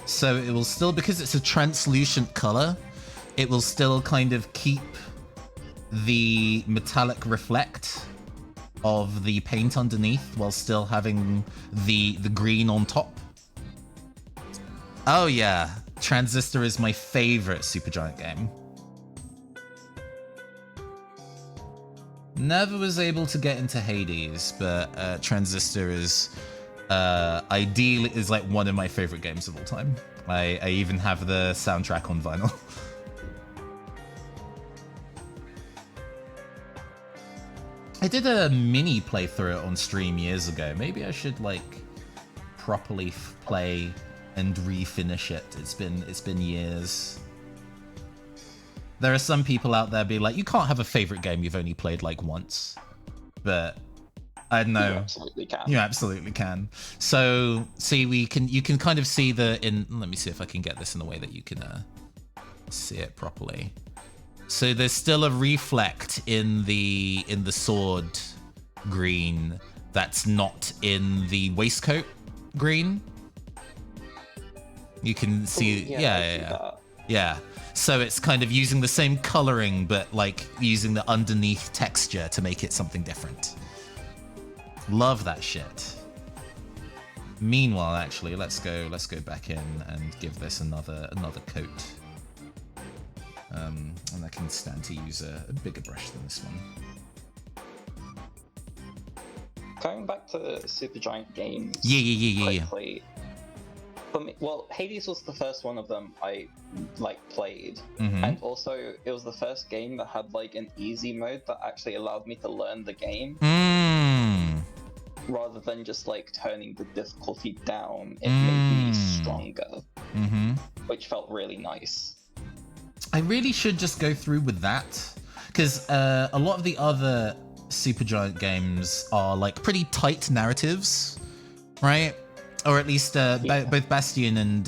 So it will still, because it's a translucent color, it will still kind of keep the metallic reflect of the paint underneath while still having the green on top. Oh yeah, Transistor is my favorite Supergiant game. Never was able to get into Hades, but Transistor is ideally is like one of my favorite games of all time. I even have the soundtrack on vinyl. I did a mini playthrough on stream years ago. Maybe I should like properly play and refinish it. It's been years. There are some people out there be like, you can't have a favorite game you've only played like once. But I don't know. You absolutely can. You absolutely can. So see, you can kind of see let me see if I can get this in a way that you can see it properly. So there's still a reflect in the sword green that's not in the waistcoat green. You can see, yeah. So it's kind of using the same coloring, but like using the underneath texture to make it something different. Love that shit. Meanwhile, actually, let's go back in and give this another coat. And I can stand to use a bigger brush than this one. Going back to Supergiant games. Yeah. For me, well, Hades was the first one of them I played, Mm-hmm. and also it was the first game that had like an easy mode that actually allowed me to learn the game. rather than just like turning the difficulty down, it made me stronger, which felt really nice. I really should just go through with that, because a lot of the other Supergiant games are like pretty tight narratives, right? Or at least both Bastion and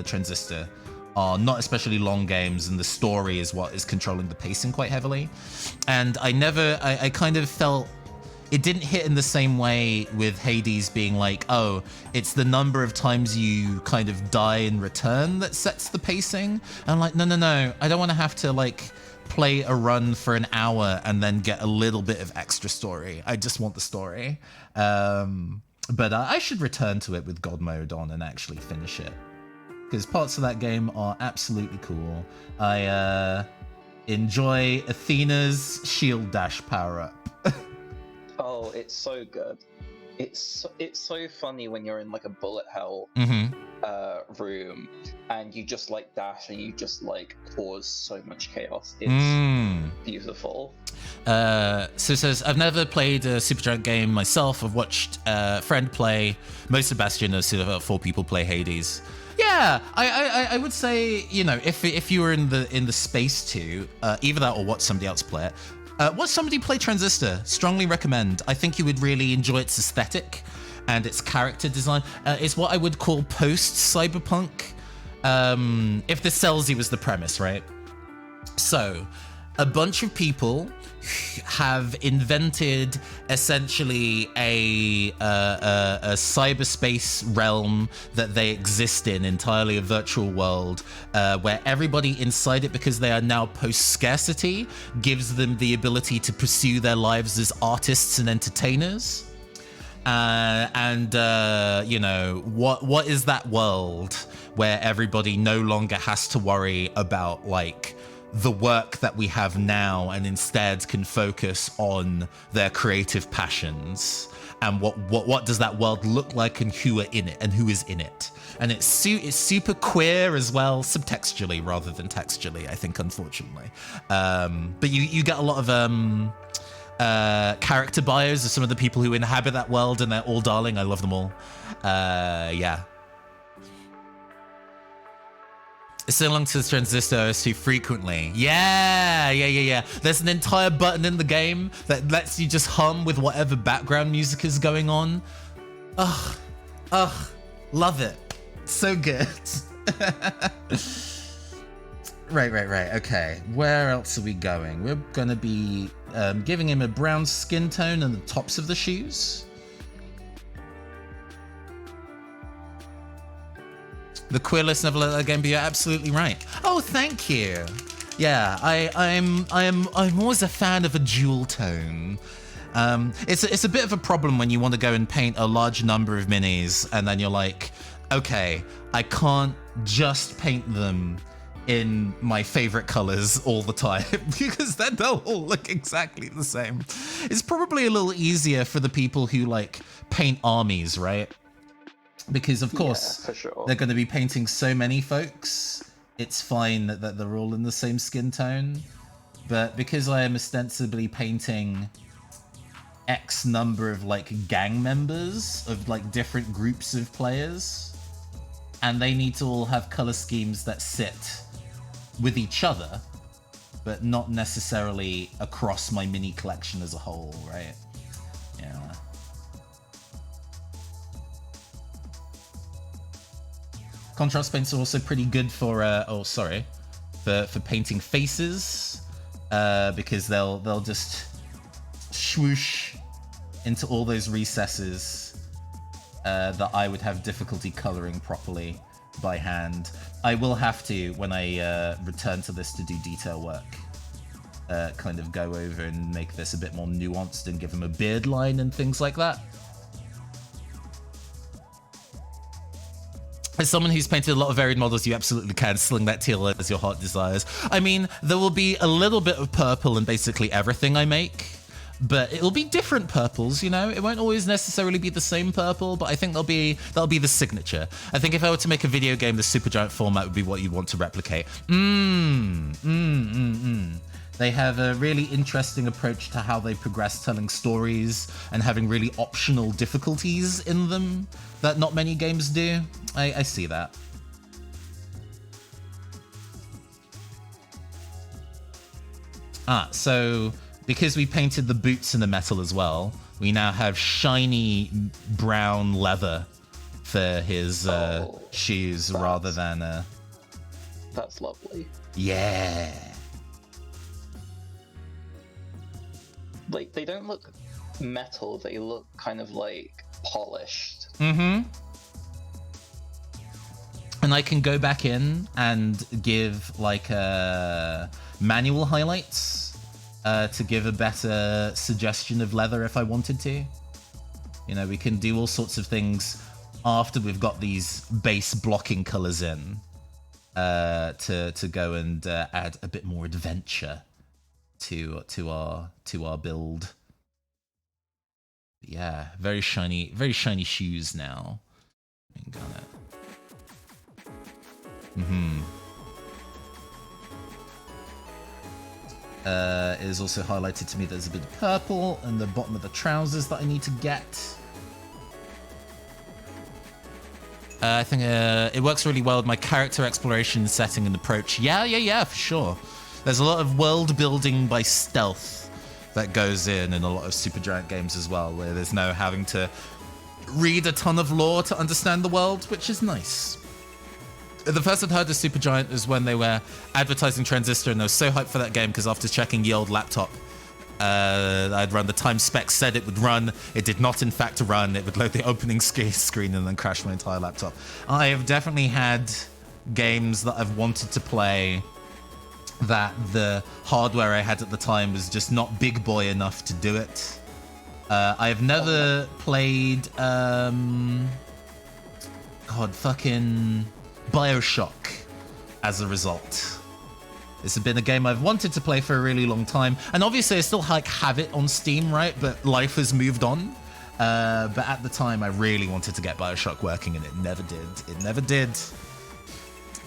Transistor are not especially long games, and the story is what is controlling the pacing quite heavily. And I kind of felt it didn't hit in the same way with Hades being like, oh, it's the number of times you kind of die and return that sets the pacing. And I'm like, no, I don't want to have to like play a run for an hour and then get a little bit of extra story. I just want the story. But I should return to it with God mode on and actually finish it, because parts of that game are absolutely cool. I enjoy Athena's shield dash power up. Oh, it's so good. It's so funny when you're in like a bullet hell room and you just like dash and you just like cause so much chaos. It's beautiful. So it says, I've never played a Supergiant game myself. I've watched a friend play most of Bastion. I've seen about 4 people play Hades. Yeah, I would say, you know, if you were in the space to either that or watch somebody else play it. Watch somebody play Transistor. Strongly recommend. I think you would really enjoy its aesthetic and its character design. It's what I would call post-cyberpunk. If this sells you was the premise, right? So, a bunch of people have invented essentially a cyberspace realm that they exist in, entirely a virtual world, where everybody inside it, because they are now post-scarcity, gives them the ability to pursue their lives as artists and entertainers. You know, what is that world where everybody no longer has to worry about like the work that we have now, and instead can focus on their creative passions? And what does that world look like, and who are in it, and who is in it? And it's super queer as well, subtextually rather than textually, I think, unfortunately. But you get a lot of character bios of some of the people who inhabit that world, and they're all darling. I love them all. Yeah. So long to the Transistor OS2 frequently. Yeah. There's an entire button in the game that lets you just hum with whatever background music is going on. Ugh, love it. So good. Right. Okay, where else are we going? We're gonna be giving him a brown skin tone on the tops of the shoes. The queerless never let that game be. You're absolutely right. Oh, thank you. Yeah, I'm always a fan of a jewel tone. It's a bit of a problem when you want to go and paint a large number of minis, and then you're like, okay, I can't just paint them in my favorite colors all the time, because then they'll all look exactly the same. It's probably a little easier for the people who like paint armies, right? Because of course, for sure, they're going to be painting so many folks. It's fine that they're all in the same skin tone. But because I am ostensibly painting X number of like gang members of like different groups of players, and they need to all have color schemes that sit with each other, but not necessarily across my mini collection as a whole, right? Yeah. Contrast paints are also pretty good for for painting faces, because they'll just swoosh into all those recesses that I would have difficulty coloring properly by hand. I will have to, when I return to this to do detail work, kind of go over and make this a bit more nuanced and give him a beard line and things like that. As someone who's painted a lot of varied models, you absolutely can sling that teal as your heart desires. I mean, there will be a little bit of purple in basically everything I make, but it'll be different purples, you know? It won't always necessarily be the same purple, but I think that'll be the signature. I think if I were to make a video game, the Supergiant format would be what you'd want to replicate. They have a really interesting approach to how they progress telling stories and having really optional difficulties in them that not many games do. I see that. So because we painted the boots in the metal as well, we now have shiny brown leather for his shoes rather than... That's lovely. Yeah. Like, they don't look metal, they look kind of like polished. Mm-hmm. And I can go back in and give like manual highlights to give a better suggestion of leather if I wanted to. You know, we can do all sorts of things after we've got these base blocking colors in to go and add a bit more adventure to our build. Yeah, very shiny shoes now. Got it. It is also highlighted to me there's a bit of purple in the bottom of the trousers that I need to get. I think it works really well with my character exploration setting and approach. Yeah, for sure. There's a lot of world building by stealth that goes in a lot of Supergiant games as well, where there's no having to read a ton of lore to understand the world, which is nice. The first I'd heard of Supergiant was when they were advertising Transistor, and I was so hyped for that game because after checking the old laptop, I'd run the time spec said it would run. It did not, in fact, run. It would load the opening screen and then crash my entire laptop. I have definitely had games that I've wanted to play that the hardware I had at the time was just not big boy enough to do it. I've never played, fucking Bioshock as a result. This has been a game I've wanted to play for a really long time, and obviously I still have it on Steam, right? But life has moved on. But at the time, I really wanted to get Bioshock working, and it never did. It never did.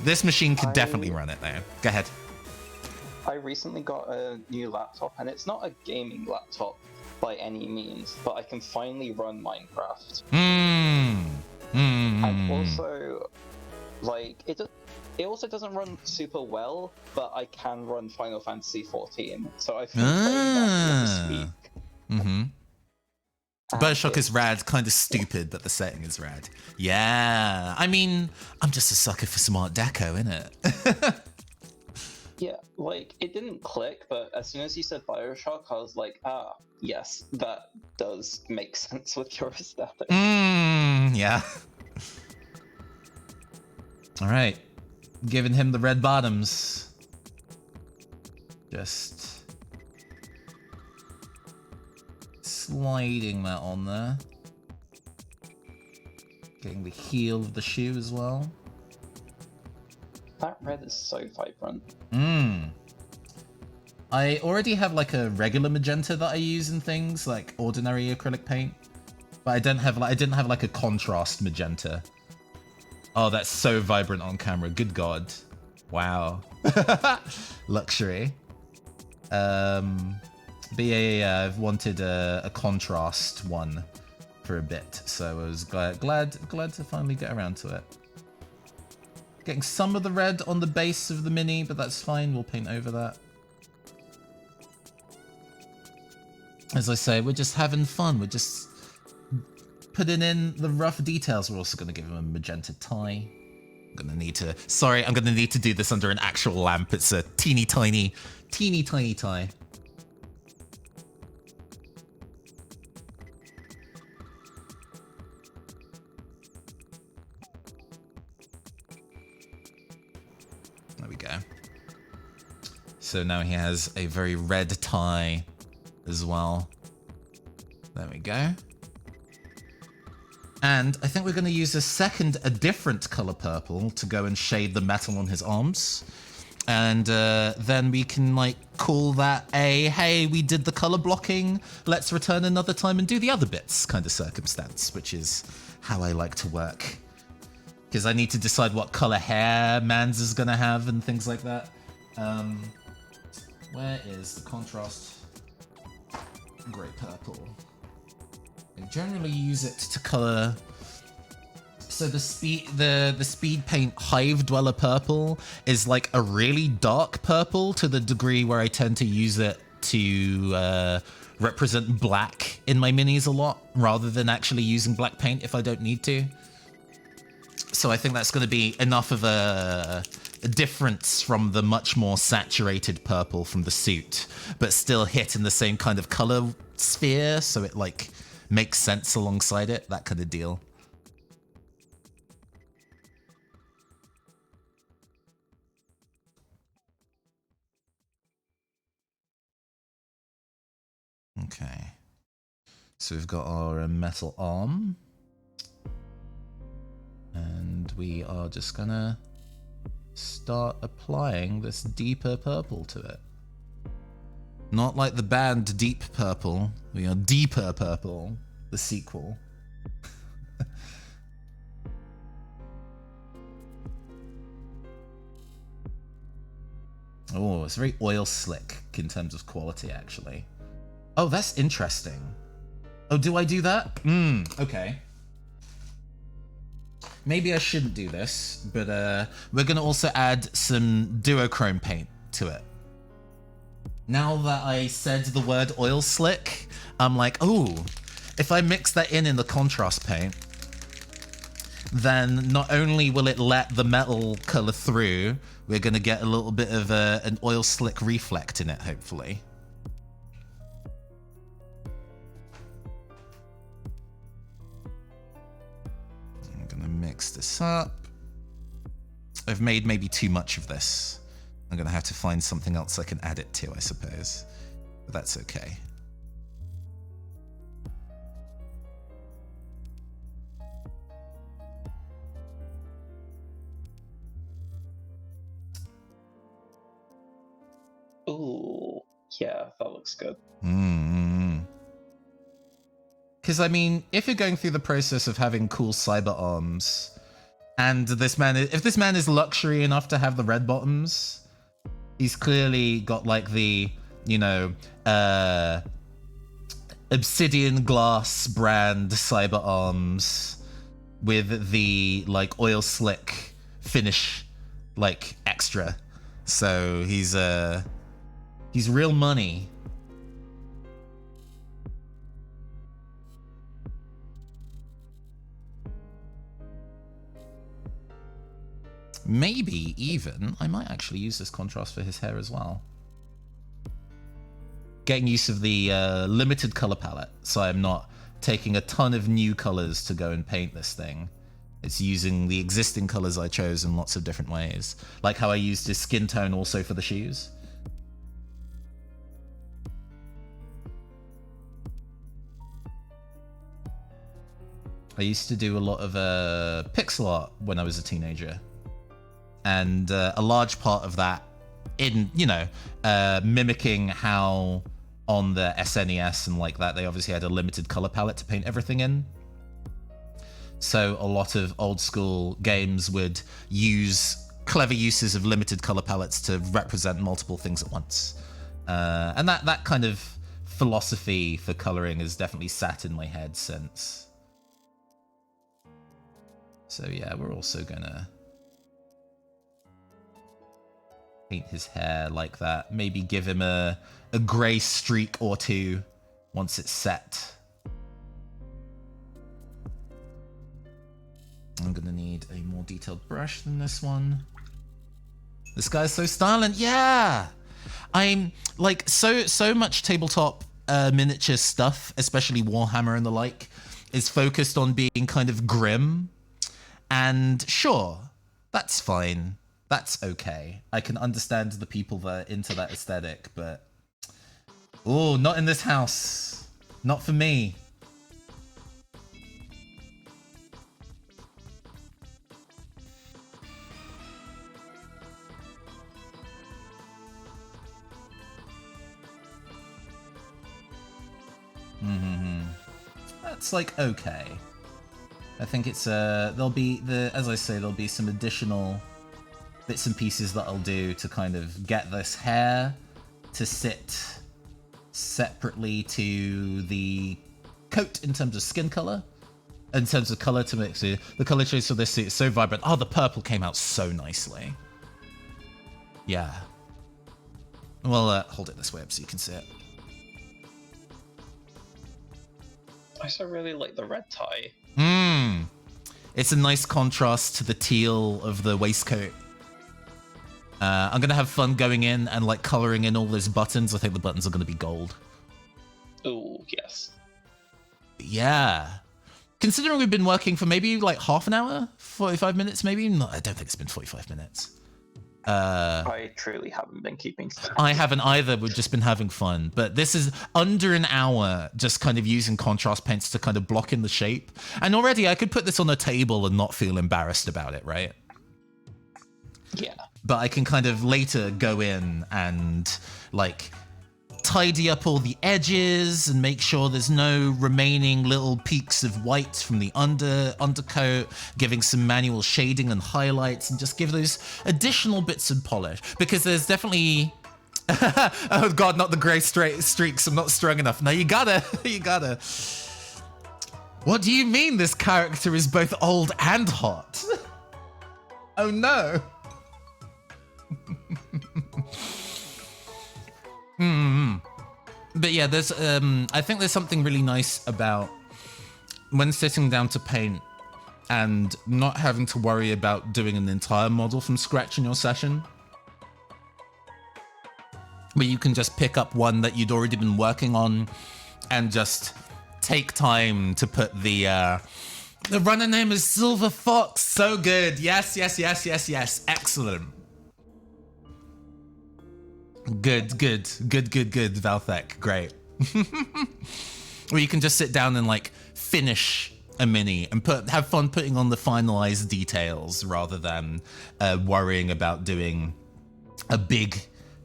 This machine could definitely run it, though. Go ahead. I recently got a new laptop, and it's not a gaming laptop by any means, but I can finally run Minecraft. And also, like, it also doesn't run super well, but I can run Final Fantasy 14, so I've been playing that this week. Bioshock is rad, kind of stupid, but the setting is rad. Yeah, I mean, I'm just a sucker for some Art Deco, innit? Yeah, like, it didn't click, but as soon as you said Bioshock, I was like, yes, that does make sense with your aesthetic. Yeah. Alright. Giving him the red bottoms. Just sliding that on there. Getting the heel of the shoe as well. That red is so vibrant. I already have like a regular magenta that I use in things like ordinary acrylic paint, but I didn't have like a contrast magenta. Oh, that's so vibrant on camera. Good God. Wow. Luxury. But yeah, I've wanted a contrast one for a bit, so I was glad to finally get around to it. Getting some of the red on the base of the Mini, but that's fine. We'll paint over that. As I say, we're just having fun. We're just putting in the rough details. We're also going to give him a magenta tie. I'm going to need to do this under an actual lamp. It's a teeny tiny tie. There we go. So now he has a very red tie as well. There we go. And I think we're going to use a different color purple to go and shade the metal on his arms. And then we can like call that hey, we did the color blocking, let's return another time and do the other bits kind of circumstance, which is how I like to work. Because I need to decide what color hair Mans is going to have and things like that. Where is the contrast grey purple? I generally use it to color. So the speed paint Hive Dweller purple is like a really dark purple to the degree where I tend to use it to represent black in my minis a lot rather than actually using black paint if I don't need to. So I think that's going to be enough of a difference from the much more saturated purple from the suit, but still hit in the same kind of color sphere, so it like makes sense alongside it, that kind of deal. Okay, so we've got our metal arm, and we are just gonna start applying this deeper purple to it. Not like the band Deep Purple, we are Deeper Purple, the sequel. Oh, it's very oil slick in terms of quality, actually. Oh, that's interesting. Oh, do I do that? Okay. Maybe I shouldn't do this, but we're going to also add some duochrome paint to it. Now that I said the word oil slick, I'm like, oh, if I mix that in the contrast paint, then not only will it let the metal color through, we're going to get a little bit of an oil slick reflect in it, hopefully. Mix this up. I've made maybe too much of this. I'm gonna have to find something else I can add it to, I suppose. But that's okay. Ooh, yeah, that looks good. Because, I mean, if you're going through the process of having cool cyber arms, and this man, if this man is luxury enough to have the red bottoms, he's clearly got like the, you know, obsidian glass brand cyber arms with the like oil slick finish, like extra. So he's real money. Maybe even, I might actually use this contrast for his hair as well. Getting use of the limited color palette, so I'm not taking a ton of new colors to go and paint this thing. It's using the existing colors I chose in lots of different ways. Like how I used his skin tone also for the shoes. I used to do a lot of pixel art when I was a teenager. And a large part of that in, you know, mimicking how on the SNES and like that, they obviously had a limited color palette to paint everything in. So a lot of old school games would use clever uses of limited color palettes to represent multiple things at once. And that kind of philosophy for coloring has definitely sat in my head since. So yeah, we're also gonna paint his hair like that. Maybe give him a grey streak or two once it's set. I'm gonna need a more detailed brush than this one. This guy's so stylish. Yeah! I'm like so much tabletop miniature stuff, especially Warhammer and the like, is focused on being kind of grim. And sure, that's fine. That's okay. I can understand the people that are into that aesthetic, but oh, not in this house. Not for me. That's like okay. I think it's there'll be as I say, there'll be some additional bits and pieces that I'll do to kind of get this hair to sit separately to the coat in terms of skin color. In terms of color to mix it. The color choice for this suit is so vibrant. Oh, the purple came out so nicely. Yeah. Well, hold it this way up so you can see it. I also really like the red tie. It's a nice contrast to the teal of the waistcoat. I'm gonna have fun going in and like coloring in all those buttons. I think the buttons are gonna be gold. Oh, yes. Yeah. Considering we've been working for maybe like half an hour, 45 minutes maybe? No, I don't think it's been 45 minutes. I truly haven't been keeping track. I haven't either. We've just been having fun. But this is under an hour just kind of using contrast paints to kind of block in the shape. And already I could put this on a table and not feel embarrassed about it, right? Yeah. But I can kind of later go in and like tidy up all the edges and make sure there's no remaining little peaks of white from the undercoat, giving some manual shading and highlights, and just give those additional bits of polish. Because there's definitely... oh god, not the grey streaks, I'm not strong enough. No, you gotta. What do you mean this character is both old and hot? Oh no. But yeah, there's I think there's something really nice about when sitting down to paint and not having to worry about doing an entire model from scratch in your session. Where you can just pick up one that you'd already been working on and just take time to put the runner name is Silver Fox. So good. Yes. Excellent. Good, Valthek. Great. Or you can just sit down and like finish a mini and have fun putting on the finalized details rather than worrying about doing a big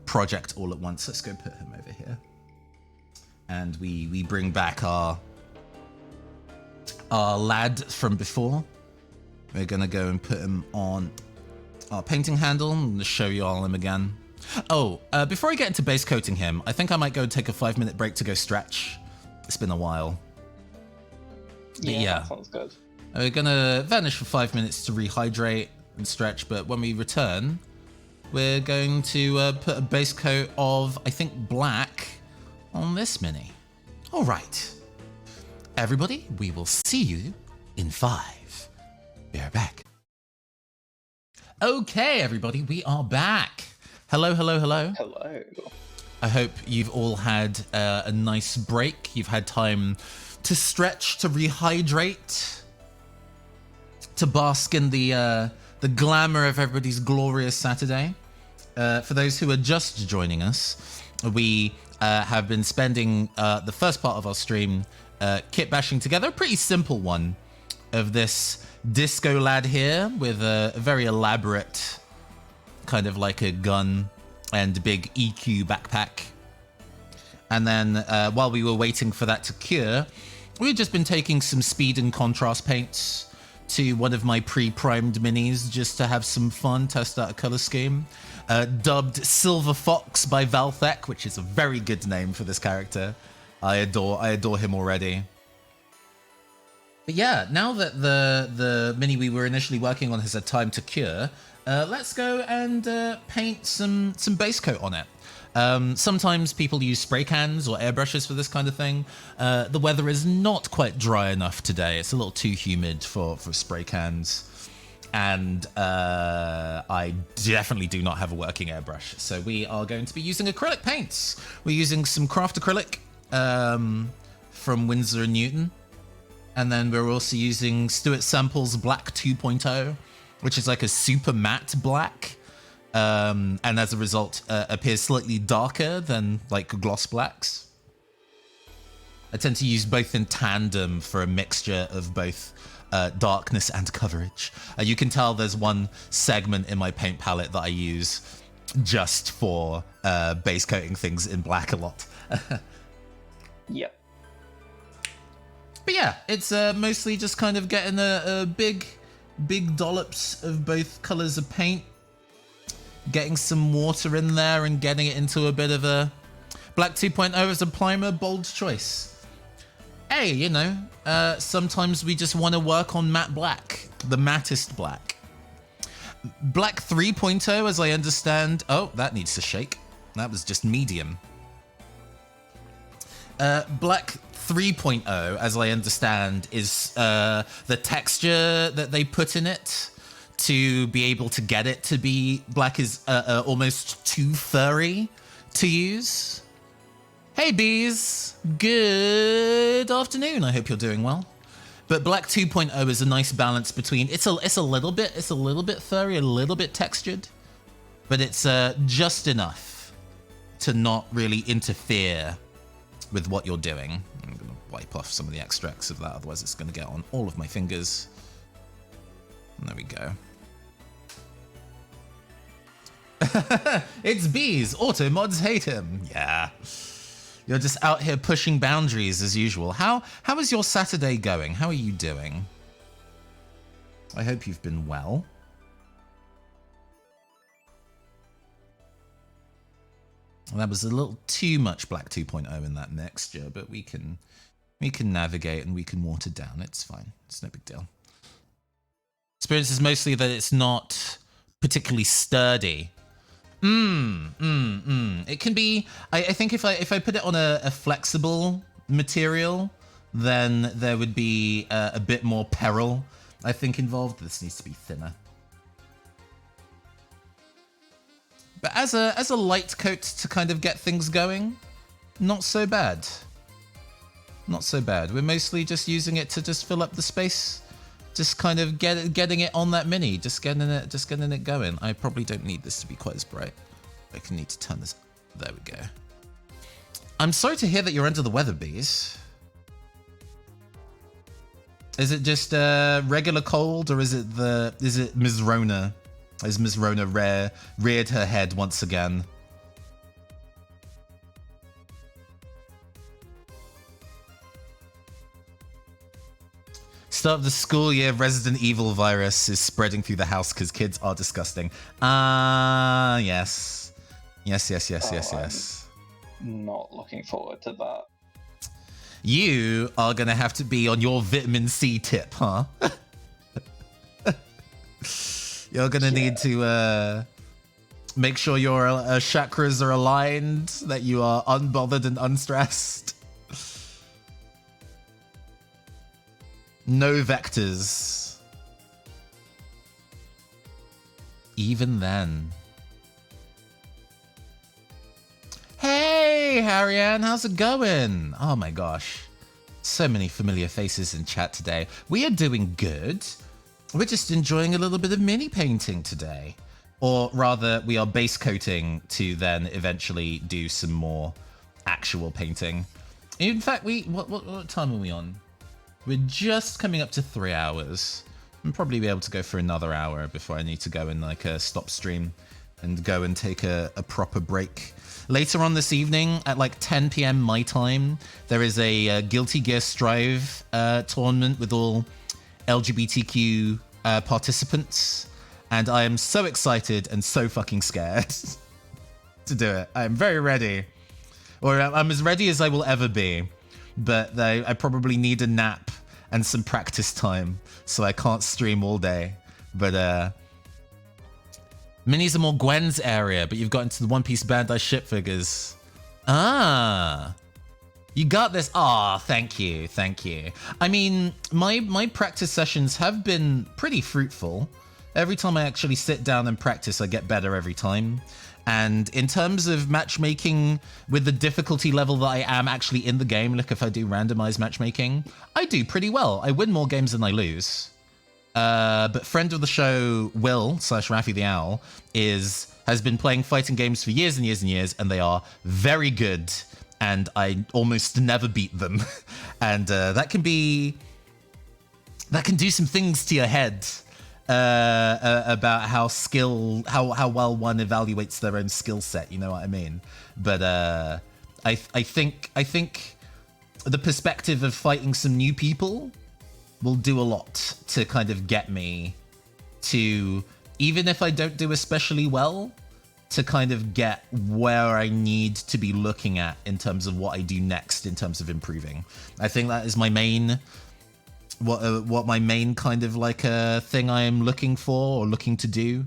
project all at once. Let's go put him over here. And we bring back our lad from before. We're gonna go and put him on our painting handle. I'm gonna show you all him again. Oh, before I get into base coating him, I think I might go take a 5-minute break to go stretch. It's been a while. Yeah, that sounds good. We're gonna vanish for 5 minutes to rehydrate and stretch, but when we return, we're going to put a base coat of, I think, black on this mini. All right. Everybody, we will see you in 5. Be right back. Okay, everybody, we are back. Hello. Hello. I hope you've all had a nice break. You've had time to stretch, to rehydrate, to bask in the glamour of everybody's glorious Saturday. For those who are just joining us, we have been spending the first part of our stream kitbashing together. A pretty simple one of this disco lad here with a very elaborate kind of like a gun and big EQ backpack. And then while we were waiting for that to cure, we've just been taking some speed and contrast paints to one of my pre-primed minis just to have some fun, test out a color scheme. Dubbed Silver Fox by Valthek, which is a very good name for this character. I adore him already. But yeah, now that the mini we were initially working on has had time to cure, let's go and paint some base coat on it. Sometimes people use spray cans or airbrushes for this kind of thing. The weather is not quite dry enough today. It's a little too humid for spray cans. And I definitely do not have a working airbrush. So we are going to be using acrylic paints. We're using some craft acrylic from Winsor & Newton. And then we're also using Stuart Sample's Black 2.0, which is like a super matte black. And as a result, appears slightly darker than like gloss blacks. I tend to use both in tandem for a mixture of both darkness and coverage. You can tell there's one segment in my paint palette that I use just for base coating things in black a lot. Yep. But yeah, it's mostly just kind of getting a big dollops of both colors of paint, getting some water in there and getting it into a bit of a Black 2.0 is a primer, bold choice. Hey, you know, sometimes we just want to work on matte black, the mattest black. Black 3.0, as I understand. Oh, that needs to shake. That was just medium. Black 3.0, as I understand, is the texture that they put in it to be able to get it to be black is almost too furry to use. Hey bees, good afternoon. I hope you're doing well. But Black 2.0 is a nice balance between it's a little bit furry, a little bit textured, but it's just enough to not really interfere with what you're doing. I'm gonna wipe off some of the extracts of that, otherwise it's gonna get on all of my fingers. And there we go. It's bees. Auto mods hate him. Yeah. You're just out here pushing boundaries as usual. How is your Saturday going? How are you doing? I hope you've been well. That was a little too much Black 2.0 in that mixture, but we can navigate and we can water down. It's fine. It's no big deal. Experience is mostly that it's not particularly sturdy. It can be. I think if I put it on a flexible material, then there would be a bit more peril, I think, involved. This needs to be thinner. But as a light coat to kind of get things going, not so bad. Not so bad. We're mostly just using it to just fill up the space. Just kind of getting it on that mini, just getting it going. I probably don't need this to be quite as bright. I can need to turn this. There we go. I'm sorry to hear that you're under the weather, bees. Is it just regular cold, or is it Ms. Rona? Has Ms. Rona reared her head once again? Start of the school year, Resident Evil virus is spreading through the house because kids are disgusting. Yes. Yes. Not looking forward to that. You are going to have to be on your vitamin C tip, huh? You're going to need to make sure your chakras are aligned, that you are unbothered and unstressed. No vectors. Even then. Hey, Harry-Ann, how's it going? Oh my gosh. So many familiar faces in chat today. We are doing good. We're just enjoying a little bit of mini painting today. Or rather, we are base coating to then eventually do some more actual painting. In fact, what time are we on? We're just coming up to 3 hours. I'll probably be able to go for another hour before I need to go and stop stream and go and take a proper break. Later on this evening at 10 p.m. my time, there is a Guilty Gear Strive tournament with all LGBTQ participants. And I am so excited and so fucking scared to do it. I am very ready. Or I'm as ready as I will ever be. But I probably need a nap and some practice time, so I can't stream all day. But minis are more Gwen's area, but you've got into the One Piece Bandai ship figures. Ah, you got this. Ah, thank you. I mean, my practice sessions have been pretty fruitful. Every time I actually sit down and practice, I get better every time. And in terms of matchmaking with the difficulty level that I am actually in the game, like if I do randomized matchmaking, I do pretty well. I win more games than I lose. But friend of the show, Will / Rafi the Owl, has been playing fighting games for years and years and years, and they are very good. And I almost never beat them. And that can do some things to your head. About how well one evaluates their own skill set, you know what I mean? But I think the perspective of fighting some new people will do a lot to kind of get me to, even if I don't do especially well, to kind of get where I need to be looking at in terms of what I do next in terms of improving. I think that is my main, what my main kind of like thing I am looking for or looking to do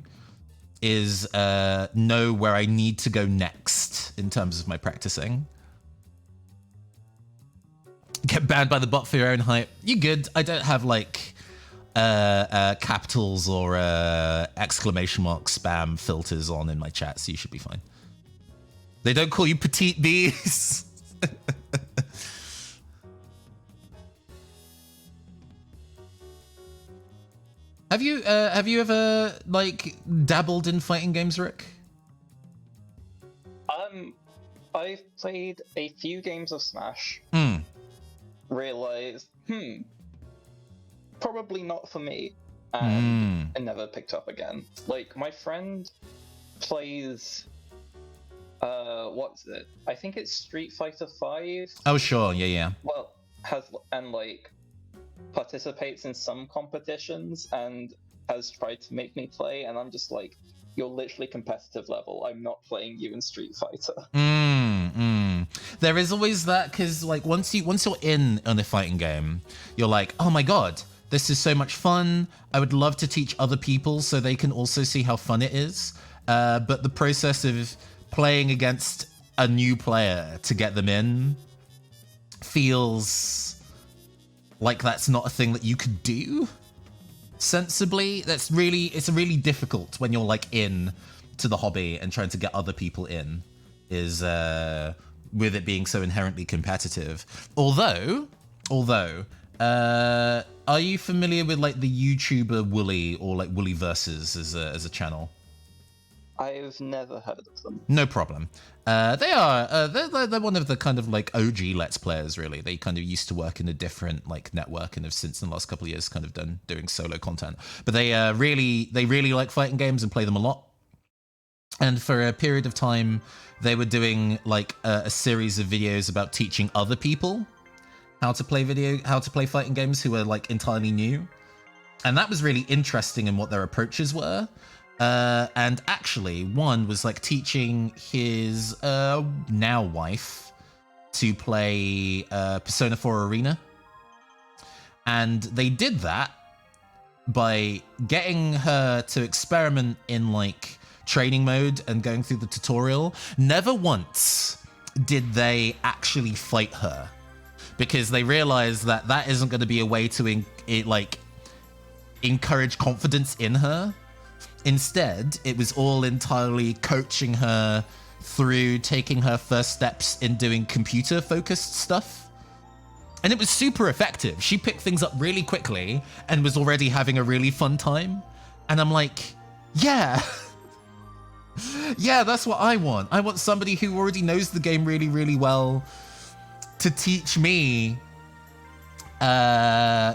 is know where I need to go next in terms of my practicing. Get banned by the bot for your own hype. You good? I don't have like capitals or exclamation mark spam filters on in my chat, so you should be fine. They don't call you petite bees. Have you ever like dabbled in fighting games, Rick? I've played a few games of Smash. Realized, probably not for me, and I never picked up again. Like, my friend plays, what's it? I think it's Street Fighter 5. Oh, sure, yeah. Well, like, participates in some competitions and has tried to make me play, and I'm just like, you're literally competitive level. I'm not playing you in Street Fighter. There is always that, because like once you're in on a fighting game, you're like, oh my god, this is so much fun. I would love to teach other people so they can also see how fun it is. But the process of playing against a new player to get them in feels like that's not a thing that you could do sensibly. It's really difficult when you're like in to the hobby and trying to get other people in, is with it being so inherently competitive. Although, are you familiar with like the YouTuber Wooly or like Wooly Versus as a channel? I've never heard of them. No problem. They're one of the kind of like OG Let's Players, really. They kind of used to work in a different like network and have since in the last couple of years kind of doing solo content. But they really like fighting games and play them a lot. And for a period of time, they were doing like a series of videos about teaching other people how to play fighting games who are like entirely new. And that was really interesting in what their approaches were. And actually, one was like teaching his now wife to play Persona 4 Arena. And they did that by getting her to experiment in like training mode and going through the tutorial. Never once did they actually fight her, because they realized that that isn't going to be a way to encourage confidence in her. Instead, it was all entirely coaching her through taking her first steps in doing computer-focused stuff. And it was super effective. She picked things up really quickly and was already having a really fun time. And I'm like, yeah. Yeah, that's what I want. I want somebody who already knows the game really, really well to teach me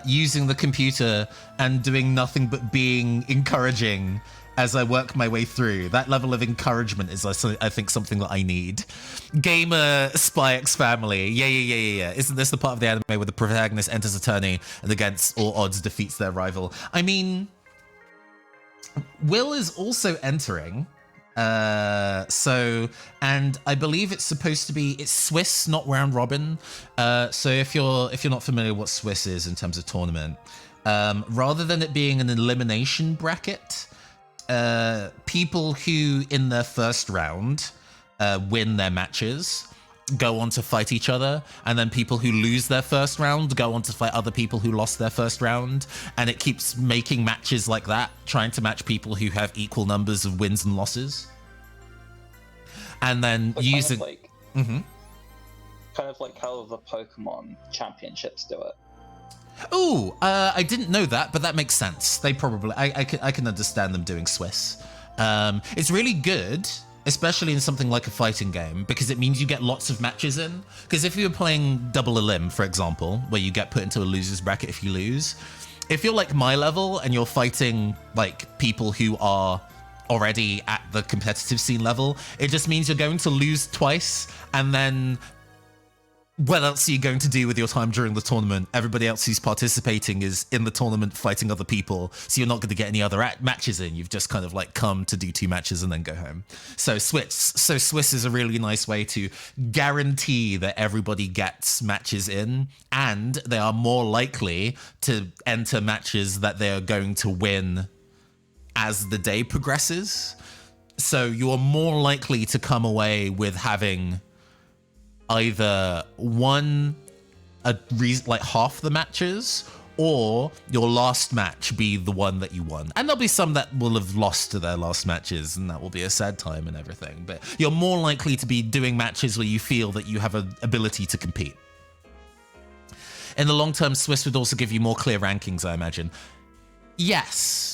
using the computer and doing nothing but being encouraging as I work my way through. That level of encouragement is, I think, something that I need. Gamer Spy X Family. Yeah. Isn't this the part of the anime where the protagonist enters a tourney and against all odds defeats their rival? I mean, Will is also entering. And I believe it's supposed to be, it's Swiss, not round robin. So if you're not familiar with what Swiss is in terms of tournament, rather than it being an elimination bracket, people who in their first round win their matches go on to fight each other, and then people who lose their first round go on to fight other people who lost their first round, and it keeps making matches like that, trying to match people who have equal numbers of wins and losses. And then but using... kind of like how the Pokemon championships do it. Ooh, I didn't know that, but that makes sense. They probably... I can understand them doing Swiss. It's really good, especially in something like a fighting game, because it means you get lots of matches in. Because if you're playing Double Elim, for example, where you get put into a loser's bracket if you lose, if you're like my level and you're fighting like people who are already at the competitive scene level, it just means you're going to lose twice, and then what else are you going to do with your time during the tournament? Everybody else who's participating is in the tournament fighting other people, so you're not going to get any other matches in. You've just kind of like come to do 2 matches and then go home. So Swiss is a really nice way to guarantee that everybody gets matches in, and they are more likely to enter matches that they are going to win as the day progresses. So you're more likely to come away with having either won like half the matches, or your last match be the one that you won. And there'll be some that will have lost to their last matches, and that will be a sad time and everything. But you're more likely to be doing matches where you feel that you have an ability to compete. In the long term, Swiss would also give you more clear rankings, I imagine. Yes.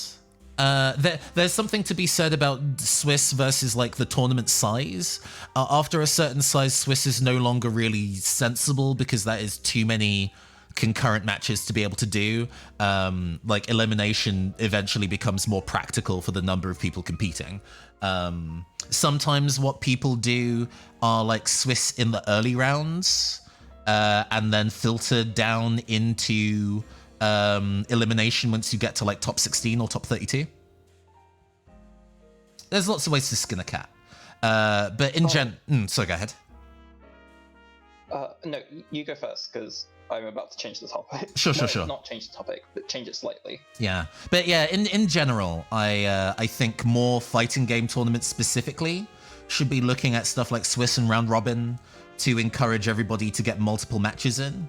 There's something to be said about Swiss versus like the tournament size. After a certain size, Swiss is no longer really sensible because that is too many concurrent matches to be able to do. Like elimination eventually becomes more practical for the number of people competing. Sometimes what people do are like Swiss in the early rounds and then filter down into elimination once you get to like top 16 or top 32. There's lots of ways to skin a cat. But in sorry, go ahead. No, you go first, because I'm about to change the topic. Sure. Not change the topic, but change it slightly. Yeah, but yeah, in general, I think more fighting game tournaments specifically should be looking at stuff like Swiss and Round Robin to encourage everybody to get multiple matches in.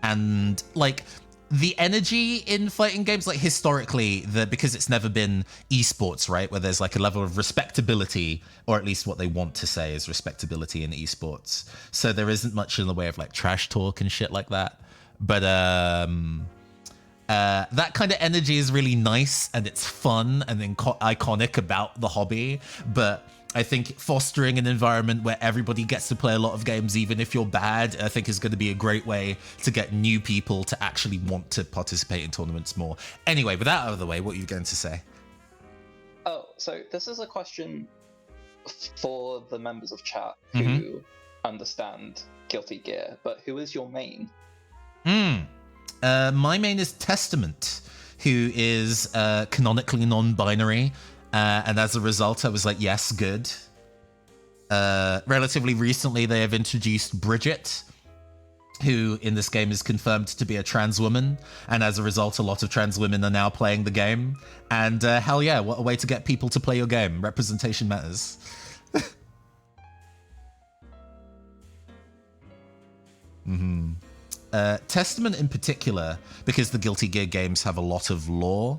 And like the energy in fighting games, like historically, because it's never been esports, right? Where there's like a level of respectability, or at least what they want to say is respectability in esports. So there isn't much in the way of like trash talk and shit like that. But that kind of energy is really nice and it's fun and iconic about the hobby. But I think fostering an environment where everybody gets to play a lot of games, even if you're bad, I think is going to be a great way to get new people to actually want to participate in tournaments more. Anyway, with that out of the way, what are you going to say? Oh, so this is a question for the members of chat who understand Guilty Gear, but who is your main? My main is Testament, who is canonically non-binary. And as a result, I was like, yes, good. Relatively recently, they have introduced Bridget, who in this game is confirmed to be a trans woman. And as a result, a lot of trans women are now playing the game. And hell yeah, what a way to get people to play your game. Representation matters. Testament in particular, because the Guilty Gear games have a lot of lore,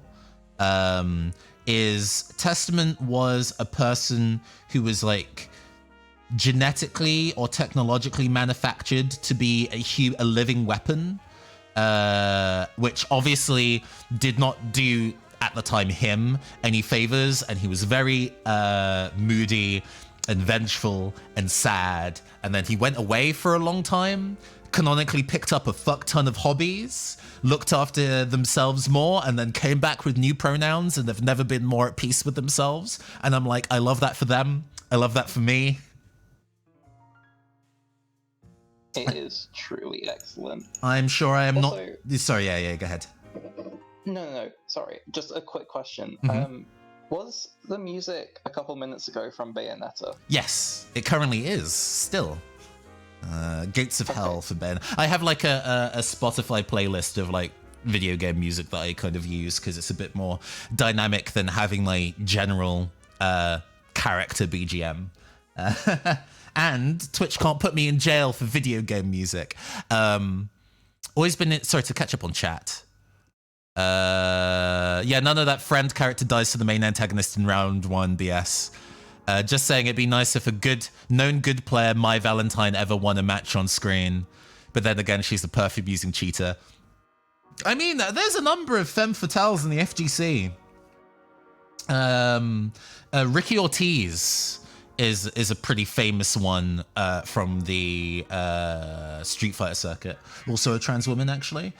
is Testament was a person who was like genetically or technologically manufactured to be a living weapon, which obviously did not do at the time him any favors, and he was very moody and vengeful and sad, and then he went away for a long time, canonically picked up a fuck ton of hobbies, looked after themselves more, and then came back with new pronouns and have never been more at peace with themselves. And I'm like, I love that for them. I love that for me. It is truly excellent. I'm sure I am also, not... Sorry, yeah, go ahead. No, sorry. Just a quick question. Was the music a couple minutes ago from Bayonetta? Yes, it currently is, still. Gates of Hell for Ben. I have like a Spotify playlist of like video game music that I kind of use because it's a bit more dynamic than having like general character BGM. And Twitch can't put me in jail for video game music. Always been... Sorry, to catch up on chat. Yeah, none of that friend character dies to the main antagonist in round 1 BS. Just saying it'd be nice if a known good player, My Valentine, ever won a match on screen. But then again, she's a perfume-using cheater. I mean, there's a number of femme fatales in the FGC. Ricky Ortiz is a pretty famous one from the Street Fighter circuit. Also a trans woman, actually.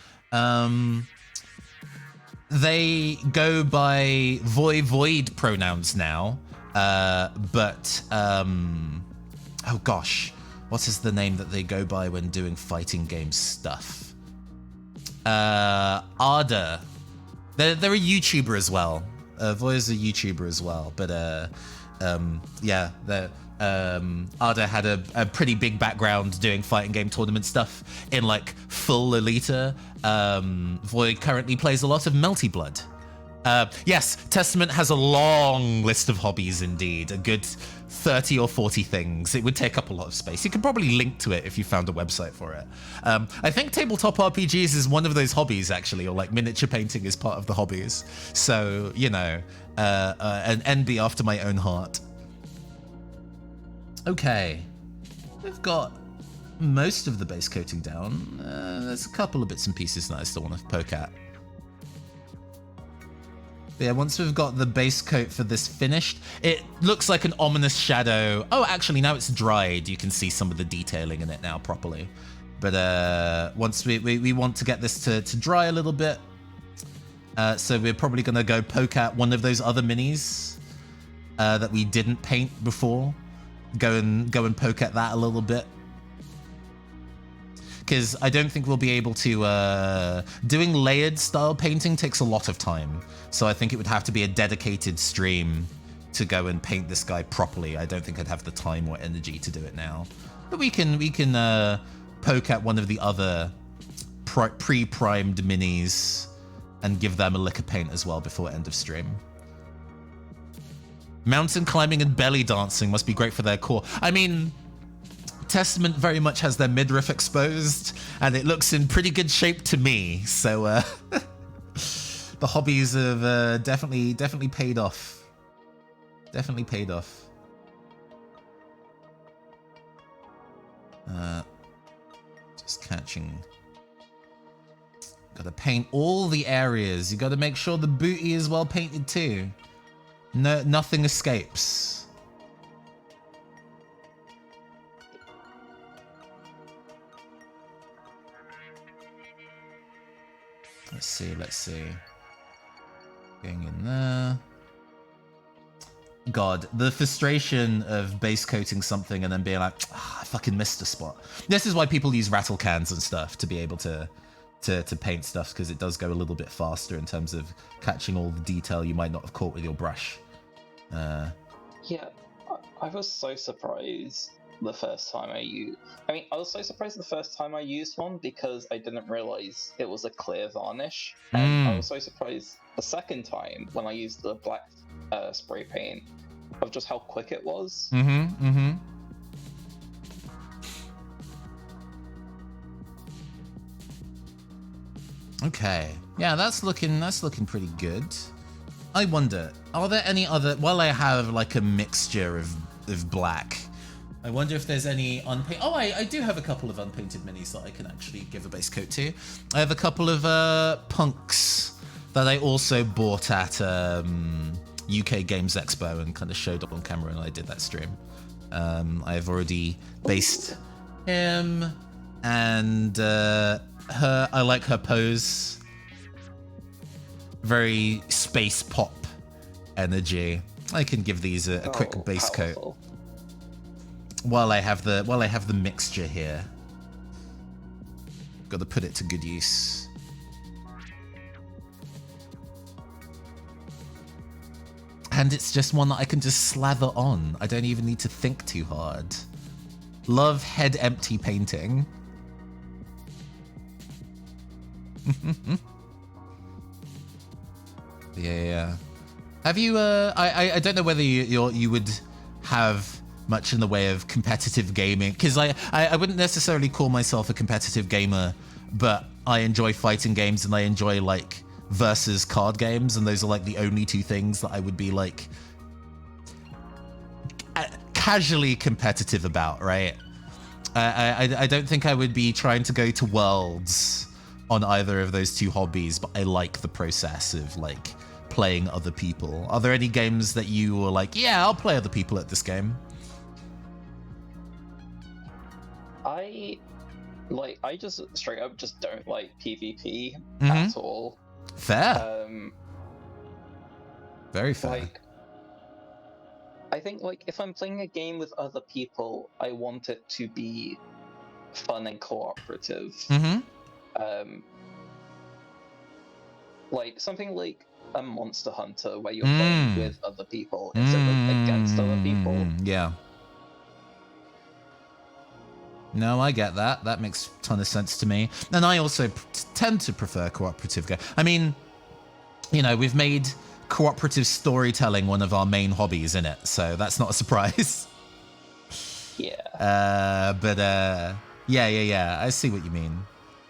They go by void pronouns now. But oh gosh, what is the name that they go by when doing fighting game stuff? Arda. They're a YouTuber as well. Voya's a YouTuber as well, but yeah, Arda had a pretty big background doing fighting game tournament stuff in like full Lolita. Voy currently plays a lot of Melty Blood. Yes, Testament has a long list of hobbies indeed, a good 30 or 40 things. It would take up a lot of space. You could probably link to it if you found a website for it. I think tabletop RPGs is one of those hobbies actually, or like miniature painting is part of the hobbies. So, you know, an NB after my own heart. Okay, we've got most of the base coating down. There's a couple of bits and pieces that I still want to poke at. But yeah, once we've got the base coat for this finished, it looks like an ominous shadow. Oh, actually, now it's dried. You can see some of the detailing in it now properly. But once we want to get this to dry a little bit, so we're probably going to go poke at one of those other minis that we didn't paint before. Go and poke at that a little bit. Because I don't think we'll be able to... doing layered style painting takes a lot of time. So I think it would have to be a dedicated stream to go and paint this guy properly. I don't think I'd have the time or energy to do it now. But we can poke at one of the other pre-primed minis and give them a lick of paint as well before end of stream. Mountain climbing and belly dancing must be great for their core. I mean... Testament very much has their midriff exposed, and it looks in pretty good shape to me. So the hobbies have definitely paid off. Definitely paid off. Just catching. Got to paint all the areas. You got to make sure the booty is well painted too. No, nothing escapes. Let's see. Going in there. God, the frustration of base coating something and then being like, I fucking missed a spot. This is why people use rattle cans and stuff to be able to paint stuff, because it does go a little bit faster in terms of catching all the detail you might not have caught with your brush. Yeah, I was so surprised the first time I was so surprised the first time I used one because I didn't realize it was a clear varnish. And I was so surprised the second time when I used the black spray paint of just how quick it was. Okay. Yeah, that's looking pretty good. I wonder, are there any other, while I have like a mixture of black, I wonder if there's any unpainted... Oh, I do have a couple of unpainted minis that I can actually give a base coat to. I have a couple of punks that I also bought at UK Games Expo and kind of showed up on camera and I did that stream. I've already based him and her. I like her pose. Very space pop energy. I can give these a quick base coat. While I have the mixture here. Got to put it to good use. And it's just one that I can just slather on. I don't even need to think too hard. Love head empty painting. Yeah. Have you I don't know whether you would have much in the way of competitive gaming, because I wouldn't necessarily call myself a competitive gamer, but I enjoy fighting games and I enjoy like versus card games, and those are like the only two things that I would be like casually competitive about, right? I don't think I would be trying to go to worlds on either of those two hobbies, but I like the process of like playing other people. Are there any games that you were like, yeah, I'll play other people at this game? I just straight up just don't like PvP at all. Fair. Very fair. Like, I think like if I'm playing a game with other people, I want it to be fun and cooperative. Like something like a Monster Hunter where you're playing with other people instead of against other people. Yeah. No, I get that. That makes a ton of sense to me. And I also tend to prefer cooperative games. I mean, you know, we've made cooperative storytelling one of our main hobbies, in it, so that's not a surprise. Yeah. Yeah, I see what you mean.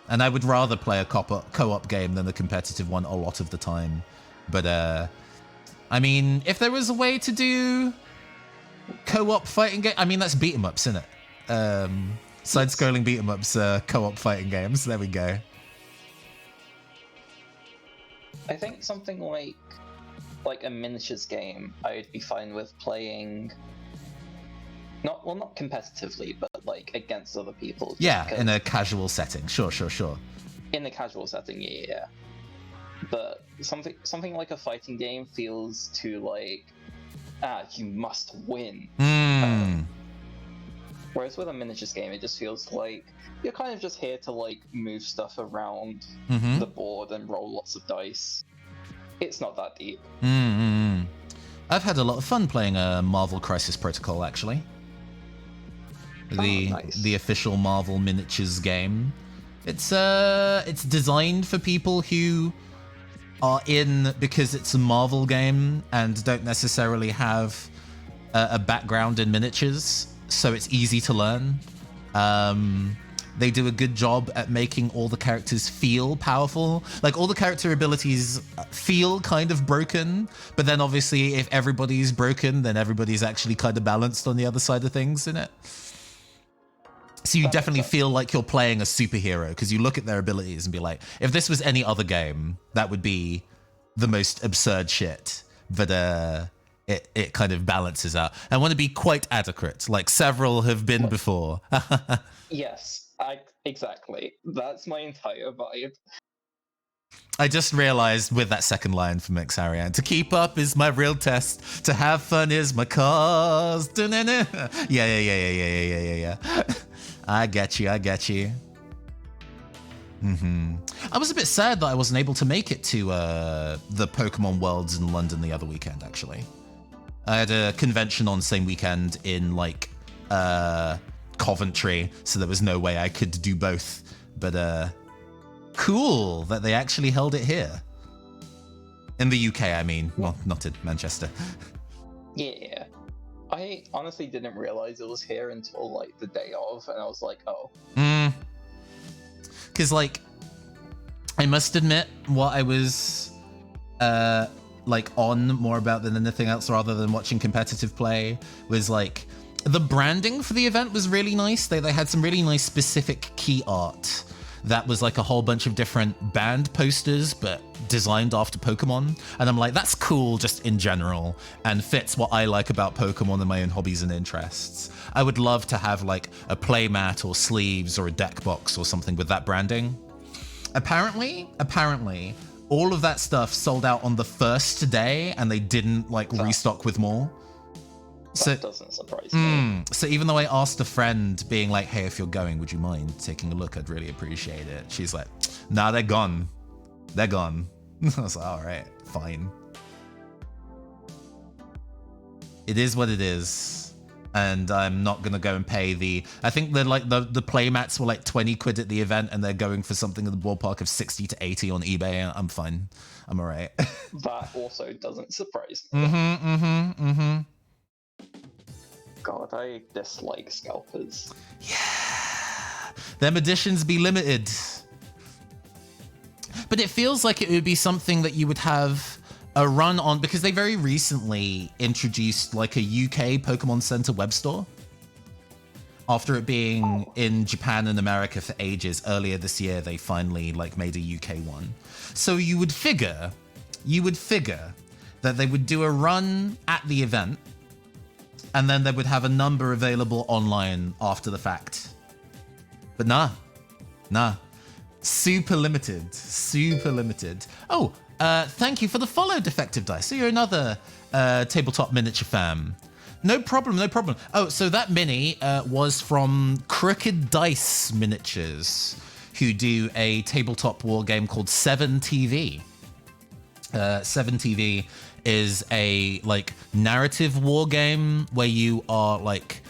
And I would rather play a co-op game than a competitive one a lot of the time. But, I mean, if there was a way to do co-op fighting game, I mean, that's beat 'em ups, isn't it? Side-scrolling beat 'em ups, co-op fighting games. There we go. I think something like a miniatures game, I'd be fine with playing. Not competitively, but like against other people. Yeah, in a casual setting. Sure. In a casual setting, yeah. But something like a fighting game feels too like, you must win. Whereas with a miniatures game, it just feels like you're kind of just here to like move stuff around the board and roll lots of dice. It's not that deep. I've had a lot of fun playing a Marvel Crisis Protocol, actually. The official Marvel miniatures game. It's designed for people who are in because it's a Marvel game and don't necessarily have a background in miniatures, so it's easy to learn. They do a good job at making all the characters feel powerful. Like, all the character abilities feel kind of broken, but then obviously if everybody's broken, then everybody's actually kind of balanced on the other side of things, in it. So you definitely feel like you're playing a superhero, because you look at their abilities and be like, if this was any other game, that would be the most absurd shit. But it kind of balances out. I want to be quite adequate, like several have been before. Yes, exactly. That's my entire vibe. I just realized with that second line from Mixarian, to keep up is my real test, to have fun is my cause. Yeah. I get you. I was a bit sad that I wasn't able to make it to the Pokemon Worlds in London the other weekend, actually. I had a convention on the same weekend in, like, Coventry, so there was no way I could do both. But, cool that they actually held it here. In the UK, I mean. Well, not in Manchester. Yeah. I honestly didn't realize it was here until, like, the day of, and I was like, oh. Because, like, I must admit, what I was, like, on more about than anything else, rather than watching competitive play, was, like, the branding for the event was really nice. They had some really nice specific key art that was like a whole bunch of different band posters, but designed after Pokemon. And I'm like, that's cool just in general, and fits what I like about Pokemon and my own hobbies and interests. I would love to have like a playmat or sleeves or a deck box or something with that branding. Apparently, all of that stuff sold out on the first day, and they didn't like restock with more. That doesn't surprise me. So even though I asked a friend, being like, hey, if you're going, would you mind taking a look? I'd really appreciate it. She's like, nah, they're gone. I was like, all right, fine. It is what it is. And I'm not going to go and pay I think they're like the playmats were like 20 quid at the event, and they're going for something in the ballpark of 60 to 80 on eBay. I'm fine. I'm all right. That also doesn't surprise me. God, I dislike scalpers. Yeah. Them editions be limited. But it feels like it would be something that you would have a run on, because they very recently introduced like a UK Pokemon Center web store. After it being in Japan and America for ages, earlier this year, they finally like made a UK one. So you would figure that they would do a run at the event, and then they would have a number available online after the fact. But nah. Super limited. Oh, thank you for the follow, Defective Dice. So you're another tabletop miniature fan. No problem, no problem. Oh, so that mini was from Crooked Dice Miniatures, who do a tabletop war game called 7TV. 7TV is a like narrative war game where you are like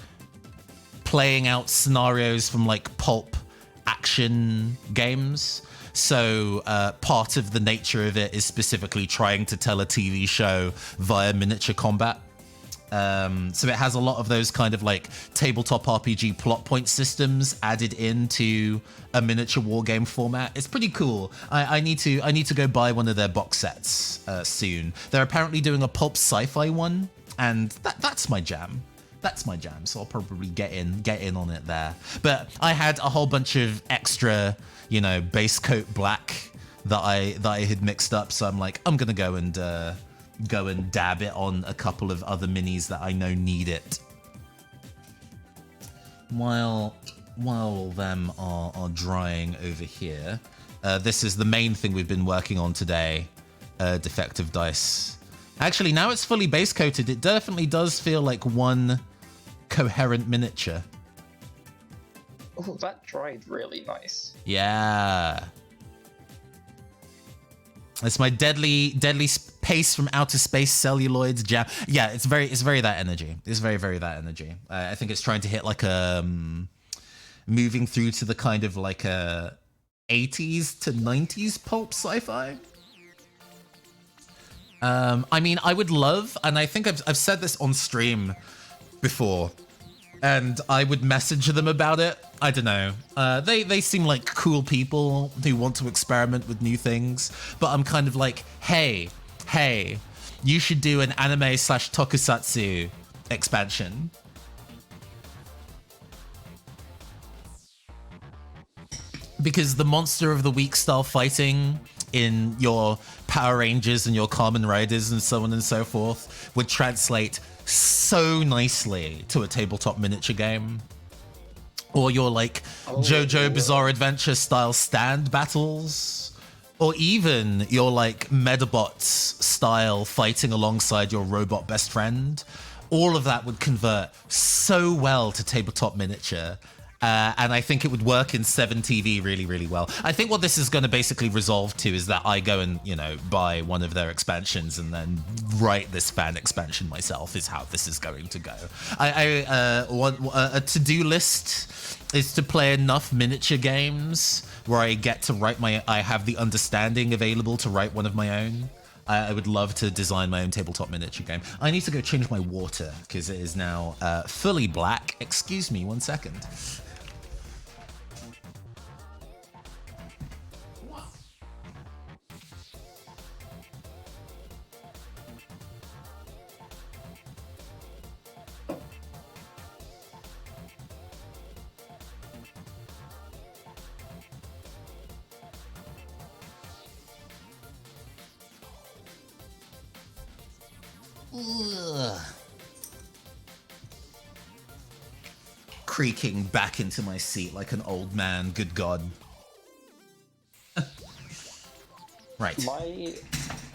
playing out scenarios from like pulp action games. So part of the nature of it is specifically trying to tell a TV show via miniature combat. So it has a lot of those kind of like tabletop RPG plot point systems added into a miniature war game format. It's pretty cool. I need to go buy one of their box sets soon. They're apparently doing a pulp sci-fi one, and that's my jam. That's my jam. So I'll probably get in on it there. But I had a whole bunch of extra, you know, base coat black that I had mixed up. So I'm like, I'm gonna go and dab it on a couple of other minis that I know need it. While them are drying over here, this is the main thing we've been working on today, defective dice. Actually, now it's fully base coated, it definitely does feel like one coherent miniature. Oh, that dried really nice. Yeah. It's my deadly pace from outer space celluloids jam. Yeah, it's very that energy. It's very that energy. I think it's trying to hit like a moving through to the kind of like a 80s to 90s pulp sci-fi. I mean, I would love, and I think I've said this on stream before, and I would message them about it. I don't know. They seem like cool people who want to experiment with new things, but I'm kind of like, hey, you should do an anime/tokusatsu expansion. Because the monster of the week style fighting in your Power Rangers and your Kamen Riders and so on and so forth would translate so nicely to a tabletop miniature game. Or your like JoJo Bizarre Adventure style stand battles. Or even your like Medabots style fighting alongside your robot best friend. All of that would convert so well to tabletop miniature. And I think it would work in 7TV really, really well. I think what this is going to basically resolve to is that I go and, you know, buy one of their expansions and then write this fan expansion myself is how this is going to go. I want a to-do list is to play enough miniature games where I get to write I have the understanding available to write one of my own. I would love to design my own tabletop miniature game. I need to go change my water because it is now fully black. Excuse me 1 second. Ugh. Creaking back into my seat like an old man, good God. Right. My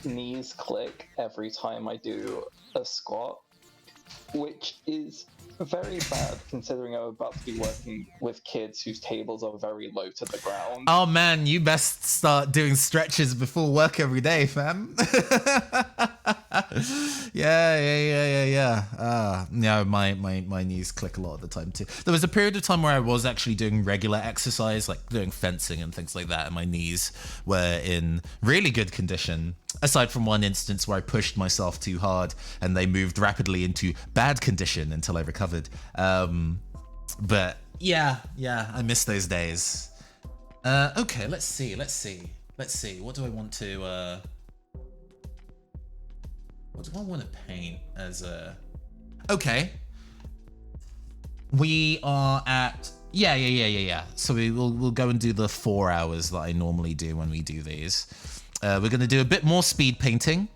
knees click every time I do a squat, which is very bad considering I'm about to be working with kids whose tables are very low to the ground. Oh man, you best start doing stretches before work every day, fam. Yeah. No, my knees click a lot of the time too. There was a period of time where I was actually doing regular exercise, like doing fencing and things like that, and my knees were in really good condition. Aside from one instance where I pushed myself too hard and they moved rapidly into bad condition until I recovered. But yeah, I miss those days. Okay, let's see. What do I want to paint as a... Okay. We are at... Yeah. So we'll go and do the 4 hours that I normally do when we do these. We're going to do a bit more speed painting.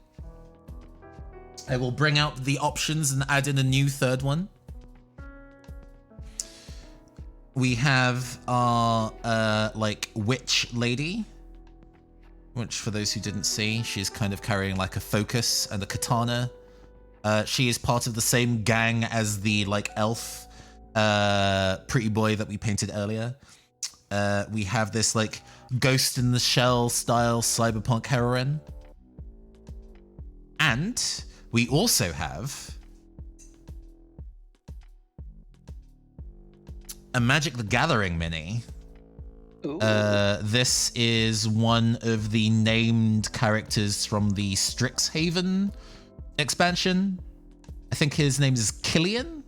I will bring out the options and add in a new third one. We have our like witch lady, which for those who didn't see, she's kind of carrying like a focus and a katana She is part of the same gang as the like elf pretty boy that we painted earlier. We have this like Ghost in the Shell style cyberpunk heroine. And we also have a Magic the Gathering mini. This is one of the named characters from the Strixhaven expansion. I think his name is Killian.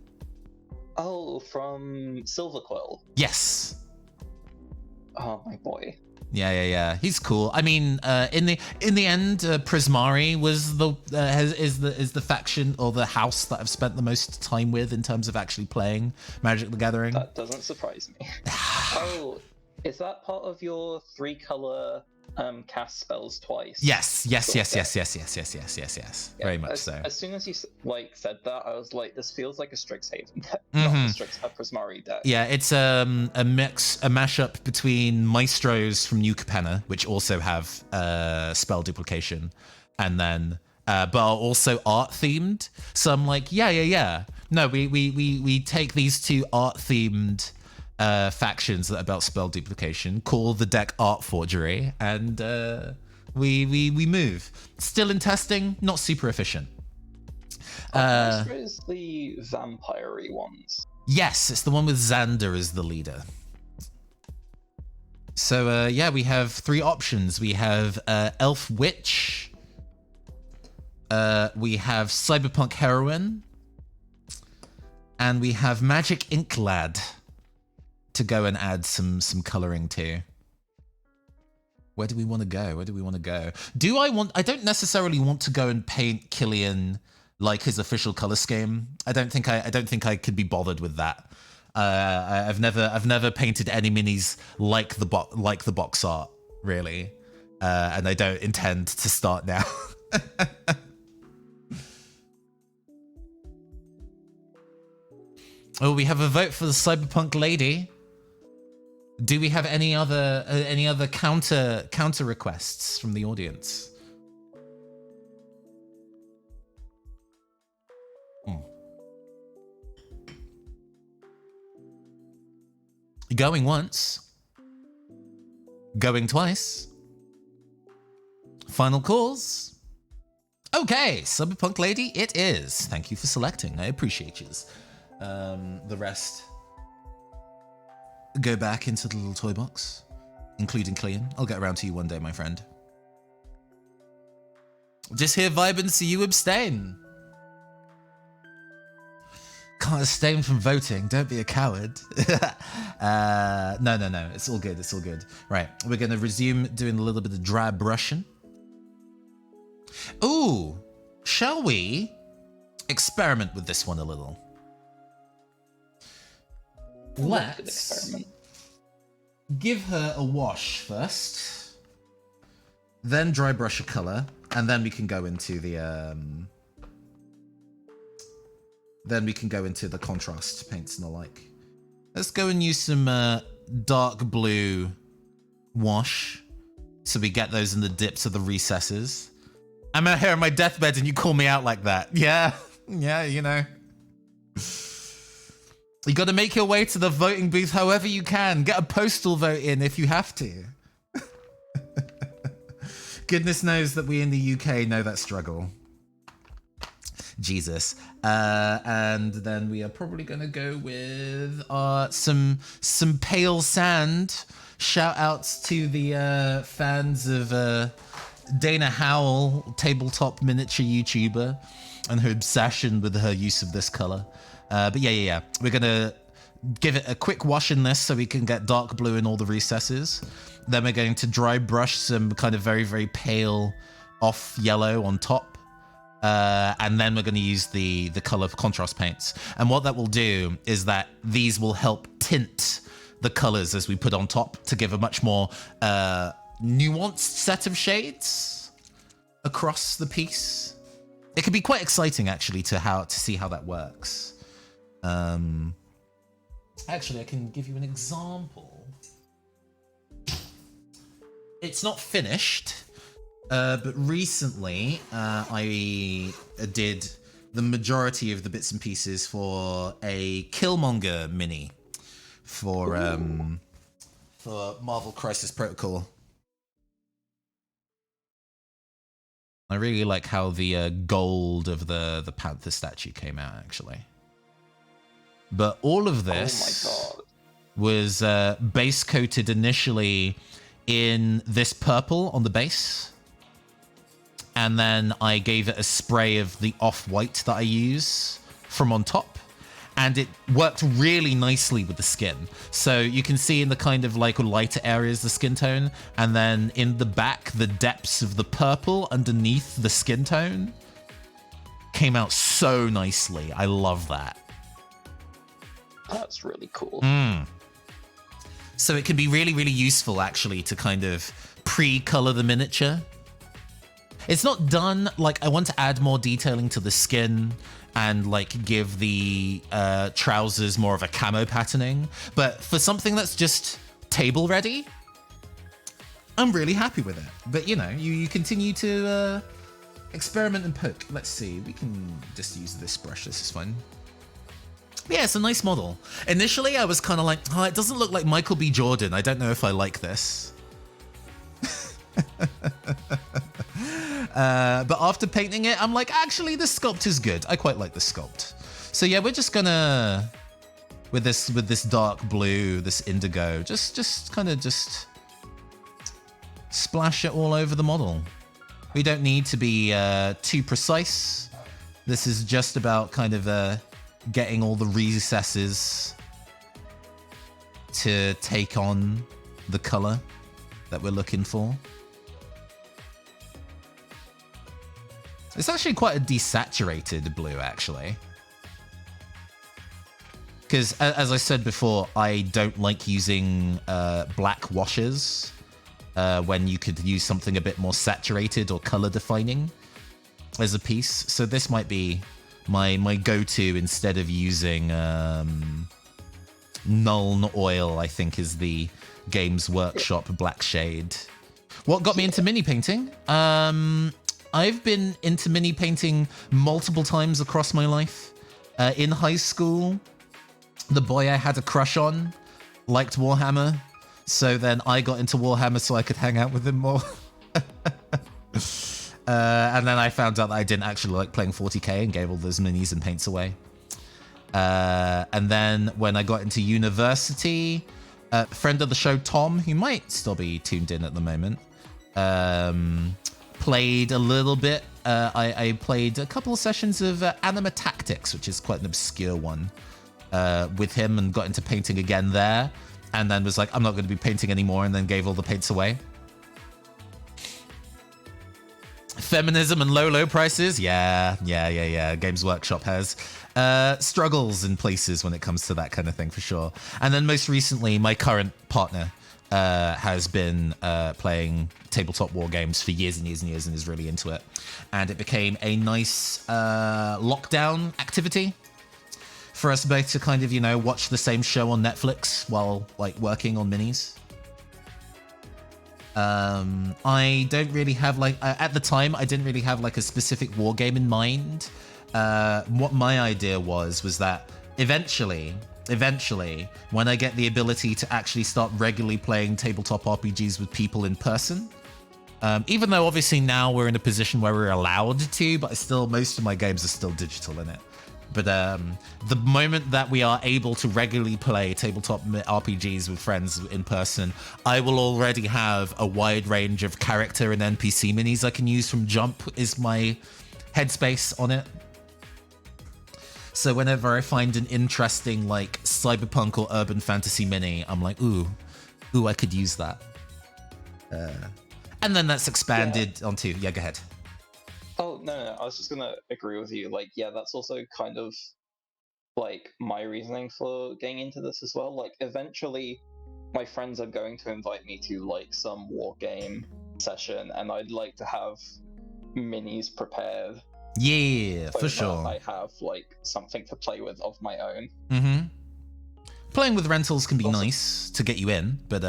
Oh, from Silverquill. Yes. Oh, my boy. Yeah. He's cool. I mean, in the end, Prismari was is the faction or the house that I've spent the most time with in terms of actually playing Magic the Gathering. That doesn't surprise me. Oh, is that part of your 3-color cast spells twice? Yes. Very much so. As soon as you said that, I was like, this feels like a Strixhaven deck, not a Prismari deck. Yeah, it's a mashup between Maestros from New Capenna, which also have spell duplication, and then but are also art themed. So I'm like, yeah. No, we take these two art themed factions that are about spell duplication, call the deck Art Forgery, and we move. Still in testing, not super efficient. Is the vampire-y ones. Yes, it's the one with Xander as the leader. So yeah, we have 3 options. We have Elf Witch, we have Cyberpunk Heroine, and we have Magic Ink Lad to go and add some coloring to. Where do we want to go? I don't necessarily want to go and paint Killian like his official color scheme. I don't think I could be bothered with that. I've never painted any minis like the box art, really. And I don't intend to start now. Oh, we have a vote for the Cyberpunk lady. Do we have any other counter requests from the audience? Going once. Going twice. Final calls. Okay, Cyberpunk lady, it is. Thank you for selecting. I appreciate you. The rest go back into the little toy box, including Clean. I'll get around to you one day, my friend. Just here vibing, so you abstain. Can't abstain from voting. Don't be a coward. No. It's all good. Right, we're going to resume doing a little bit of dry brushing. Ooh, shall we experiment with this one a little? Let's give her a wash first, then dry brush a color, and then we can go into the contrast paints and the like. Let's go and use some dark blue wash, so we get those in the dips of the recesses. I'm out here on my deathbed, and you call me out like that? Yeah, you know. You got to make your way to the voting booth however you can. Get a postal vote in if you have to. Goodness knows that we in the UK know that struggle. Jesus. And then we are probably going to go with some pale sand. Shout outs to the fans of Dana Howell, tabletop miniature YouTuber, and her obsession with her use of this color. But yeah. We're going to give it a quick wash in this so we can get dark blue in all the recesses. Then we're going to dry brush some kind of very, very pale off yellow on top. And then we're going to use the color contrast paints. And what that will do is that these will help tint the colors as we put on top to give a much more nuanced set of shades across the piece. It can be quite exciting, actually, to see how that works. Actually, I can give you an example. It's not finished, but recently I did the majority of the bits and pieces for a Killmonger mini for Marvel Crisis Protocol. I really like how the gold of the Panther statue came out, actually. But all of this was base coated initially in this purple on the base. And then I gave it a spray of the off-white that I use from on top. And it worked really nicely with the skin. So you can see in the kind of like lighter areas the skin tone. And then in the back, the depths of the purple underneath the skin tone came out so nicely. I love that. That's really cool. So it can be really, really useful, actually, to kind of pre-color the miniature. It's not done, like, I want to add more detailing to the skin and, like, give the trousers more of a camo patterning. But for something that's just table ready, I'm really happy with it. But, you know, you continue to experiment and poke. Let's see, we can just use this brush, this is fun. Yeah, it's a nice model. Initially, I was kind of like, oh, it doesn't look like Michael B. Jordan. I don't know if I like this. But after painting it, I'm like, actually, the sculpt is good. I quite like the sculpt. So yeah, we're just gonna, with this dark blue, this indigo, just kind of splash it all over the model. We don't need to be too precise. This is just about kind of getting all the recesses to take on the color that we're looking for. It's actually quite a desaturated blue, actually. Because, as I said before, I don't like using black washes when you could use something a bit more saturated or color defining as a piece. So this might be my go-to instead of using Nuln Oil, I think is the Games Workshop black shade. What got me into mini painting? I've been into mini painting multiple times across my life. In high school, the boy I had a crush on liked Warhammer. So then I got into Warhammer so I could hang out with him more. And then I found out that I didn't actually like playing 40k and gave all those minis and paints away. And then when I got into university, a friend of the show, Tom, who might still be tuned in at the moment, played a little bit. I played a couple of sessions of Anima Tactics, which is quite an obscure one, with him, and got into painting again there. And then was like, I'm not going to be painting anymore, and then gave all the paints away. Feminism and low prices? Yeah. Games Workshop has struggles in places when it comes to that kind of thing, for sure. And then most recently, my current partner has been playing tabletop war games for years and years and years and is really into it. And it became a nice lockdown activity for us both to kind of, you know, watch the same show on Netflix while, like, working on minis. I don't really have, like, at the time, I didn't really have, like, a specific war game in mind. What my idea was that eventually, when I get the ability to actually start regularly playing tabletop RPGs with people in person, even though obviously now we're in a position where we're allowed to, but still, most of my games are still digital in it. But the moment that we are able to regularly play tabletop RPGs with friends in person, I will already have a wide range of character and NPC minis I can use from Jump, is my headspace on it. So whenever I find an interesting, like, cyberpunk or urban fantasy mini, I'm like, ooh, I could use that. And then that's expanded onto... Yeah, go ahead. Oh, no, I was just gonna agree with you. Like, yeah, that's also kind of, like, my reasoning for getting into this as well. Like, eventually, my friends are going to invite me to, like, some war game session, and I'd like to have minis prepared. Yeah, so for sure. I have, like, something to play with of my own. Mm-hmm. Playing with rentals can be nice to get you in, but,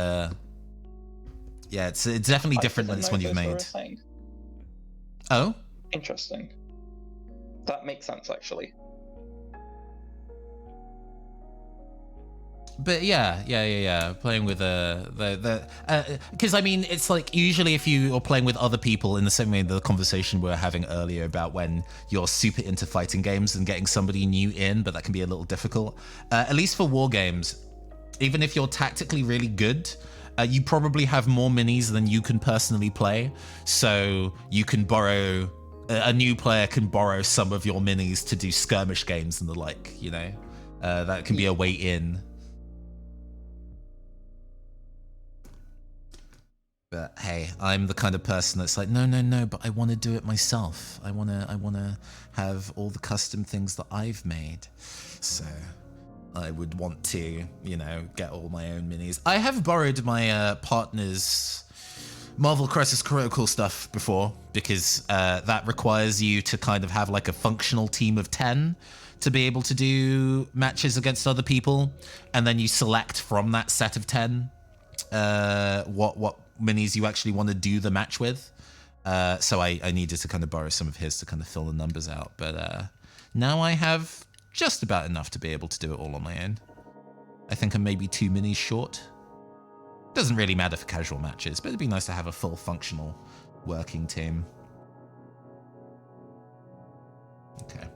yeah, it's definitely different when it's one you've made. Thing. Oh? Interesting. That makes sense, actually. But yeah. Playing with because I mean, it's like usually if you are playing with other people in the same way the conversation we were having earlier about when you're super into fighting games and getting somebody new in, but that can be a little difficult. At least for war games, even if you're tactically really good, you probably have more minis than you can personally play. So you can borrow, a new player can borrow some of your minis to do skirmish games and the like, you know? That can be a way in. But hey, I'm the kind of person that's like, no, but I want to do it myself. I want to have all the custom things that I've made. So I would want to, you know, get all my own minis. I have borrowed my partner's Marvel Crisis Protocol stuff before, because that requires you to kind of have like a functional team of 10 to be able to do matches against other people, and then you select from that set of 10 what minis you actually want to do the match with. So I needed to kind of borrow some of his to kind of fill the numbers out, but now I have just about enough to be able to do it all on my own. I think I'm maybe 2 minis short. Doesn't really matter for casual matches, but it'd be nice to have a full functional working team. Okay.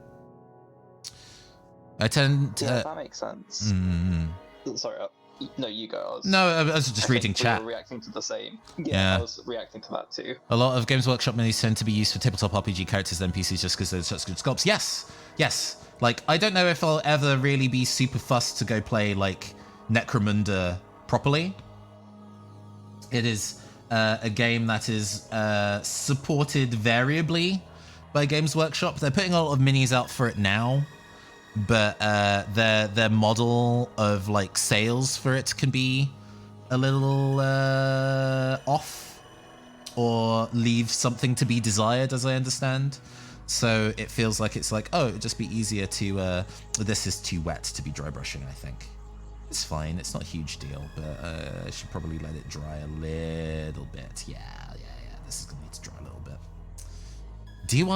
I tend to... Yeah, that makes sense. Sorry, no, you go. I was just reading chat. We were reacting to the same. Yeah, I was reacting to that too. A lot of Games Workshop minis tend to be used for tabletop RPG characters than PCs just because they're such good sculpts. Yes. Like, I don't know if I'll ever really be super fussed to go play, like, Necromunda properly. It is a game that is supported variably by Games Workshop. They're putting a lot of minis out for it now, but their model of like sales for it can be a little off or leave something to be desired, as I understand. So it feels like it's like, oh, it'd just be easier to this is too wet to be dry brushing, I think. It's fine, it's not a huge deal, but I should probably let it dry a little bit. Yeah, this is gonna need to dry a little bit. Do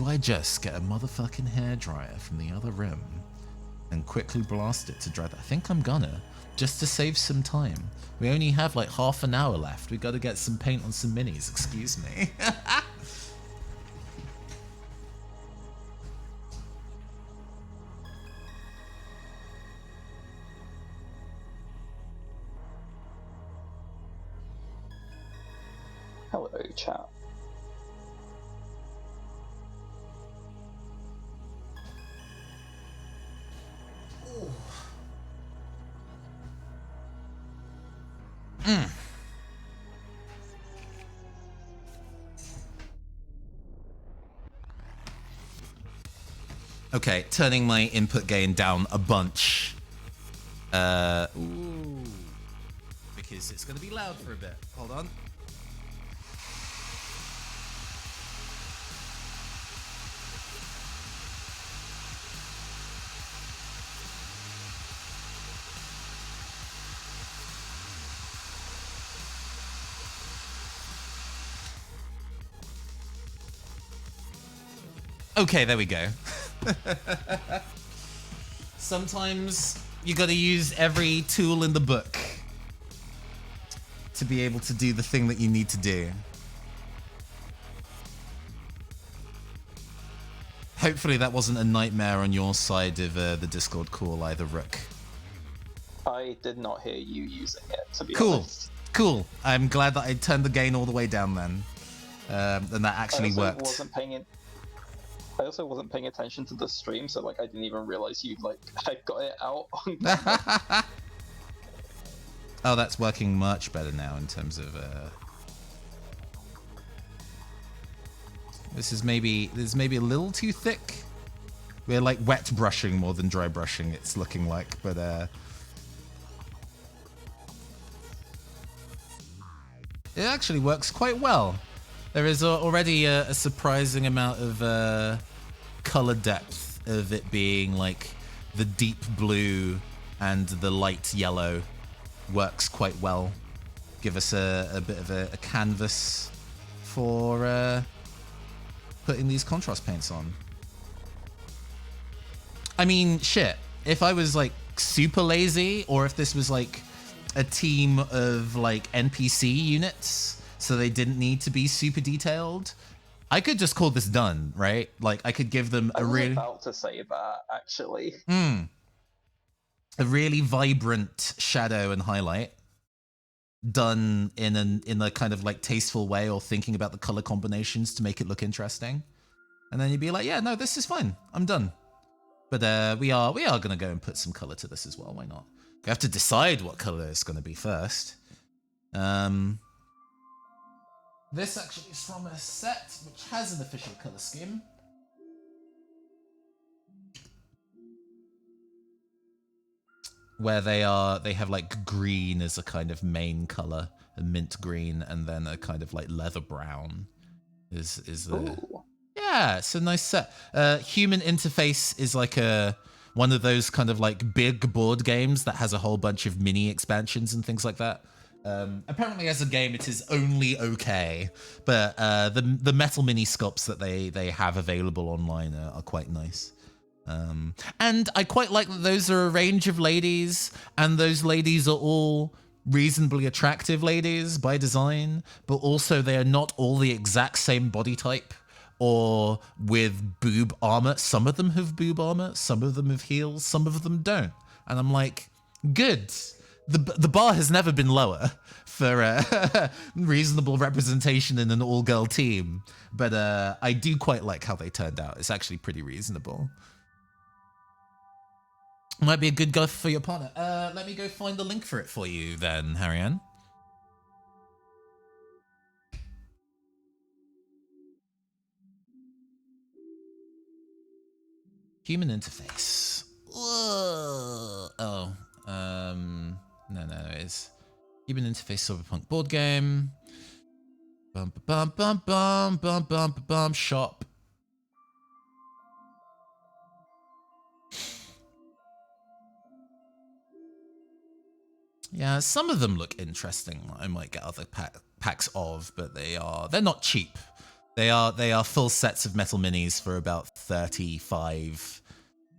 I just get a motherfucking hairdryer from the other room and quickly blast it to dry that? I think I'm gonna, just to save some time. We only have like half an hour left. We gotta get some paint on some minis, excuse me. Hello, chat. Okay, turning my input gain down a bunch. Because it's going to be loud for a bit. Hold on. Okay, there we go. Sometimes you gotta use every tool in the book to be able to do the thing that you need to do. Hopefully that wasn't a nightmare on your side of the Discord call either, Rook. I did not hear you using it, to be honest. Cool. I'm glad that I turned the gain all the way down then. And that actually worked. I also wasn't paying attention to the stream, so like I didn't even realize you I got it out. Oh, that's working much better now in terms of this is maybe a little too thick. We're like wet brushing more than dry brushing, it's looking like, but it actually works quite well. There is already a surprising amount of color depth of it being like the deep blue and the light yellow works quite well. Give us a bit of a canvas for putting these contrast paints on. I mean, shit. If I was like super lazy, or if this was like a team of like NPC units, so they didn't need to be super detailed, I could just call this done, right? Like I could give them I was about to say that, actually. A really vibrant shadow and highlight done in a kind of like tasteful way, or thinking about the color combinations to make it look interesting. And then you'd be like, yeah, no, this is fine. I'm done. But we are gonna go and put some color to this as well. Why not? We have to decide what color it's gonna be first. This actually is from a set which has an official color scheme. Where they have like green as a kind of main color, a mint green, and then a kind of like leather brown is the. Ooh. Yeah, it's a nice set. Human Interface is like one of those kind of like big board games that has a whole bunch of mini expansions and things like that. Apparently as a game it is only okay, but the metal mini sculpts that they have available online are quite nice. And I quite like that those are a range of ladies, and those ladies are all reasonably attractive ladies by design, but also they are not all the exact same body type or with boob armor. Some of them have boob armor, some of them have heels, some of them don't. And I'm like, good. The bar has never been lower for reasonable representation in an all-girl team, but I do quite like how they turned out. It's actually pretty reasonable. Might be a good go for your partner. Let me go find the link for it for you then, Harry-Ann. Human Interface. Oh, no, it's Human Interface Cyberpunk board game. Bum bum bum bum bum bum bum shop. Yeah, some of them look interesting. I might get other packs of, but they're not cheap. They are full sets of metal minis for about 35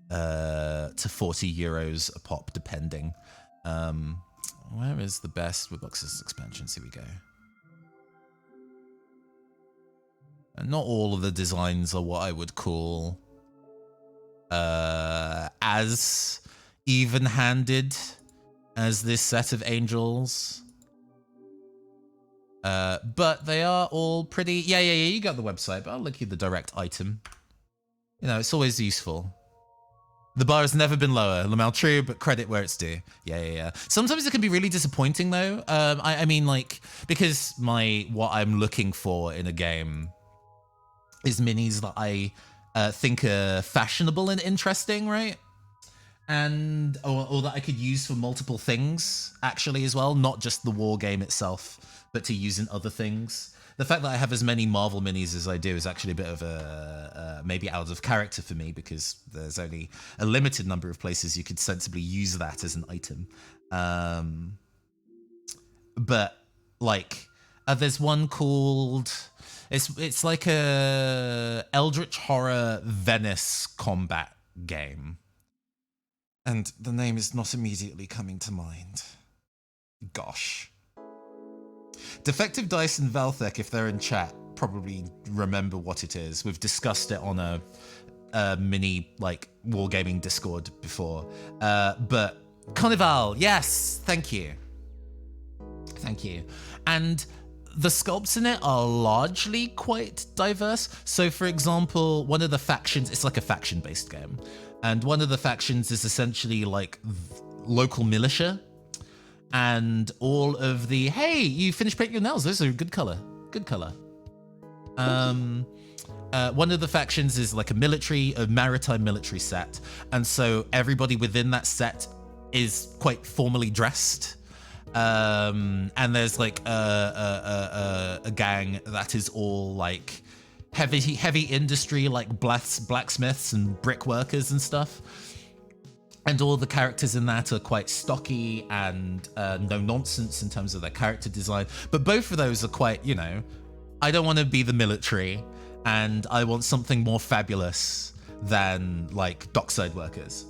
to 40 euros a pop, depending. Where is the best with boxes expansions? Here we go. And not all of the designs are what I would call as even-handed as this set of angels. But they are all pretty... Yeah, you got the website, but I'll link you the direct item. You know, it's always useful. The bar has never been lower. Lamel, true, but credit where it's due. Yeah. Sometimes it can be really disappointing, though. I mean, like, because what I'm looking for in a game is minis that I think are fashionable and interesting, right? And or that I could use for multiple things, actually, as well. Not just the war game itself, but to use in other things. The fact that I have as many Marvel minis as I do is actually a bit of a maybe out of character for me, because there's only a limited number of places you could sensibly use that as an item. But like, there's one called it's like a Eldritch Horror Venice combat game, and the name is not immediately coming to mind. Gosh. Defective Dice and Velthek, if they're in chat, probably remember what it is. We've discussed it on a mini, like, wargaming Discord before. But Carnival, yes, thank you. Thank you. And the sculpts in it are largely quite diverse. So, for example, one of the factions, it's like a faction-based game. And one of the factions is essentially like local militia. And all of the, hey, you finished painting your nails. Those are good color. Good color. One of the factions is like a maritime military set. And so everybody within that set is quite formally dressed. And there's like a gang that is all like heavy industry, like blacksmiths and brickworkers and stuff. And all the characters in that are quite stocky and no nonsense in terms of their character design. But both of those are quite, you know, I don't want to be the military. and I want something more fabulous than like dockside workers.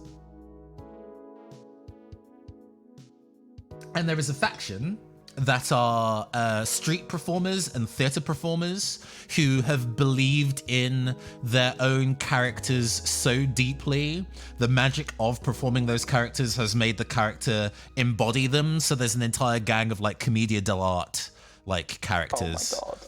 And there is a faction that are street performers and theater performers who have believed in their own characters so deeply. The magic of performing those characters has made the character embody them. So there's an entire gang of like commedia dell'arte like characters. Oh my god.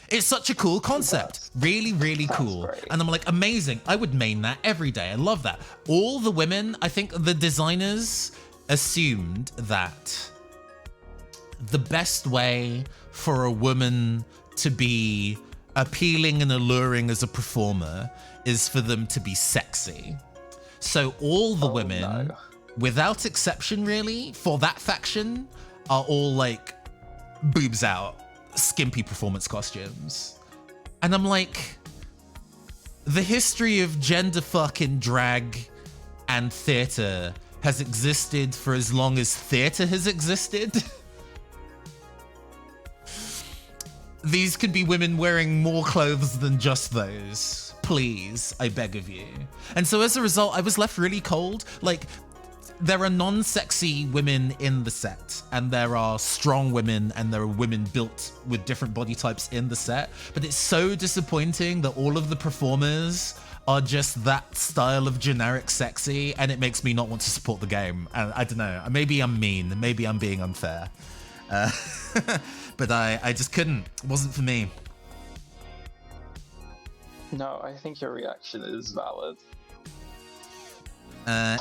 It's such a cool concept. Really, really cool. Great. And I'm like, amazing. I would main that every day. I love that. All the women, I think the designers assumed that the best way for a woman to be appealing and alluring as a performer is for them to be sexy. So all the women, without exception really, for that faction, are all like boobs out, skimpy performance costumes. And I'm like, the history of gender fucking drag and theater has existed for as long as theater has existed. These could be women wearing more clothes than just those. Please, I beg of you. And so as a result, I was left really cold. Like, there are non-sexy women in the set, and there are strong women, and there are women built with different body types in the set. But it's so disappointing that all of the performers are just that style of generic sexy, and it makes me not want to support the game. And I don't know, maybe I'm mean, maybe I'm being unfair. But I just couldn't. It wasn't for me. No, I think your reaction is valid.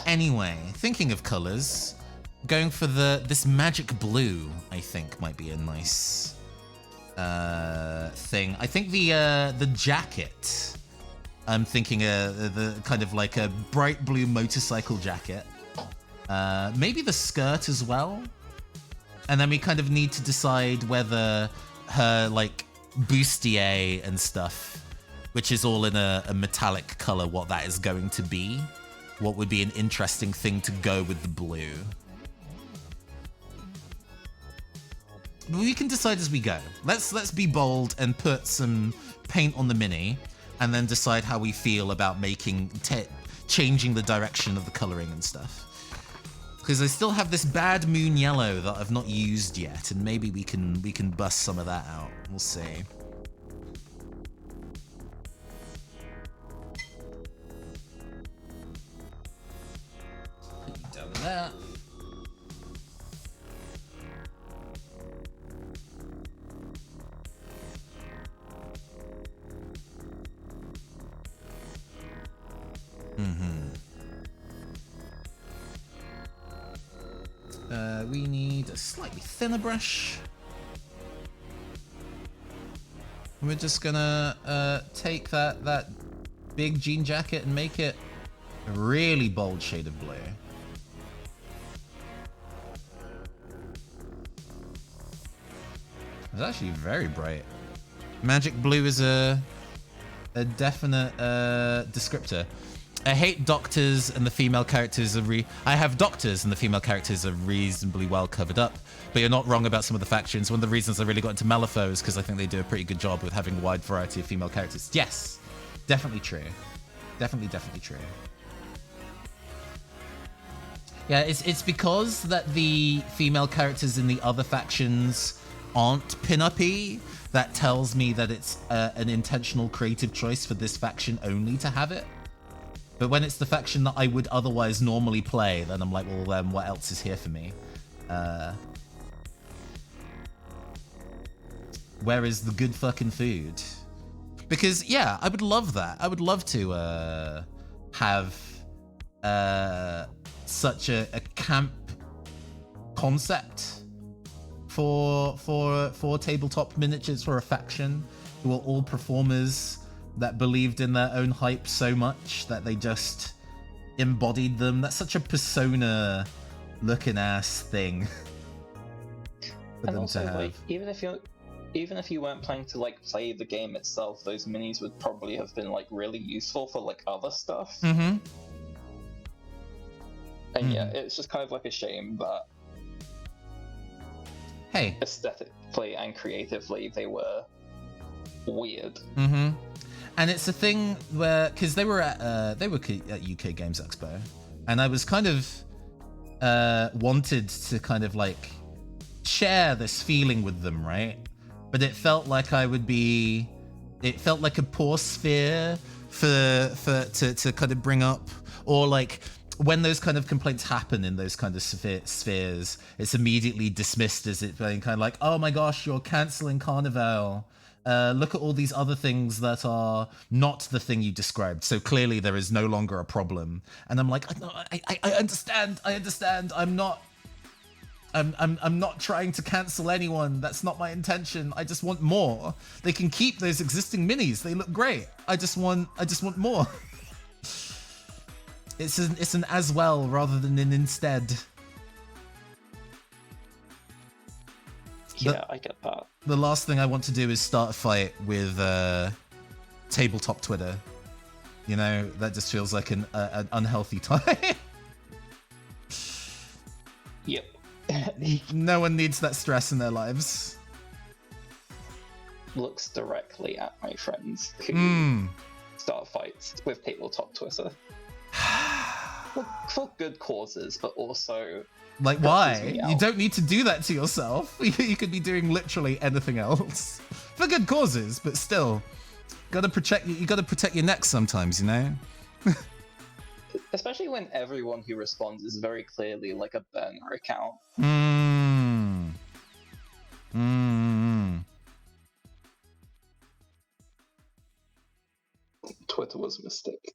Anyway, thinking of colors, going for this magic blue, I think might be a nice thing. I think the jacket, I'm thinking the kind of like a bright blue motorcycle jacket. Maybe the skirt as well. And then we kind of need to decide whether her like bustier and stuff, which is all in a metallic color, what that is going to be. What would be an interesting thing to go with the blue. But we can decide as we go. Let's be bold and put some paint on the mini, and then decide how we feel about changing the direction of the coloring and stuff. Because I still have this bad moon yellow that I've not used yet, and maybe we can bust some of that out. We'll see. Put you down there. We need a slightly thinner brush. We're just gonna take that big jean jacket and make it a really bold shade of blue. It's actually very bright. Magic blue is a definite descriptor. I hate doctors and the female characters are I have doctors and the female characters are reasonably well covered up, but you're not wrong about some of the factions. One of the reasons I really got into Malifaux is because I think they do a pretty good job with having a wide variety of female characters. Yes, definitely true. Definitely true. Yeah, it's because that the female characters in the other factions aren't pin-up-y that tells me that it's an intentional creative choice for this faction only to have it. But when it's the faction that I would otherwise normally play, then I'm like, well, then what else is here for me? Where is the good fucking food? Because, yeah, I would love that. I would love to have such a camp concept for tabletop miniatures for a faction who are all performers that believed in their own hype so much that they just embodied them. That's such a persona looking ass thing for and them also, to have. like, even if you weren't planning to like play the game itself, those minis would probably have been like really useful for like other stuff. Mm-hmm. And yeah, it's just kind of like a shame that hey, aesthetically and creatively they were weird. Mm-hmm. And it's a thing where, because they were at UK Games Expo, and I was kind of wanted to kind of like share this feeling with them, right? But it felt like it felt like a poor sphere to kind of bring up, or like when those kind of complaints happen in those kind of spheres, it's immediately dismissed as it being kind of like, oh my gosh, you're canceling Carnival. Look at all these other things that are not the thing you described. So clearly there is no longer a problem. And I'm like, I understand. I'm not trying to cancel anyone. That's not my intention. I just want more. They can keep those existing minis. They look great. I just want more. It's an as well rather than an instead. Yeah, I get that. The last thing I want to do is start a fight with tabletop Twitter. You know, that just feels like an unhealthy time. Yep. No one needs that stress in their lives. Looks directly at my friends who start fights with tabletop Twitter. For good causes, but also... Like, why? You don't need to do that to yourself. You could be doing literally anything else. For good causes, but still. You gotta protect your neck sometimes, you know? Especially when everyone who responds is very clearly like a burner account. Twitter was a mistake.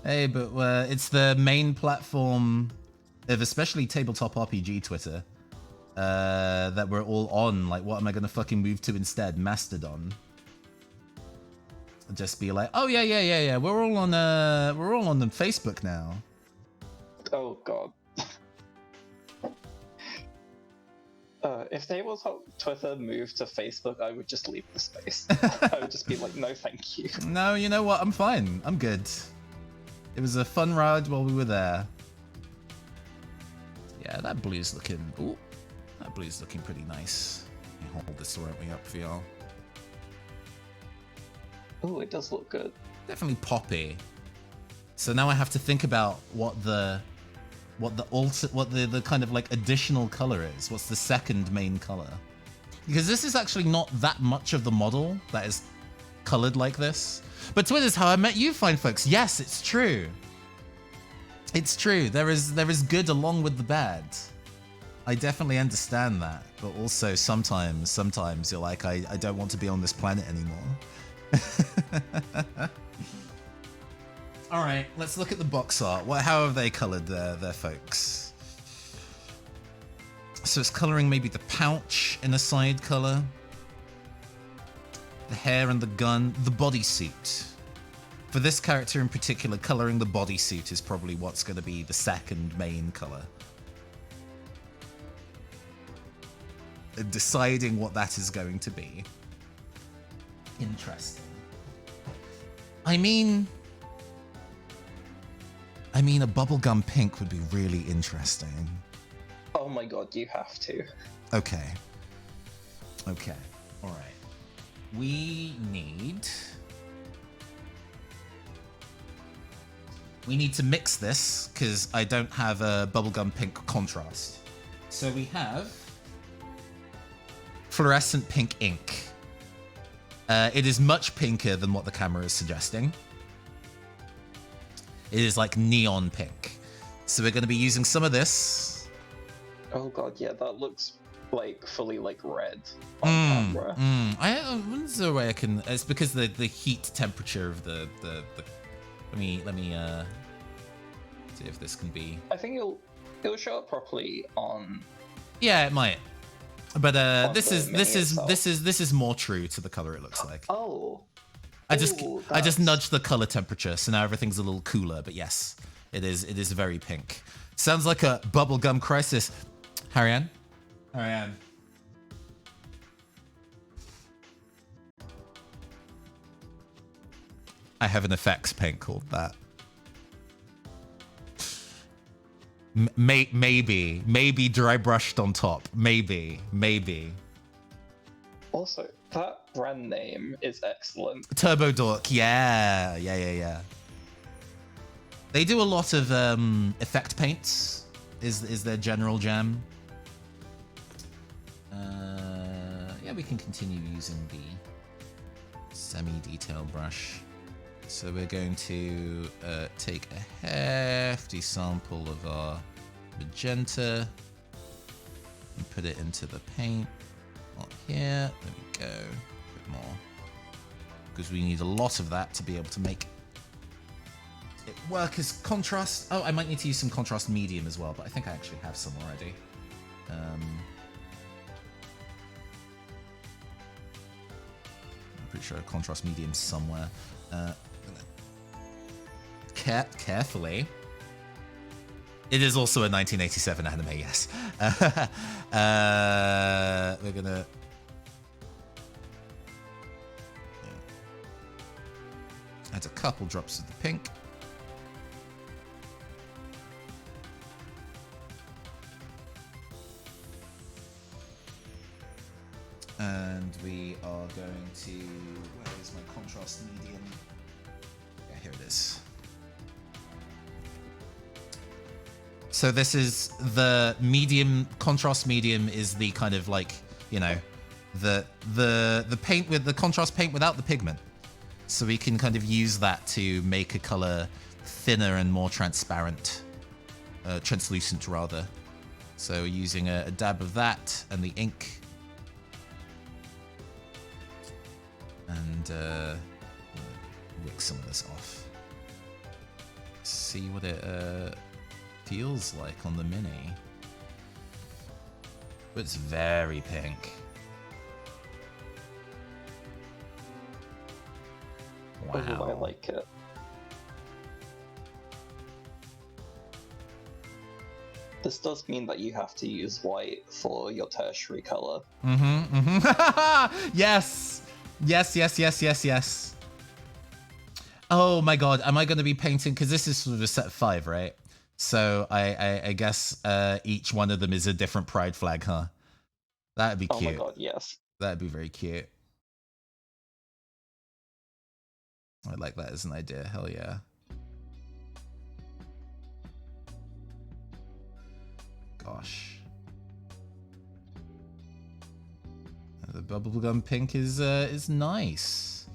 Hey, but it's the main platform of especially tabletop RPG Twitter that we're all on. Like, what am I gonna fucking move to instead? Mastodon. Just be like, oh yeah. We're all on Facebook now. Oh god. If tabletop Twitter moved to Facebook, I would just leave the space. I would just be like, no, thank you. No, you know what? I'm fine. I'm good. It was a fun ride while we were there. Yeah, that blue's looking... Ooh, that blue's looking pretty nice. Let me hold this way up for y'all. Ooh, it does look good. Definitely poppy. So now I have to think about what the kind of like additional color is. What's the second main color? Because this is actually not that much of the model that is colored like this. But Twitter's how I met you, fine folks. Yes, it's true. It's true. There is good along with the bad. I definitely understand that. But also sometimes you're like, I don't want to be on this planet anymore. All right, let's look at the box art. How have they colored their folks? So it's coloring maybe the pouch in a side color. The hair and the gun, the bodysuit. For this character in particular, coloring the bodysuit is probably what's going to be the second main color. And deciding what that is going to be. Interesting. I mean, a bubblegum pink would be really interesting. Oh my god, you have to. Okay. All right. We need to mix this because I don't have a bubblegum pink contrast. So we have fluorescent pink ink. It is much pinker than what the camera is suggesting. It is like neon pink. So we're going to be using some of this. Oh god, yeah, that looks like fully like red on camera. I wonder if there's a way I can. It's because the heat temperature of the. Let me see if this can be. I think it'll show up properly on. Yeah, it might. But this is more true to the color it looks like. Oh. I just nudged the color temperature, so now everything's a little cooler. But yes, it is very pink. Sounds like a bubblegum crisis. Harry-Ann? Harry-Ann. I have an effects paint called that. Maybe dry brushed on top. Maybe. Also, that brand name is excellent. Turbo Dork, yeah. They do a lot of effect paints, is their general jam. Yeah, we can continue using the semi-detail brush. So we're going to take a hefty sample of our magenta and put it into the paint. Not here, there we go, a bit more. Because we need a lot of that to be able to make it work as contrast. Oh, I might need to use some contrast medium as well, but I think I actually have some already. I'm pretty sure a contrast medium somewhere. Carefully. It is also a 1987 anime, yes. We're gonna... add a couple drops of the pink. And we are going to... where is my contrast medium? Yeah, here it is. So this is the medium, contrast medium is the kind of like, you know, the paint with the contrast paint without the pigment. So we can kind of use that to make a color thinner and more transparent, translucent rather. So using a dab of that and the ink. And wick some of this off. See what it feels like on the mini. But it's very pink. Wow. Oh, I like it. This does mean that you have to use white for your tertiary color. Yes! Yes. Oh my god, am I going to be painting? Because this is sort of a set 5, right? So I guess each one of them is a different pride flag, huh? That'd be cute. Oh my god, yes. That'd be very cute. I like that as an idea, hell yeah. Gosh. The bubblegum pink is nice.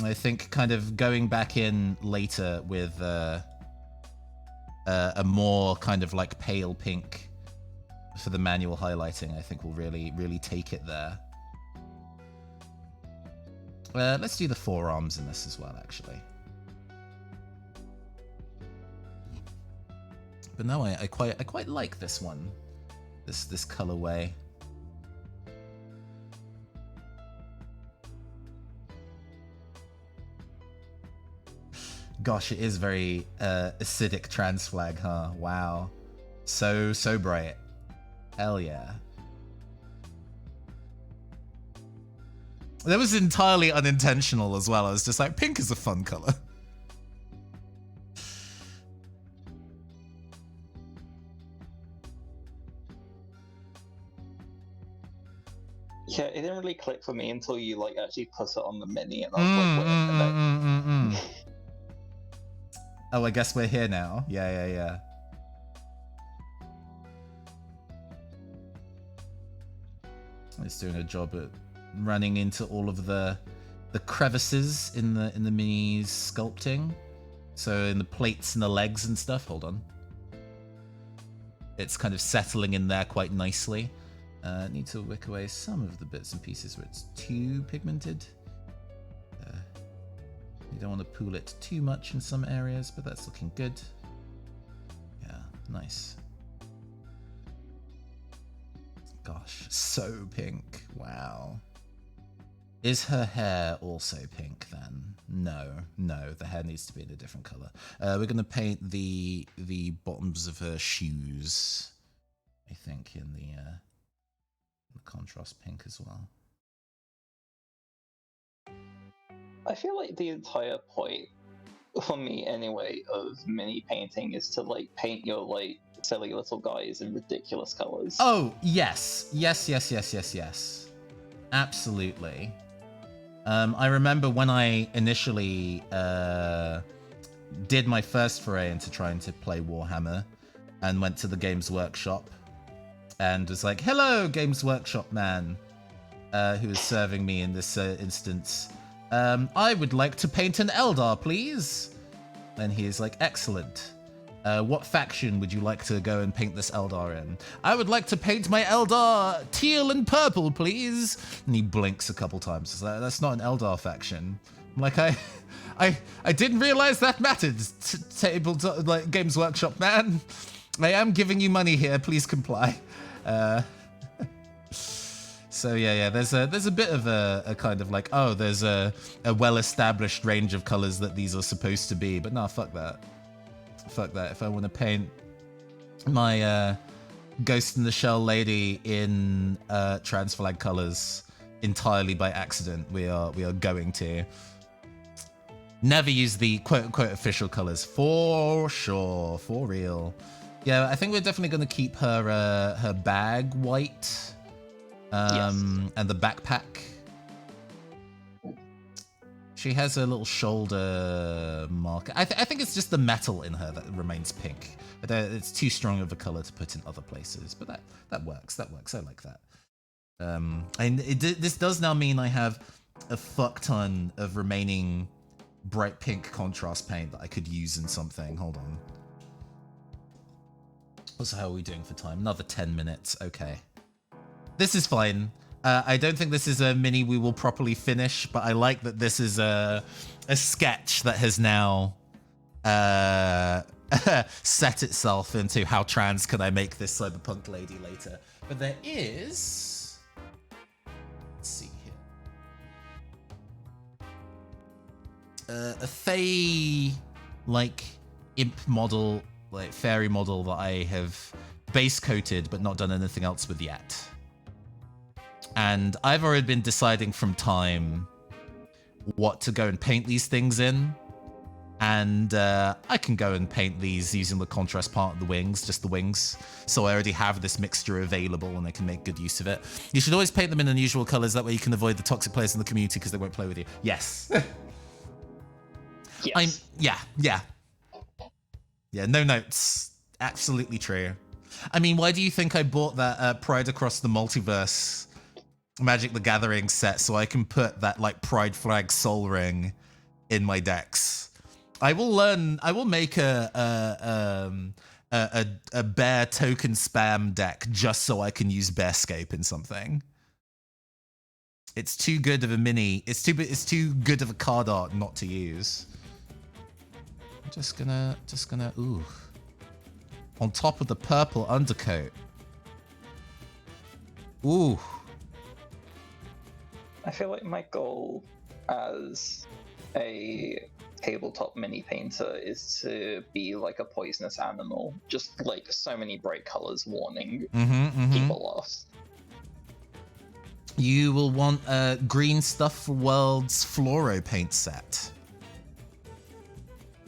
I think kind of going back in later with a more kind of like pale pink for the manual highlighting, I think will really take it there. Let's do the forearms in this as well, actually. But no, I quite like this one, this colorway. Gosh, it is very acidic trans flag, huh? Wow, so bright. Hell yeah. That was entirely unintentional as well. I was just like, pink is a fun color. Yeah, it didn't really click for me until you like actually put it on the mini, and I was like, wait a minute. Oh, I guess we're here now. Yeah. It's doing a job at running into all of the crevices in the mini's sculpting. So in the plates and the legs and stuff. Hold on. It's kind of settling in there quite nicely. Need to wick away some of the bits and pieces where it's too pigmented. You don't want to pool it too much in some areas, but that's looking good. Yeah, nice. Gosh, so pink. Wow. Is her hair also pink then? No, the hair needs to be in a different color. We're going to paint the bottoms of her shoes, I think, in the contrast pink as well. I feel like the entire point, for me anyway, of mini painting is to like paint your like silly little guys in ridiculous colors. Oh, yes. Absolutely. I remember when I initially did my first foray into trying to play Warhammer and went to the Games Workshop and was like, hello, Games Workshop man, who was serving me in this instance. I would like to paint an Eldar, please. And he is like, excellent. What faction would you like to go and paint this Eldar in? I would like to paint my Eldar teal and purple, please. And he blinks a couple times. He's like, that's not an Eldar faction. I'm like, I didn't realize that mattered. Like Games Workshop man, I am giving you money here. Please comply. So yeah, there's a bit of a kind of like, oh, there's a well-established range of colors that these are supposed to be, but nah, fuck that. Fuck that. If I want to paint my Ghost in the Shell lady in trans flag colors entirely by accident, we are going to. Never use the quote-unquote official colors, for sure, for real. Yeah, I think we're definitely going to keep her bag white, Yes. and the backpack. She has a little shoulder marker. I think it's just the metal in her that remains pink. It's too strong of a color to put in other places, but that works. That works. I like that. And this does now mean I have a fuck ton of remaining bright pink contrast paint that I could use in something. Hold on. So how are we doing for time? Another 10 minutes. Okay. This is fine. I don't think this is a mini we will properly finish, but I like that this is a sketch that has now set itself into how trans can I make this cyberpunk lady later. But there is... Let's see here. A Fae, like, imp model, like, fairy model that I have base coated but not done anything else with yet. And I've already been deciding from time what to go and paint these things in. And I can go and paint these using the contrast part of the wings, just the wings. So I already have this mixture available and I can make good use of it. You should always paint them in unusual colors. That way you can avoid the toxic players in the community because they won't play with you. Yes. Yes. Yeah, no notes. Absolutely true. I mean, why do you think I bought that Pride Across the Multiverse Magic the Gathering set so I can put that like Pride Flag Soul Ring in my decks? I will make a bear token spam deck just so I can use Bearscape in something. It's too good of a mini. It's too good of a card art not to use. I'm just gonna ooh. On top of the purple undercoat. Ooh. I feel like my goal as a tabletop mini painter is to be like a poisonous animal. Just like so many bright colors warning people off. You will want a Green Stuff for Worlds Fluoro paint set,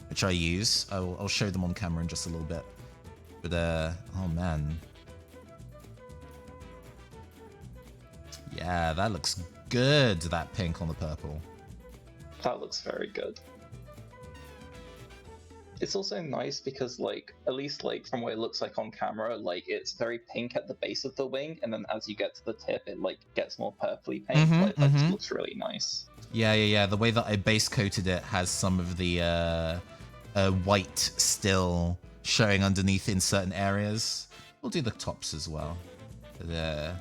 which I use. I'll show them on camera in just a little bit. But, oh man. Yeah, that looks good, that pink on the purple. That looks very good. It's also nice because, like, at least like from what it looks like on camera, like it's very pink at the base of the wing, and then as you get to the tip, it like gets more purpley pink. That just looks really nice. Yeah. The way that I base coated it has some of the white still showing underneath in certain areas. We'll do the tops as well. But,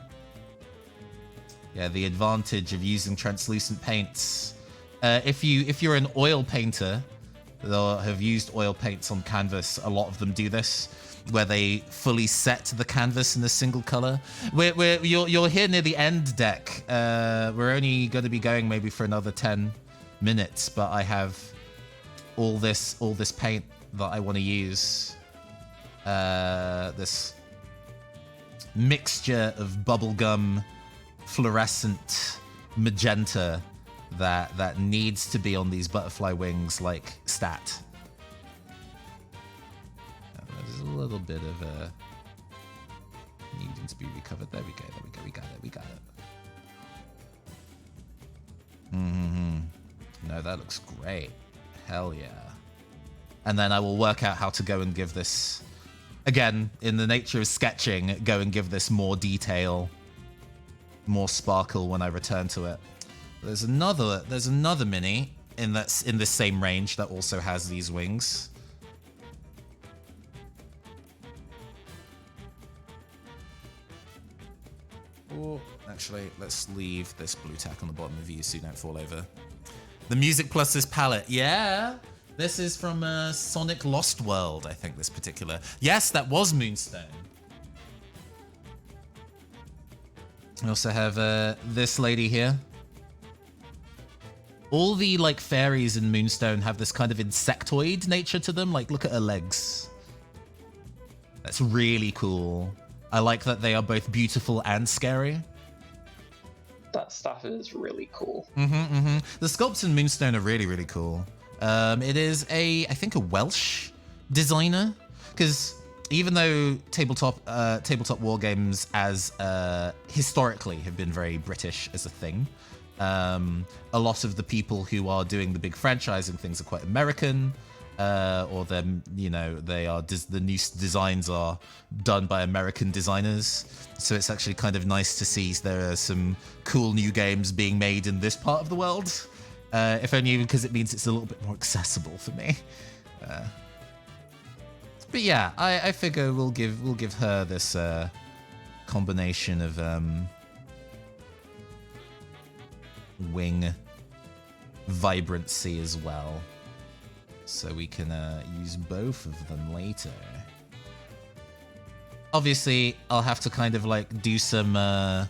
yeah, the advantage of using translucent paints. If you're an oil painter, they'll have used oil paints on canvas. A lot of them do this, where they fully set the canvas in a single color. You're here near the end deck. We're only going to be going maybe for another 10 minutes, but I have all this paint that I want to use. This mixture of bubblegum, fluorescent magenta that needs to be on these butterfly wings like stat. There's a little bit of a needing to be recovered. There we go. We got it. No, that looks great. Hell yeah. And then I will work out how to go and give this, again, in the nature of sketching, go and give this more detail, more sparkle when I return to it. There's another mini in this same range that also has these wings. Oh, actually, let's leave this blue tack on the bottom of you so you don't fall over. The music plus this palette, yeah. This is from Sonic Lost World, I think, this particular. Yes, that was Moonstone. I also have this lady here. All the like fairies in Moonstone have this kind of insectoid nature to them. Like, look at her legs. That's really cool. I like that they are both beautiful and scary. That stuff is really cool. The sculpts in Moonstone are really, really cool. It is I think a Welsh designer, because even though tabletop war games as historically have been very British as a thing, a lot of the people who are doing the big franchising things are quite American, or them, they are the new designs are done by American designers. So it's actually kind of nice to see there are some cool new games being made in this part of the world. If only even because it means it's a little bit more accessible for me. But yeah, I figure we'll give her this combination of wing vibrancy as well, so we can use both of them later. Obviously, I'll have to kind of like do some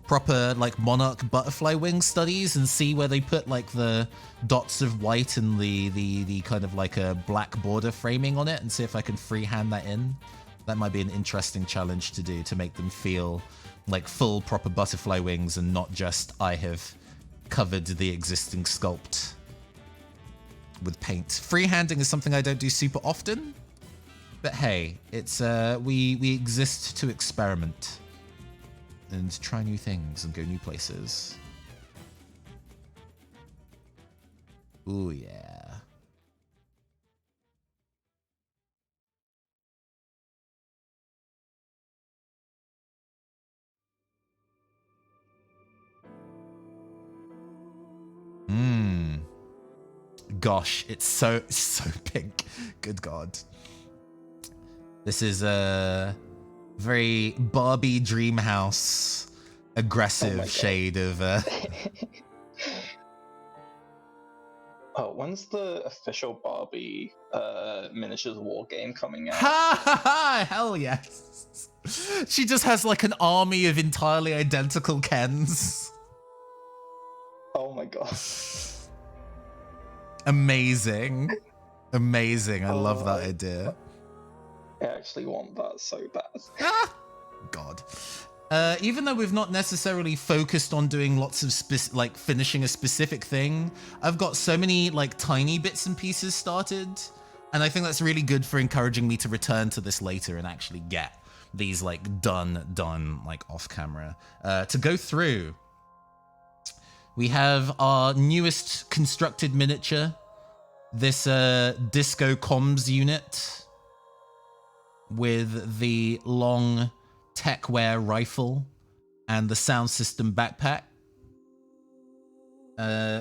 proper like monarch butterfly wing studies and see where they put like the dots of white and the kind of like a black border framing on it, and see if I can freehand that in. That might be an interesting challenge to do, to make them feel like full proper butterfly wings and not just I have covered the existing sculpt with paint. Freehanding is something I don't do super often, but hey, it's we exist to experiment and try new things and go new places. Ooh yeah. Gosh, it's so pink. Good God. This is a very Barbie Dreamhouse aggressive shade of Oh, when's the official Barbie miniatures war game coming out? Ha ha ha! Hell yes. She just has like an army of entirely identical Kens. Oh my god. Amazing. Amazing. I love that idea. I actually want that so bad. Ah! God. Even though we've not necessarily focused on doing lots of like finishing a specific thing, I've got so many like tiny bits and pieces started, and I think that's really good for encouraging me to return to this later and actually get these like done like off camera. To go through, we have our newest constructed miniature, this disco comms unit with the long techwear rifle and the sound system backpack.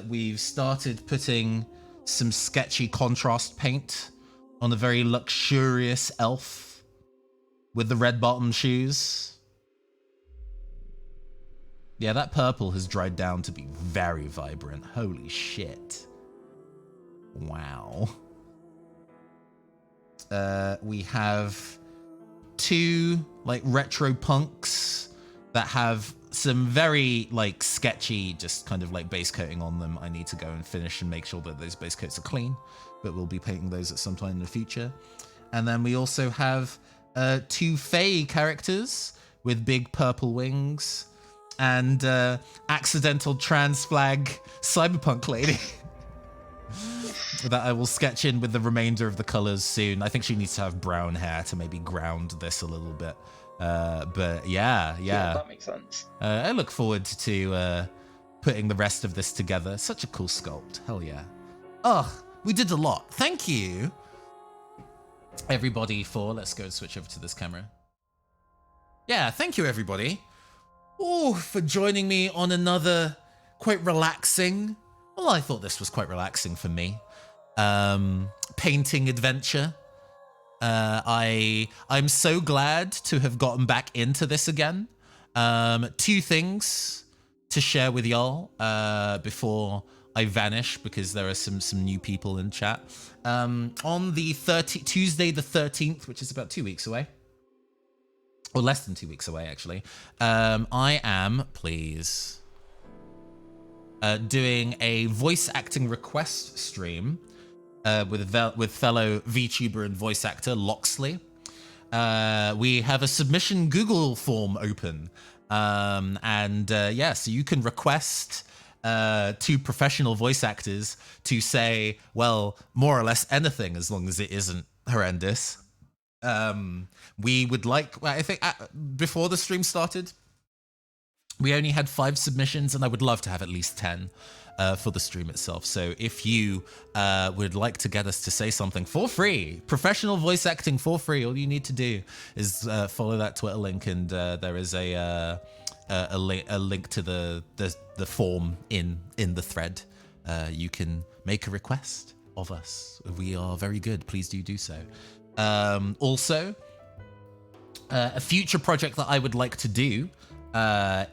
We've started putting some sketchy contrast paint on a very luxurious elf with the red bottom shoes. Yeah, that purple has dried down to be very vibrant. Holy shit. Wow. We have two like retro punks that have some very like sketchy just kind of like base coating on them. I need to go and finish and make sure that those base coats are clean, but we'll be painting those at some time in the future. And then we also have two Fae characters with big purple wings and accidental trans flag cyberpunk lady that I will sketch in with the remainder of the colors soon. I think she needs to have brown hair to maybe ground this a little bit. But yeah, that makes sense. I look forward to putting the rest of this together. Such a cool sculpt. Hell yeah. Ugh, we did a lot. Thank you, everybody, for... Let's go and switch over to this camera. Yeah, thank you, everybody. Oh, for joining me on another quite relaxing... Well, I thought this was quite relaxing for me. Painting adventure. I'm so glad to have gotten back into this again. Two things to share with y'all before I vanish, because there are some new people in chat. On the Tuesday the 13th, which is about 2 weeks away, or less than 2 weeks away actually, I am, please, doing a voice acting request stream with fellow VTuber and voice actor Loxley. We have a submission Google form open, yeah, so you can request to professional voice actors to say, well, more or less anything, as long as it isn't horrendous. We would like, I think before the stream started, we only had 5 submissions, and I would love to have at least 10 for the stream itself. So if you would like to get us to say something for free, professional voice acting for free, all you need to do is follow that Twitter link, and there is a link to the form in the thread. You can make a request of us. We are very good. Please do so. Also, a future project that I would like to do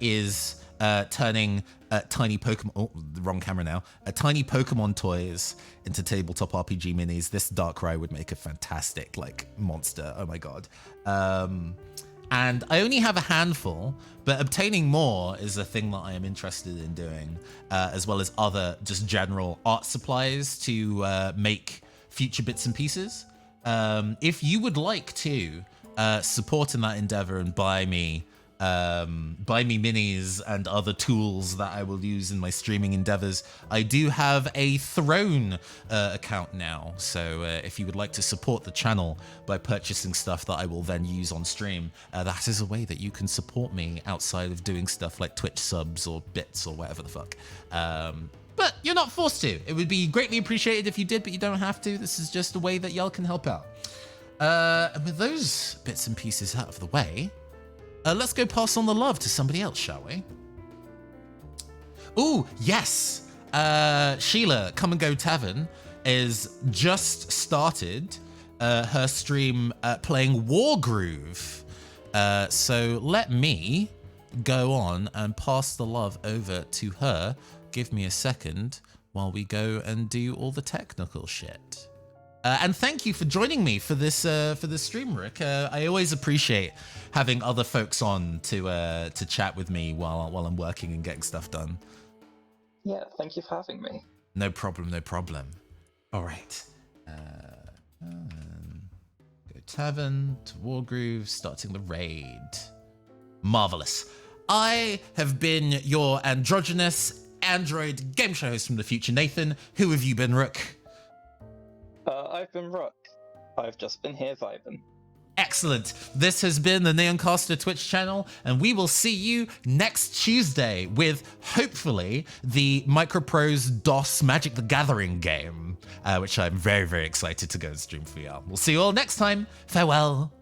is turning tiny Pokemon, oh, the wrong camera now, tiny Pokemon toys into tabletop RPG minis. This Darkrai would make a fantastic, like, monster. Oh my god. And I only have a handful, but obtaining more is a thing that I am interested in doing, as well as other just general art supplies to make future bits and pieces. If you would like to support in that endeavor and buy me minis and other tools that I will use in my streaming endeavors, I do have a Throne account now. So if you would like to support the channel by purchasing stuff that I will then use on stream, that is a way that you can support me outside of doing stuff like Twitch subs or bits or whatever the fuck. But you're not forced to. It would be greatly appreciated if you did, but you don't have to. This is just a way that y'all can help out. And with those bits and pieces out of the way, let's go pass on the love to somebody else, shall we? Ooh, yes. Sheila, Come and Go Tavern, is just started her stream playing Wargroove. So let me go on and pass the love over to her. Give me a second while we go and do all the technical shit. And thank you for joining me for this stream, Rick. I always appreciate having other folks on to chat with me while I'm working and getting stuff done. Yeah, thank you for having me. No problem, no problem. All right. Go Tavern to Wargroove, starting the raid. Marvelous. I have been your androgynous android game show host from the future, Nathan. Who have you been, Rook? I've been Rook. I've just been here vibing. Excellent. This has been the Neoncaster Twitch channel, and we will see you next Tuesday with, hopefully, the Microprose DOS Magic the Gathering game, which I'm very, very excited to go and stream for y'all. We'll see you all next time. Farewell.